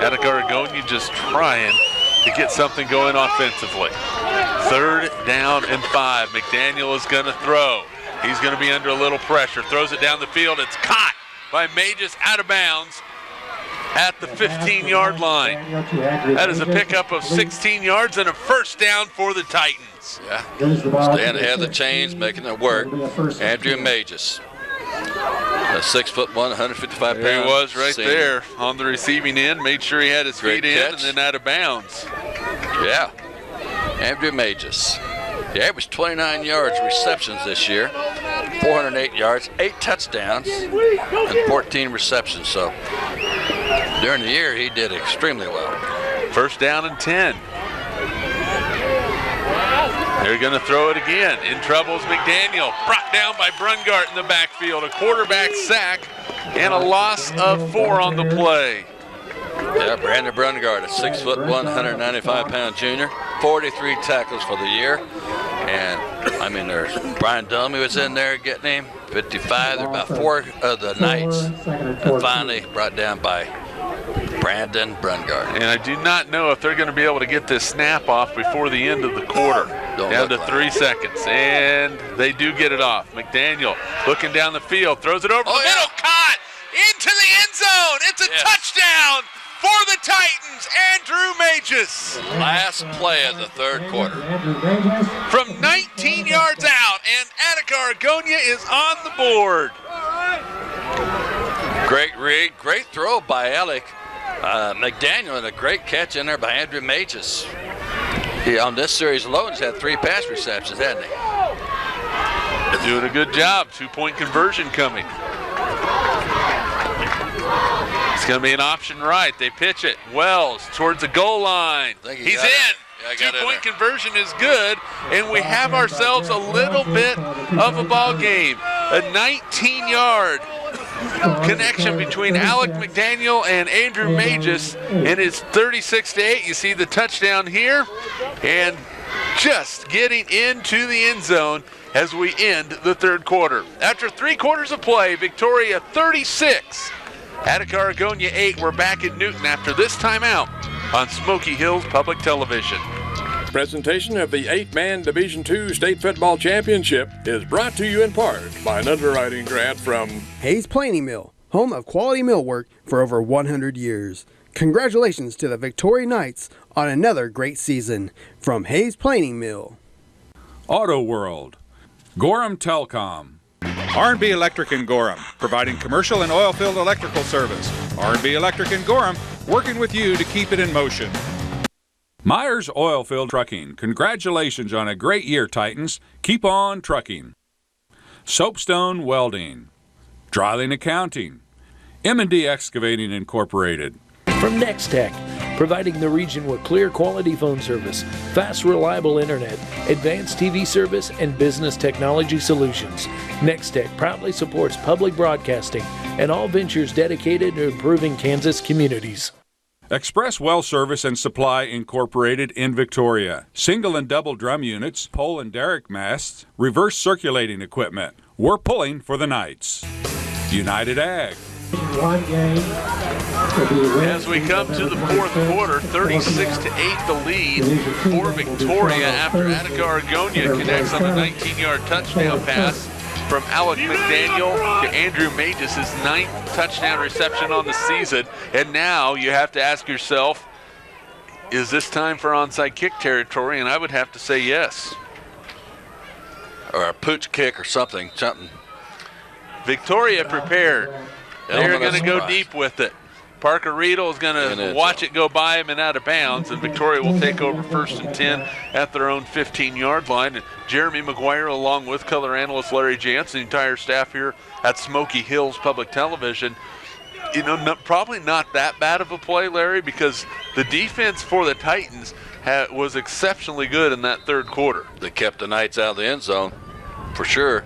Attica-Argonia just trying to get something going offensively. 3rd down and 5. McDaniel is going to throw. He's going to be under a little pressure. Throws it down the field. It's caught by Mages out of bounds at the 15-yard line. That is a pickup of 16 yards and a first down for the Titans. Yeah, staying ahead of the chains, making it work. Andrew Mages. A 6'1", 155 pounds. There he was right there on the receiving end. Made sure he had his feet in and then out of bounds. Yeah, Andrew Mages. He averaged 29 yards receptions this year, 408 yards, 8 touchdowns, and 14 receptions. So during the year, he did extremely well. First down and 10. They're going to throw it again. In trouble is McDaniel. Brought down by Brungart in the backfield. A quarterback sack and a loss of 4 on the play. Yeah, Brandon Brungart, a 6'1", 195-pound junior, 43 tackles for the year. And, I mean, there's Brian Dummy was in there getting him, 55. There are about 4 of the Knights. And finally brought down by Brandon Brungart. And I do not know if they're going to be able to get this snap off before the end of the quarter. Down to 3 seconds. And they do get it off. McDaniel looking down the field, throws it over the middle, caught into the end zone. It's a touchdown for the Titans, Andrew Mages. Last play of the 3rd quarter. From 19 yards out, and Attica-Argonia is on the board. Great read, great throw by Alec McDaniel, and a great catch in there by Andrew Mages. He, on this series alone, has had 3 pass receptions, hasn't he? Doing a good job. 2-point conversion coming. It's going to be an option right. They pitch it. Wells towards the goal line. He's in. Yeah, 2-point conversion is good, and we have ourselves a little bit of a ball game. A 19-yard connection between Alec McDaniel and Andrew Mages, and it's 36-8. You see the touchdown here, and just getting into the end zone as we end the 3rd quarter. After 3 quarters of play, Victoria 36, Attica-Argonia 8. We're back in Newton after this timeout on Smoky Hills Public Television. Presentation of the 8-man Division II State Football Championship is brought to you in part by an underwriting grant from Hayes Planing Mill, home of quality millwork for over 100 years. Congratulations to the Victoria Knights on another great season from Hayes Planing Mill. Auto World, Gorham Telcom, R&B Electric in Gorham, providing commercial and oil-filled electrical service. R&B Electric in Gorham, working with you to keep it in motion. Myers Oilfield Trucking, congratulations on a great year, Titans. Keep on trucking. Soapstone Welding, Dryling Accounting, M&D Excavating Incorporated. From Nextech, providing the region with clear quality phone service, fast reliable internet, advanced TV service, and business technology solutions. Nextech proudly supports public broadcasting and all ventures dedicated to improving Kansas communities. Express Well Service and Supply Incorporated in Victoria. Single and double drum units, pole and derrick masts, reverse circulating equipment. We're pulling for the Knights. United Ag. As we come to the 4th quarter, 36-8 the lead for Victoria after Attica-Argonia connects on a 19-yard touchdown pass from Alec McDaniel to Andrew Magis, his 9th touchdown reception on the season. And now you have to ask yourself, is this time for onside kick territory? And I would have to say yes. Or a pooch kick or something. Victoria prepared. They're going to go deep with it. Parker Riedel is going to watch it go by him and out of bounds, and Victoria will take over 1st and 10 at their own 15-yard line. And Jeremy McGuire, along with color analyst Larry Jantz, the entire staff here at Smoky Hills Public Television, probably not that bad of a play, Larry, because the defense for the Titans was exceptionally good in that 3rd quarter. They kept the Knights out of the end zone, for sure.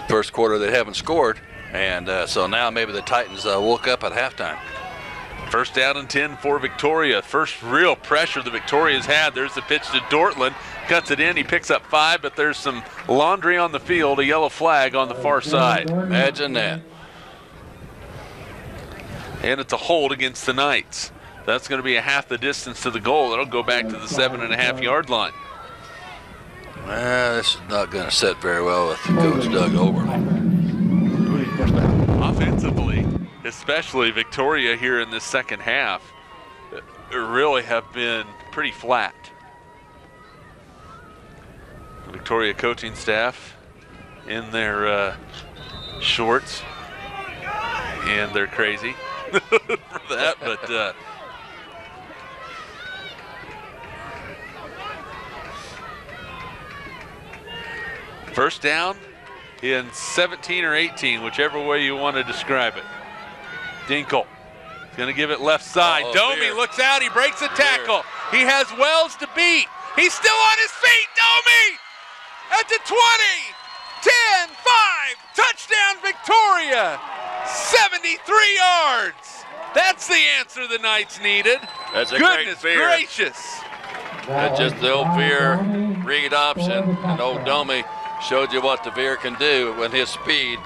First quarter they haven't scored, and so now maybe the Titans woke up at halftime. 1st down and 10 for Victoria. First real pressure the Victoria's had. There's the pitch to Dortland. Cuts it in. He picks up 5, but there's some laundry on the field. A yellow flag on the far side. Imagine that. And it's a hold against the Knights. That's going to be a half the distance to the goal. It'll go back to the 7.5-yard line. This is not going to set very well with Coach Doug Oberman. Offensively, especially Victoria here in this second half, really have been pretty flat. The Victoria coaching staff in their shorts, and they're crazy for that, but first down in 17 or 18, whichever way you want to describe it. Dinkle is going to give it left side. Domi looks out. He breaks a tackle. He has Wells to beat. He's still on his feet. Domi at the 20, 10, 5. Touchdown, Victoria. 73 yards. That's the answer the Knights needed. That's a Goodness great veer. gracious. That's just the old veer read option. And old Domi showed you what the veer can do with his speed.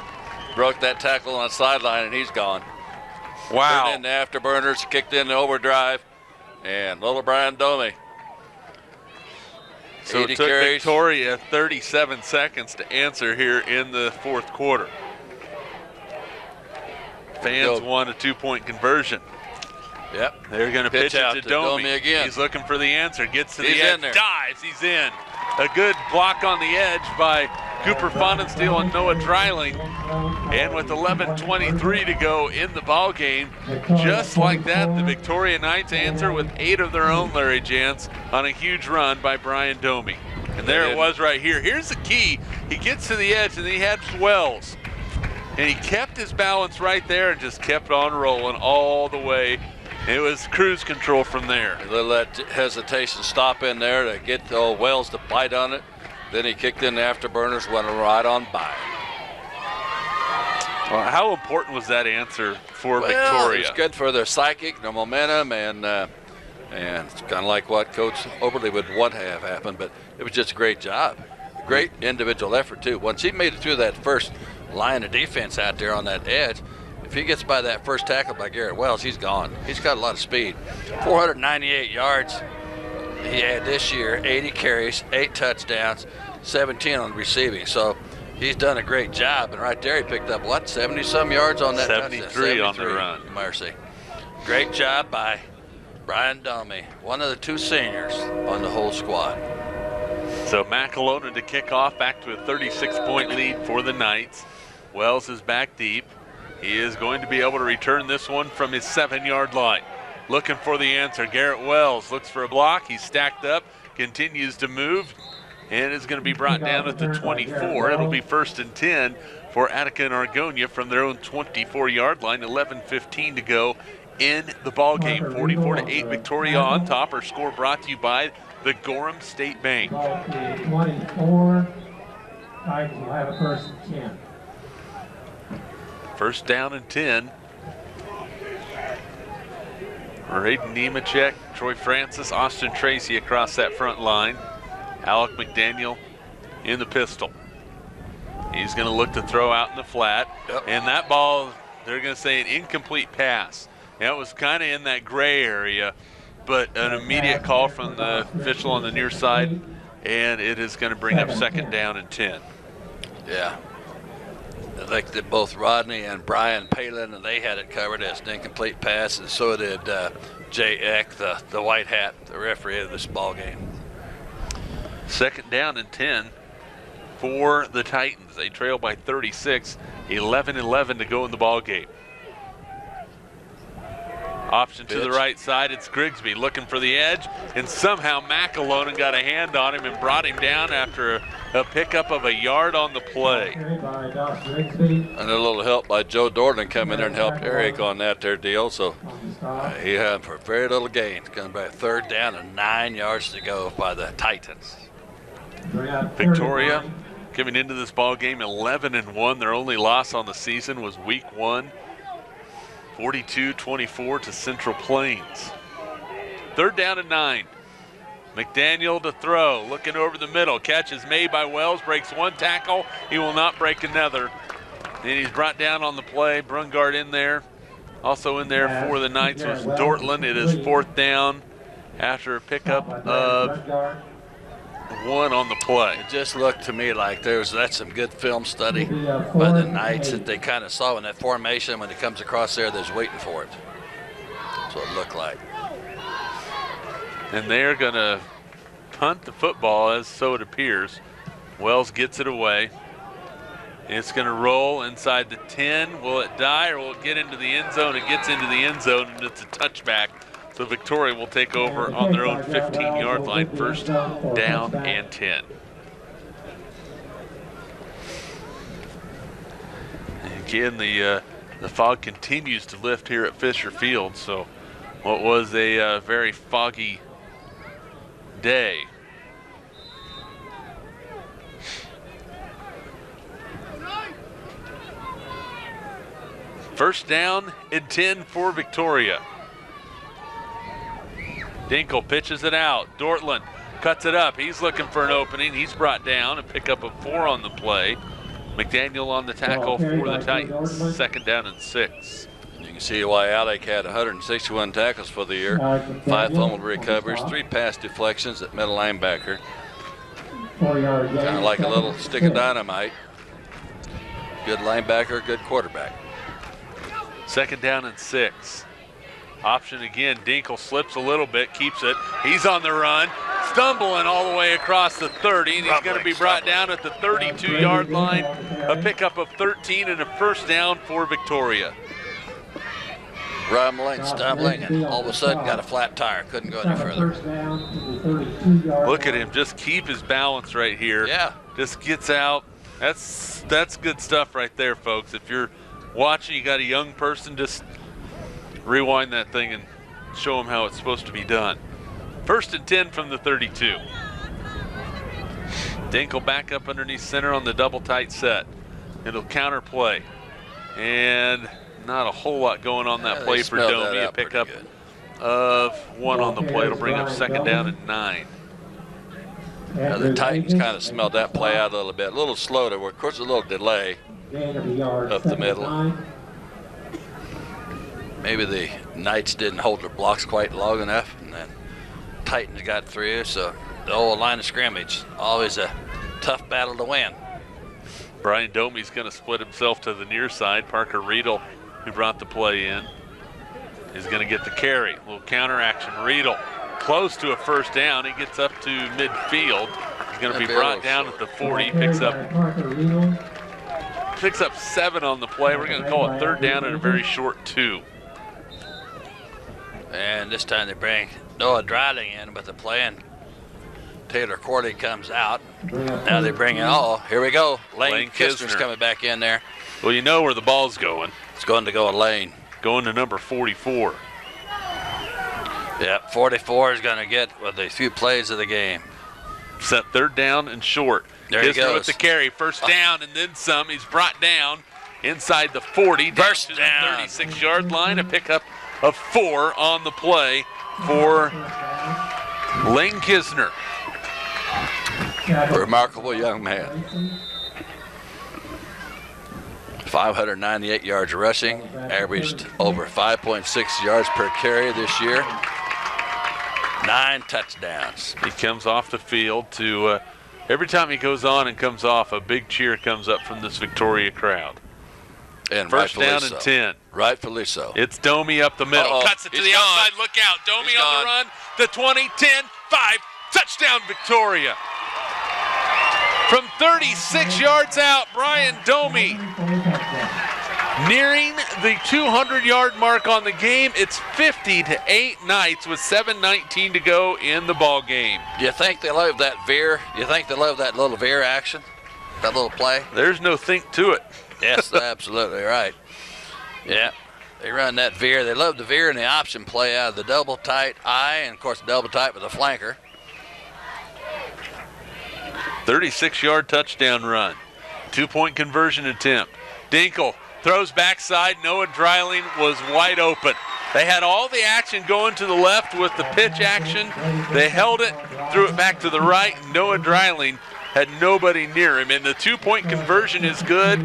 Broke that tackle on the sideline, and he's gone. Wow. Turned in the afterburners, kicked in the overdrive, and little Brian Domi. So it took Victoria 37 seconds to answer here in the 4th quarter. Fans want a 2-point conversion. Yep. They're going to pitch it to Domi again. He's looking for the answer. Gets to the He's edge, in there. dives, he's in. A good block on the edge by Cooper Fonensteel and Noah Dreiling. And with 11:23 to go in the ball game, just like that, the Victoria Knights answer with 8 of their own, Larry Jantz, on a huge run by Brian Domi. And there it was right here. Here's the key. He gets to the edge, and he had Wells. And he kept his balance right there and just kept on rolling all the way. It was cruise control from there. A little that hesitation stop in there to get the old Wells to bite on it. Then he kicked in the afterburners, went right on by. Well, how important was that answer for Victoria? It was good for their psychic, their momentum, and it's kind of like what Coach Oberle would want to have happen, but it was just a great job. Great individual effort, too. Once he made it through that first line of defense out there on that edge, if he gets by that first tackle by Garrett Wells, he's gone. He's got a lot of speed. 498 yards he had this year, 80 carries, 8 touchdowns, 17 on receiving. So he's done a great job. And right there he picked up, 70-some yards on that 73 on the run. Mercy. Great job by Brian Domi, one of the 2 seniors on the whole squad. So Macalona to kick off, back to a 36-point lead for the Knights. Wells is back deep. He is going to be able to return this one from his 7-yard line. Looking for the answer. Garrett Wells looks for a block. He's stacked up, continues to move, and is going to be brought down at the 24. It'll be 1st and 10 for Attica-Argonia from their own 24-yard line. 11:15 to go in the ball game. 44-8 Victoria on top. Our score brought to you by the Gorham State Bank. 24. Titans will have a 1st and 10. First down and 10. Raiden Nemechek, Troy Francis, Austin Tracy across that front line. Alec McDaniel in the pistol. He's going to look to throw out in the flat. Yep. And that ball, they're going to say an incomplete pass. That was kind of in that gray area, but an immediate call from the official on the near side, and it is going to bring up 2nd down and 10. Yeah. I think that both Rodney and Brian Palin, and they had it covered as an incomplete pass, and so did Jay Eck, the white hat, the referee of this ball game. Second down and 10 for the Titans. They trail by 36, 11-11 to go in the ball game. Option to the right side, it's Grigsby looking for the edge, and somehow McAlonen got a hand on him and brought him down after a pickup of a yard on the play. And a little help by Joe Dorlan come in there and helped Eric on that there deal, so he had for very little gain. Coming back third down and 9 yards to go by the Titans. Victoria coming into this ball game 11-1. Their only loss on the season was week 1. 42-24 to Central Plains. Third down and 9. McDaniel to throw, looking over the middle. Catch is made by Wells, breaks one tackle. He will not break another. And he's brought down on the play. Brungard in there. Also in there for the Knights was Dortland. It is fourth down after a pickup of 1 on the play. It just looked to me like that's some good film study by the Knights that they kind of saw in that formation. When it comes across there, they're waiting for it. That's what it looked like. And they're going to punt the football, as so it appears. Wells gets it away. It's going to roll inside the 10. Will it die or will it get into the end zone? It gets into the end zone, and it's a touchback. So Victoria will take over on their own 15-yard line, first down and 10. Again, the fog continues to lift here at Fisher Field. So what was a very foggy day. First down and 10 for Victoria. Dinkle pitches it out. Dortland cuts it up. He's looking for an opening. He's brought down, a pickup of 4 on the play. McDaniel on the tackle for the Titans. Second down and 6. And you can see why Alec had 161 tackles for the year, 5 fumbled recoveries, 3 pass deflections at middle linebacker. Kind of like a little stick of dynamite. Good linebacker, good quarterback. Second down and 6. Option again, Dinkle slips a little bit, keeps it. He's on the run, stumbling all the way across the 30, and he's going to be brought down at the 32-yard line. A pickup of 13 and a first down for Victoria. Rumbling, stumbling, and all of a sudden got a flat tire. Couldn't go any further. Look at him, just keep his balance right here. Yeah. Just gets out. That's good stuff right there, folks. If you're watching, you got a young person, just rewind that thing and show them how it's supposed to be done. First and 10 from the 32. Dinkle back up underneath center on the double tight set. It'll counter play. And not a whole lot going on that play for Domi. A pickup of 1 on the play. It'll bring up second down and 9. Now the Titans kind of smelled that play out a little bit. A little slow to work. Of course, a little delay up the middle. Maybe the Knights didn't hold their blocks quite long enough, and then Titans got through. So the old line of scrimmage, always a tough battle to win. Brian Domi's going to split himself to the near side. Parker Riedel, who brought the play in, is going to get the carry. A little counter action. Riedel close to a first down. He gets up to midfield. He's going to be brought down at the 40. Picks up 7 on the play. We're going to call it third down and a very short 2. And this time they bring Noah Dryling in, but the play, and Taylor Corley comes out. Now they bring in, here we go. Lane Kistner's coming back in there. Well, you know where the ball's going. It's going to go a Lane. Going to number 44. Yep, 44 is going to get with a few plays of the game. Set third down and short. There he goes. With the carry, first down and then some. He's brought down inside the 40, burst down to the 36-yard line. A pickup of 4 on the play for Lane Kisner. Remarkable young man. 598 yards rushing, averaged over 5.6 yards per carry this year. 9 touchdowns. He comes off the field to Every time he goes on and comes off, a big cheer comes up from this Victoria crowd. And first down and 10. Rightfully so. It's Domi up the middle. Cuts it to the outside. Look out. Domi on the run. The 20, 10, 5. Touchdown, Victoria. From 36 yards out, Brian Domi nearing the 200-yard mark on the game. It's 50-8 Knights with 7:19 to go in the ball game. Do you think they love that veer? Do you think they love that little veer action? That little play? There's no think to it. Yes, absolutely right. Yeah, they run that veer. They love the veer and the option play out of the double tight I, and of course double tight with a flanker. 36-yard touchdown run. 2-point conversion attempt. Dinkle throws backside. Noah Dreiling was wide open. They had all the action going to the left with the pitch action. They held it, threw it back to the right, and Noah Dreiling had nobody near him. And the 2-point conversion is good.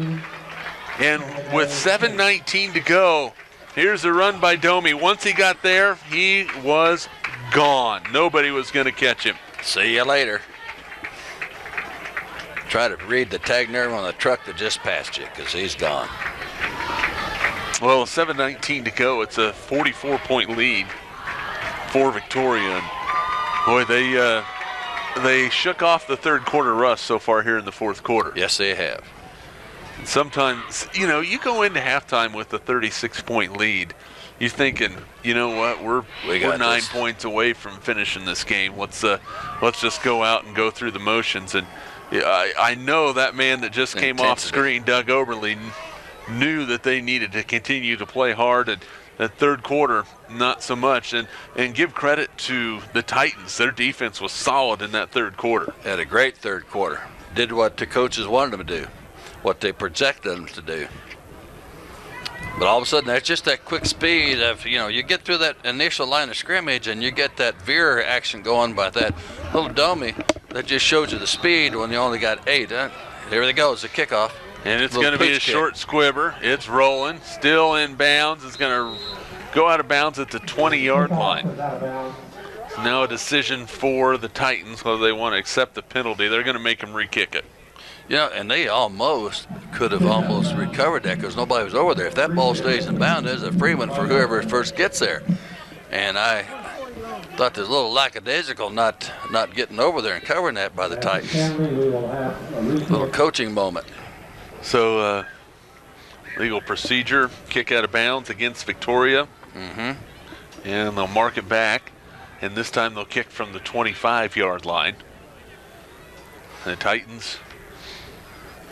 And with 7:19 to go, here's a run by Domi. Once he got there, he was gone. Nobody was going to catch him. See you later. Try to read the tag nerve on the truck that just passed you, because he's gone. Well, 7:19 to go. It's a 44-point lead for Victoria. And boy, they shook off the third quarter rust so far here in the fourth quarter. Yes, they have. Sometimes, you go into halftime with a 36-point lead. You're thinking, you know what, we're 9 points away from finishing this game. Let's just go out and go through the motions. And I know that man that just came off screen, Doug Oberle, knew that they needed to continue to play hard. And that third quarter, not so much. And give credit to the Titans. Their defense was solid in that third quarter. Had a great third quarter. Did what the coaches wanted them to do, what they projected them to do. But all of a sudden, that's just that quick speed of, you get through that initial line of scrimmage and you get that veer action going by that little Domi that just showed you the speed when you only got 8. Here they go, it's a kickoff. And it's going to be a short squibber. It's rolling, still in bounds. It's going to go out of bounds at the 20-yard line. Now a decision for the Titans, whether they want to accept the penalty. They're going to make them re-kick it. And they almost could have almost recovered that because nobody was over there. If that ball stays in bounds, there's a free one for whoever first gets there. And I thought there's a little lackadaisical not getting over there and covering that by the Titans. A little coaching moment. So, legal procedure, kick out of bounds against Victoria. Mm-hmm. And they'll mark it back. And this time they'll kick from the 25-yard line. And the Titans,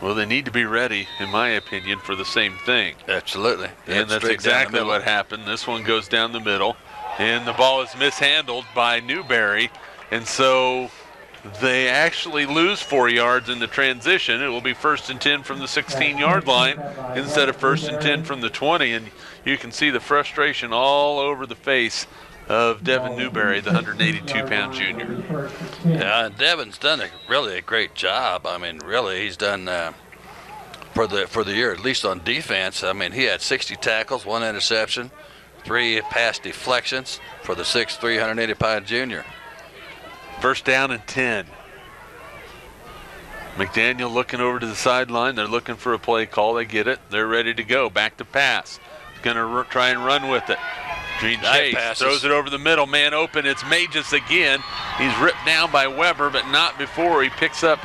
well, they need to be ready, in my opinion, for the same thing. Absolutely. And that's exactly what happened. This one goes down the middle. And the ball is mishandled by Newberry. And so they actually lose 4 yards in the transition. It will be 1st and 10 from the 16-yard line instead of 1st and 10 from the 20. And you can see the frustration all over the face of Devin Newberry, the 182-pound junior. Yeah, and Devin's done really a great job. I mean, really, he's done for the year, at least on defense. I mean, he had 60 tackles, 1 interception, 3 pass deflections for the 6'3", 180-pound junior. 1st down and 10. McDaniel looking over to the sideline. They're looking for a play call. They get it. They're ready to go. Back to pass. Going to try and run with it. Green Chase throws it over the middle. Man open. It's Mages again. He's ripped down by Weber, but not before he picks up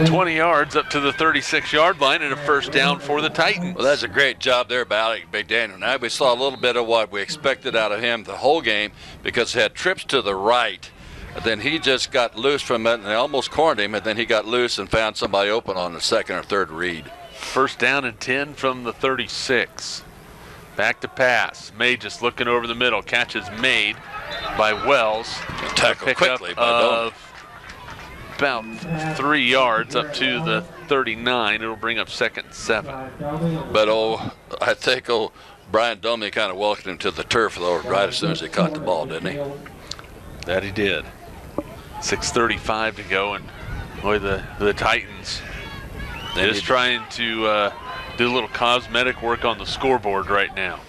20 yards up to the 36-yard line and a 1st down for the Titans. Well, that's a great job there by Alec McDaniel. Now we saw a little bit of what we expected out of him the whole game because he had trips to the right. And then he just got loose from it, and they almost cornered him, and then he got loose and found somebody open on the 2nd or 3rd read. 1st down and 10 from the 36. Back to pass. May just looking over the middle. Catch is made by Wells. Tackle quickly by Domi. About 3 yards up to the 39. It'll bring up 2nd and 7. But I think Brian Domi kind of welcomed him to the turf though right as soon as he caught the ball, didn't he? That he did. 6:35 to go, and boy, the Titans just trying to do a little cosmetic work on the scoreboard right now.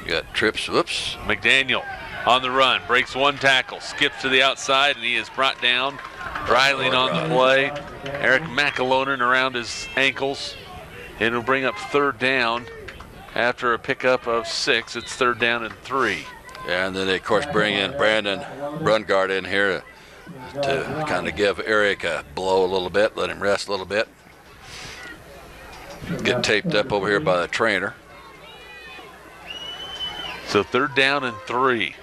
You got trips. Whoops. McDaniel on the run. Breaks one tackle, skips to the outside, and he is brought down. Bridling on the play. Eric McAlonen around his ankles. And it'll bring up 3rd down after a pickup of 6. It's 3rd down and 3. Yeah, and then they, of course, bring in Brandon Brungard in here to kind of give Eric a blow a little bit, let him rest a little bit. Get taped up over here by the trainer. So 3rd down and 3.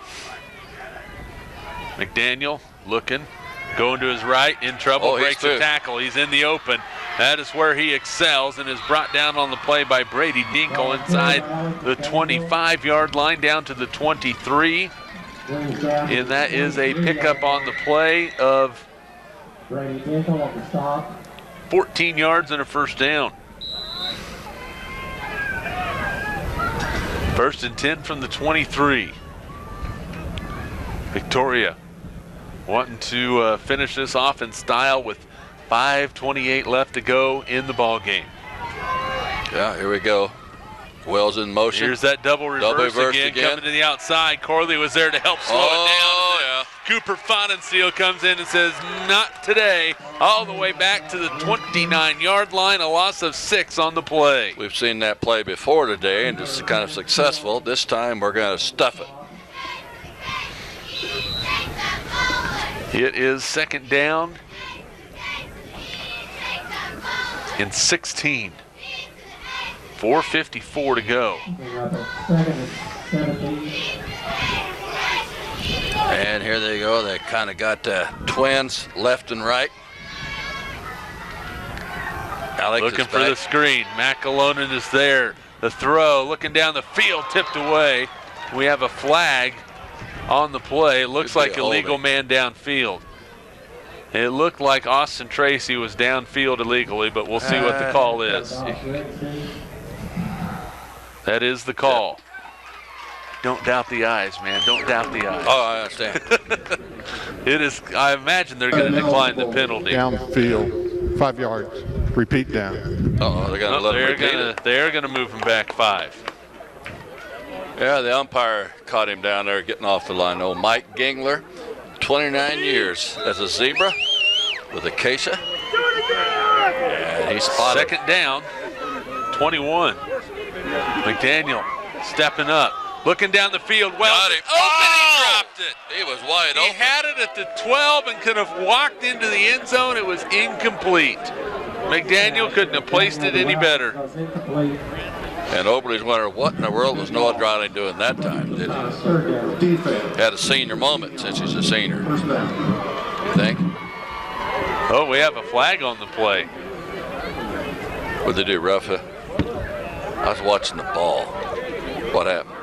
McDaniel looking, going to his right, in trouble, breaks a tackle. He's in the open. That is where he excels and is brought down on the play by Brady Dinkle inside the 25-yard line down to the 23. And that is a pickup on the play of 14 yards and a 1st down. 1st and 10 from the 23. Victoria wanting to finish this off in style with 5:28 left to go in the ball game. Yeah, here we go. Wells in motion. Here's that double reverse again, coming to the outside. Corley was there to help slow it down. Yeah. Cooper Fonensteel comes in and says, not today. All the way back to the 29-yard line, a loss of 6 on the play. We've seen that play before today, and it's kind of successful. This time we're going to stuff it. It is 2nd down and 16. 4:54 to go. And here they go. They kind of got twins left and right. Alex looking for the screen. McAlonen is there. The throw, looking down the field, tipped away. We have a flag on the play. It looks like a legal man downfield. It looked like Austin Tracy was downfield illegally, but we'll see what the call is. That is the call. Don't doubt the eyes, man. Don't doubt the eyes. Oh, I understand. It is. I imagine they're going to decline the penalty. Downfield, 5 yards. Repeat down. They're going to let him repeat it. They're going to move him back 5. Yeah, the umpire caught him down there getting off the line. Old Mike Gingler, 29 years as a zebra with Acacia. And he's spotted. 2nd down, 21. McDaniel stepping up, looking down the field. Well, got him. He dropped it. He was wide open. He had it at the 12 and could have walked into the end zone. It was incomplete. McDaniel couldn't have placed it any better. And Oberly's wondering what in the world was Noah Dryling doing that time, did he? Had a senior moment since he's a senior. You think? Oh, we have a flag on the play. What'd they do, rough? I was watching the ball. What happened?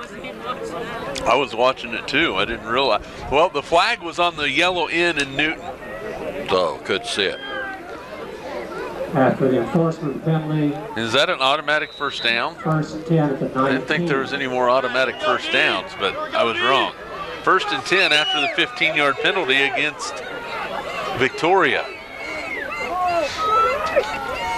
I was watching it too. I didn't realize. Well, the flag was on the yellow end in Newton. So, couldn't see it. After the enforcement penalty. Is that an automatic 1st down? 1st and 10 at the 19. I didn't think there was any more automatic 1st downs, but I was wrong. 1st and 10 after the 15-yard penalty against Victoria.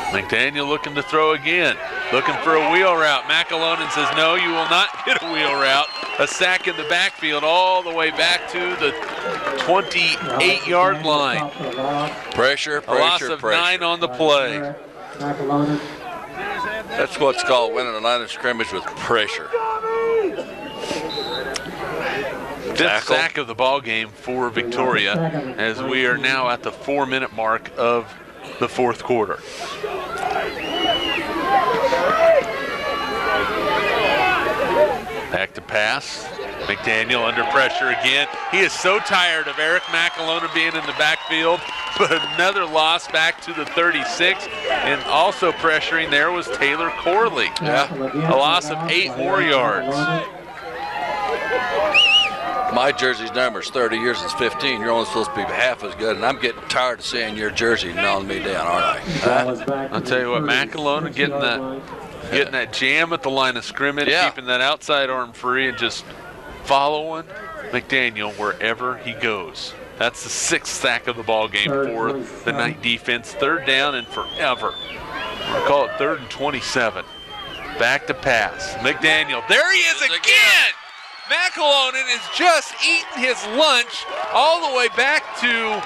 McDaniel looking to throw again. Looking for a wheel route. McAlonen says, no, you will not get a wheel route. A sack in the backfield all the way back to the 28-yard line. Pressure. A loss of 9 on the play. That's what's called winning a line of scrimmage with pressure. 5th sack of the ball game for Victoria, as we are now at the 4-minute mark of the 4th quarter. Back to pass. McDaniel under pressure again. He is so tired of Eric McAlonen being in the backfield, but another loss back to the 36, and also pressuring there was Taylor Corley. Yeah. A loss of 8 more yards. My jersey's number is 30 years is 15. You're only supposed to be half as good, and I'm getting tired of seeing your jersey gnawing me down, aren't I? I'll tell you what, McAlonen getting that jam at the line of scrimmage, keeping that outside arm free and just following McDaniel wherever he goes. That's the 6th sack of the ball game for the Knight defense. 3rd down and forever. We'll call it 3rd and 27. Back to pass. McDaniel. There he is again! McAlonen is just eating his lunch all the way back to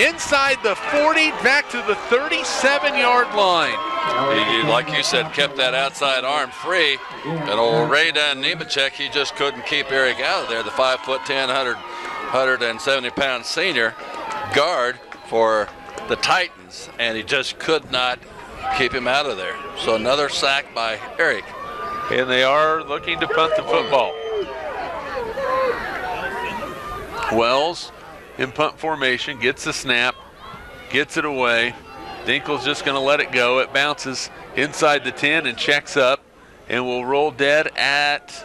inside the 40, back to the 37-yard line. He, like you said, kept that outside arm free. And old Radan Nemechek, he just couldn't keep Eric out of there. The 5'10", 170-pound senior guard for the Titans, and he just could not keep him out of there. So another sack by Eric. And they are looking to punt the football. Wells in punt formation, gets the snap, gets it away. Dinkel's just going to let it go. It bounces inside the 10 and checks up and will roll dead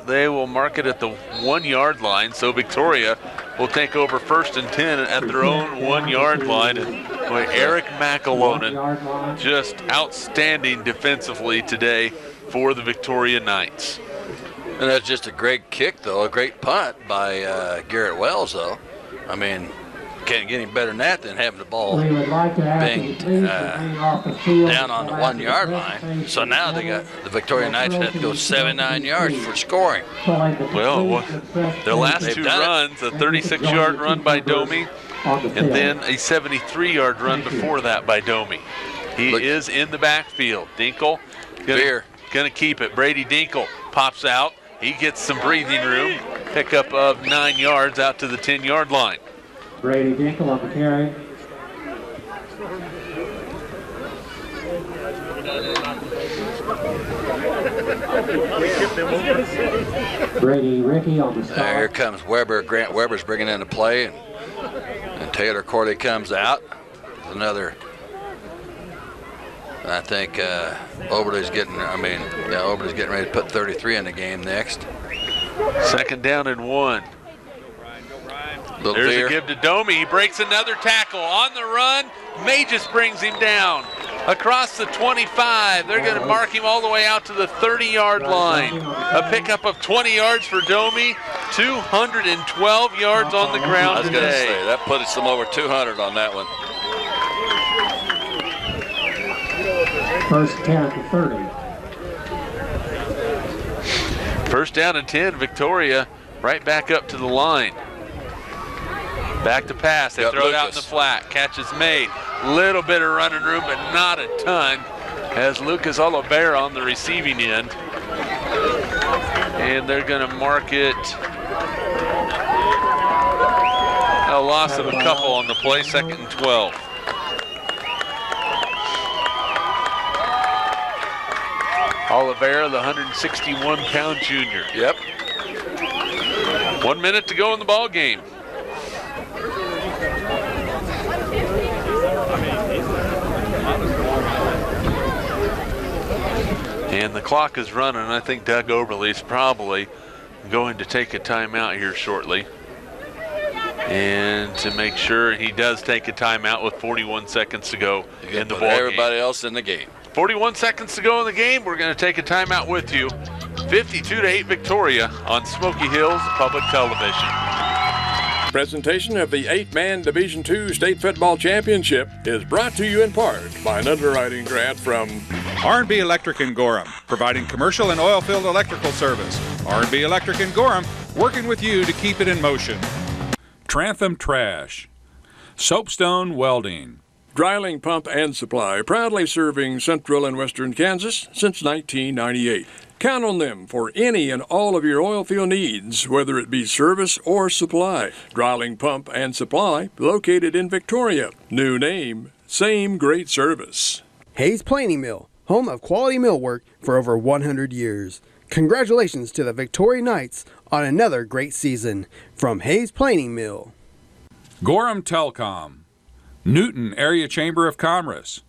they will mark it at the 1-yard line. So Victoria will take over 1st and 10 at their own 1-yard line. And boy, Eric McAlonen just outstanding defensively today for the Victoria Knights. And that's just a great kick, though, a great punt by Garrett Wells, though. I mean, can't get any better than that than having the ball being down on the 1-yard line. So now they got the Victoria Knights have to go 79 yards for scoring. Well, their last two runs, a 36-yard run by Domi, and then a 73-yard run before that by Domi. He is in the backfield. Dinkel going to keep it. Brady Dinkel pops out. He gets some breathing room. Pickup of 9 yards out to the 10-yard line. Brady Dinkel on the carry. Brady Ricky on the stop. Here comes Weber. Grant Weber's bringing in the play, and Taylor Corley comes out. Another. I think Oberly's getting ready to put 33 in the game next. 2nd down and 1. There's a give to Domi. He breaks another tackle on the run. Magus brings him down across the 25. They're going to mark him all the way out to the 30-yard line. A pickup of 20 yards for Domi. 212 yards on the ground I was going to say, that puts them over 200 on that one. 1st down to 30. 1st down and 10. Victoria right back up to the line. Back to pass. They throw it out in the flat. Catch is made. Little bit of running room, but not a ton, as Lucas Oliveira on the receiving end. And they're going to mark it a loss of a couple on the play. 2nd and 12. Oliveira, the 161-pound junior. Yep. 1 minute to go in the ball game. And the clock is running. I think Doug Oberly's probably going to take a timeout here shortly. And to make sure he does take a timeout with 41 seconds to go in the ball game. Everybody else in the game. 41 seconds to go in the game. We're going to take a timeout with you. 52-8 Victoria on Smoky Hills Public Television. Presentation of the 8-man Division II State Football Championship is brought to you in part by an underwriting grant from R&B Electric in Gorham, providing commercial and oil field electrical service. R&B Electric in Gorham, working with you to keep it in motion. Trantham Trash, Soapstone Welding, Dryling Pump and Supply, proudly serving central and western Kansas since 1998. Count on them for any and all of your oil field needs, whether it be service or supply. Dryling Pump and Supply, located in Victoria. New name, same great service. Hayes Planing Mill, home of quality millwork for over 100 years. Congratulations to the Victoria Knights on another great season. From Hayes Planing Mill. Gorham Telcom, Newton Area Chamber of Commerce,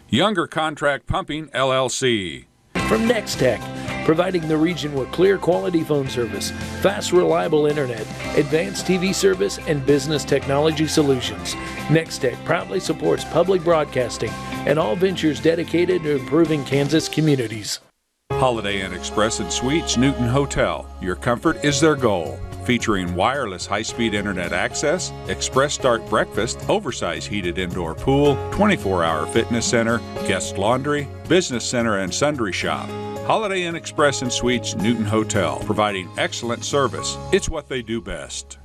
Younger Contract Pumping, LLC. From Nextech, providing the region with clear quality phone service, fast reliable internet, advanced TV service, and business technology solutions. Nextech proudly supports public broadcasting and all ventures dedicated to improving Kansas communities. Holiday Inn Express and Suites Newton Hotel. Your comfort is their goal. Featuring wireless high-speed internet access, express start breakfast, oversized heated indoor pool, 24-hour fitness center, guest laundry, business center and sundry shop. Holiday Inn Express and Suites Newton Hotel, providing excellent service. It's what they do best.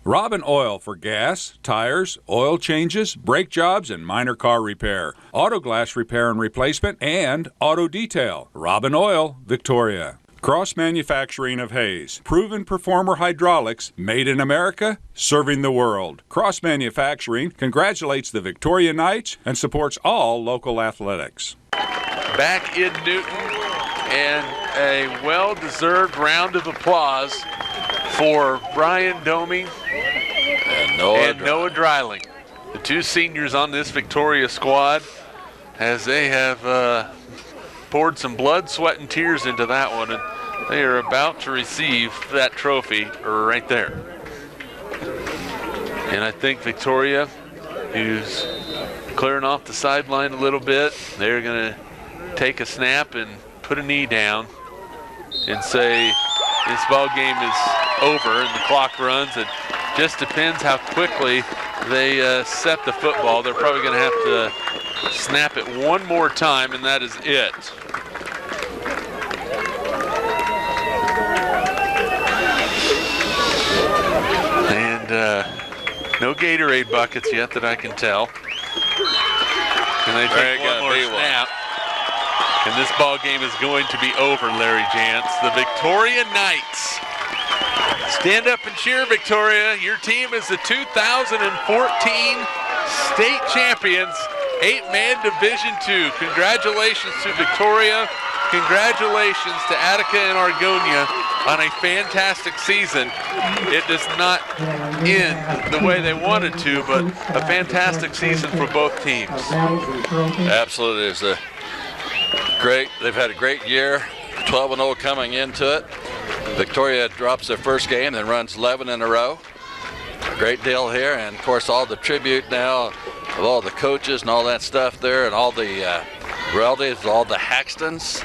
Robin Oil for gas, tires, oil changes, brake jobs, and minor car repair. Auto glass repair and replacement, and auto detail. Robin Oil, Victoria. Cross Manufacturing of Hayes. Proven performer hydraulics, made in America, serving the world. Cross Manufacturing congratulates the Victoria Knights and supports all local athletics. Back in Newton, and a well-deserved round of applause for Brian Domi and Noah Dreiling, the two seniors on this Victoria squad, as they have poured some blood, sweat, and tears into that one, and they are about to receive that trophy right there. And I think Victoria, who's clearing off the sideline a little bit, they're going to take a snap and put a knee down and say this ball game is over and the clock runs. It just depends how quickly they set the football. They're probably going to have to snap it one more time, and that is it. And no Gatorade buckets yet that I can tell. Can they take one more snap? And this ball game is going to be over, Larry Jantz. The Victoria Knights. Stand up and cheer, Victoria. Your team is the 2014 state champions, 8-man Division II. Congratulations to Victoria. Congratulations to Attica and Argonia on a fantastic season. It does not end the way they wanted to, but a fantastic season for both teams. Absolutely. It's a great. They've had a great year, 12-0 coming into it. Victoria drops their first game and runs 11 in a row. Great deal here, and of course all the tribute now of all the coaches and all that stuff there, and all the relatives, all the Haxtons,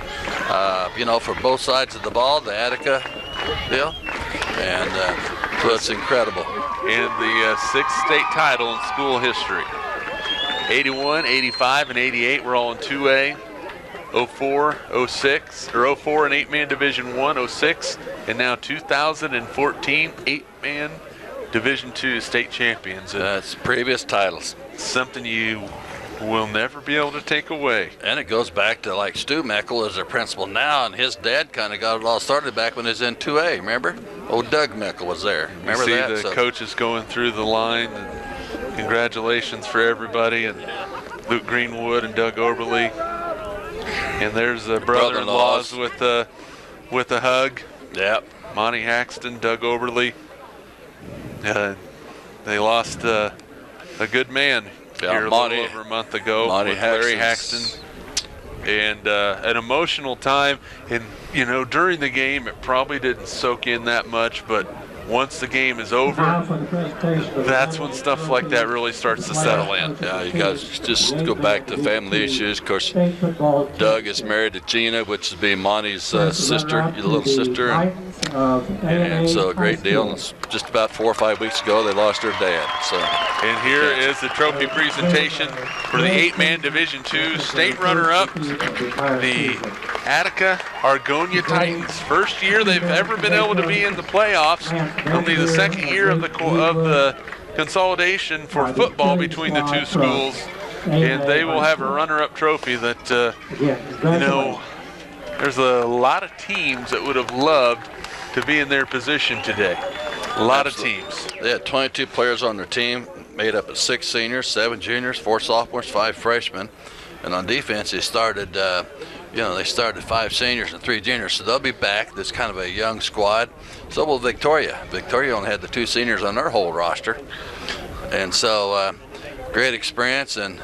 for both sides of the ball, the Attica deal, and so it's incredible. And the sixth state title in school history. 81, 85, and 88 were all in 2A. 04, 06, or 04 and 8-man Division I, 06, and now 2014 8-man Division II state champions. That's previous titles. Something you will never be able to take away. And it goes back to like Stu Meckel is their principal now, and his dad kind of got it all started back when he was in 2A, remember? Old Doug Meckel was there. Remember you see that? The coaches going through the line, and congratulations for everybody, and Luke Greenwood and Doug Oberle. And there's the brother-in-laws with a hug. Yep. Monty Haxton, Doug Oberle. They lost a good man here a little over a month ago. Larry Haxton. And an emotional time. And, during the game, it probably didn't soak in that much, but once the game is over, that's when stuff like that really starts to settle in. Yeah, you guys just go back to family issues. Of course, Doug is married to Gina, which would be Monty's sister, your little sister. And so a great deal. And just about 4 or 5 weeks ago, they lost their dad. And here is the trophy presentation for the 8-man Division II state runner-up, the Attica-Argonia Titans. First year they've ever been able to be in the playoffs. Only the second year of the consolidation for football between the two schools, and they will have a runner-up trophy that, there's a lot of teams that would have loved to be in their position today. A lot of teams. They had 22 players on their team, made up of 6 seniors, 7 juniors, 4 sophomores, 5 freshmen, and on defense they started. They started 5 seniors and 3 juniors, so they'll be back. This kind of a young squad. So will Victoria. Victoria only had the 2 seniors on their whole roster. And so great experience, and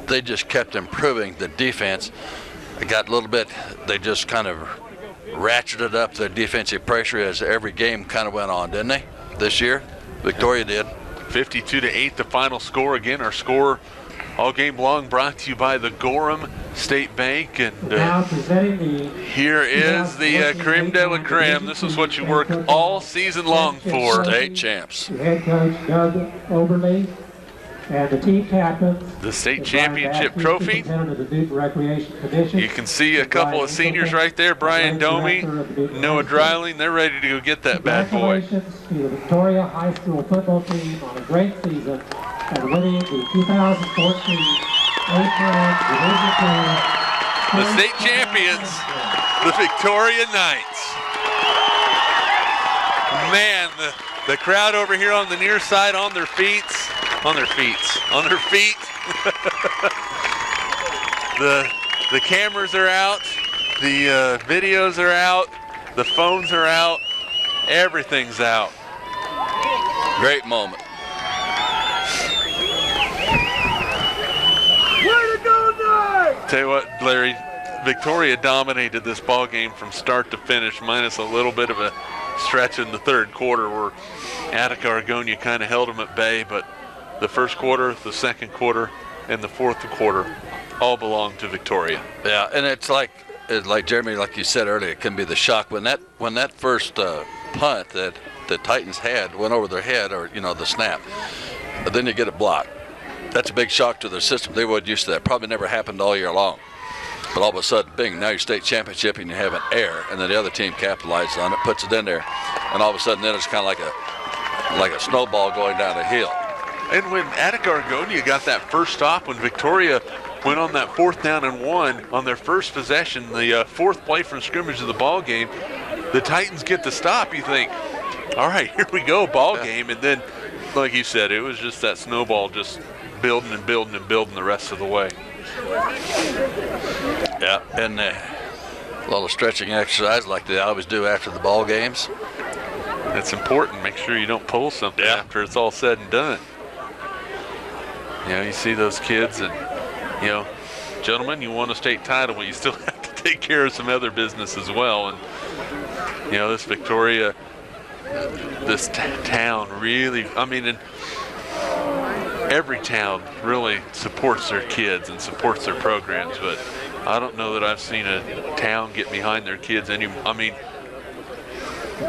they just kept improving the defense. It got a little bit, they just kind of ratcheted up their defensive pressure as every game kind of went on, didn't they, this year? Victoria did. 52-8 the final score. Again, our score all game long brought to you by the Gorham State Bank. And here is the creme de la creme. This is what you work all season long for. State champs. Head coach Doug Oberle, And the team captains. The state championship trophy. You can see a couple of seniors right there, Brian Domi, Noah Dreiling. They're ready to go get that bad boy. Congratulations to the Victoria High School football team on a great season and winning the 2014 A-Plan Division II. The state champions, the Victoria Knights. Man, the crowd over here on the near side on their feet. The cameras are out, the videos are out, the phones are out, everything's out. Great moment. Way to go, Knights! Tell you what, Larry, Victoria dominated this ball game from start to finish, minus a little bit of a stretch in the third quarter where Attica-Argonia kind of held them at bay, but the first quarter, the second quarter, and the fourth quarter all belong to Victoria. Yeah, and it's like Jeremy, like you said earlier, it can be the shock when that first punt that the Titans had went over their head, or the snap, but then you get a block. That's a big shock to their system. They weren't used to that. Probably never happened all year long. But all of a sudden, bing, now you're state championship and you have an error, and then the other team capitalizes on it, puts it in there, and all of a sudden then it's kind of like a snowball going down a hill. And when Attica-Argonia got that first stop, when Victoria went on that 4th down and 1 on their first possession, the fourth play from scrimmage of the ball game, the Titans get the stop. You think, all right, here we go, ball game. And then, like you said, it was just that snowball just building and building and building the rest of the way. Yeah, and a little stretching exercise like they always do after the ball games. That's important. Make sure you don't pull something after it's all said and done. You see those kids and, gentlemen, you won a state title, but you still have to take care of some other business as well. And, this Victoria, this town really, and every town really supports their kids and supports their programs, but I don't know that I've seen a town get behind their kids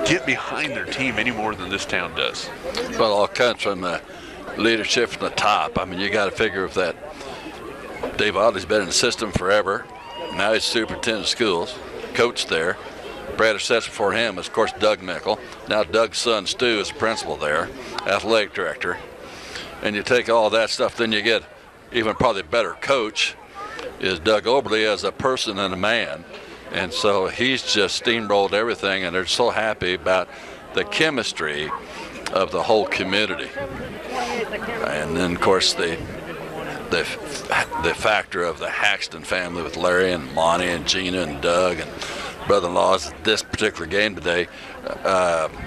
get behind their team any more than this town does. Well, it all comes from the leadership from the top. You got to figure if that Dave Oddly's been in the system forever. Now he's superintendent of schools, coach there. Brad Assess before him is, of course, Doug Mickle. Now Doug's son, Stu, is principal there, athletic director. And you take all that stuff, then you get even probably a better coach is Doug Oberly as a person and a man. And so he's just steamrolled everything, and they're so happy about the chemistry of the whole community. And then, of course, the factor of the Haxton family with Larry and Monty and Gina and Doug and brother-in-laws. This particular game today,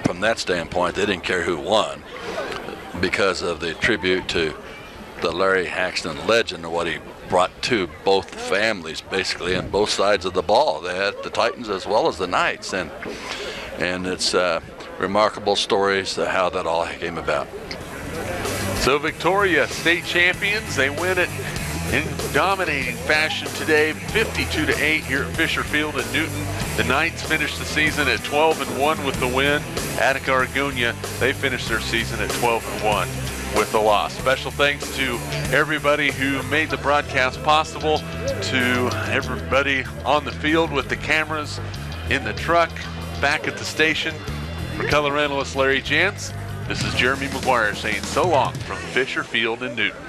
from that standpoint, they didn't care who won because of the tribute to the Larry Haxton legend and what he brought to both families, basically, on both sides of the ball. They had the Titans as well as the Knights, and it's remarkable stories how that all came about. So Victoria, state champions, they win it in dominating fashion today, 52-8 here at Fisher Field in Newton. The Knights finished the season at 12-1 with the win. Attica-Argonia, they finished their season at 12-1 with the loss. Special thanks to everybody who made the broadcast possible, to everybody on the field with the cameras, in the truck, back at the station. For color analyst Larry Jantz, this is Jeremy McGuire saying so long from Fisher Field in Newton.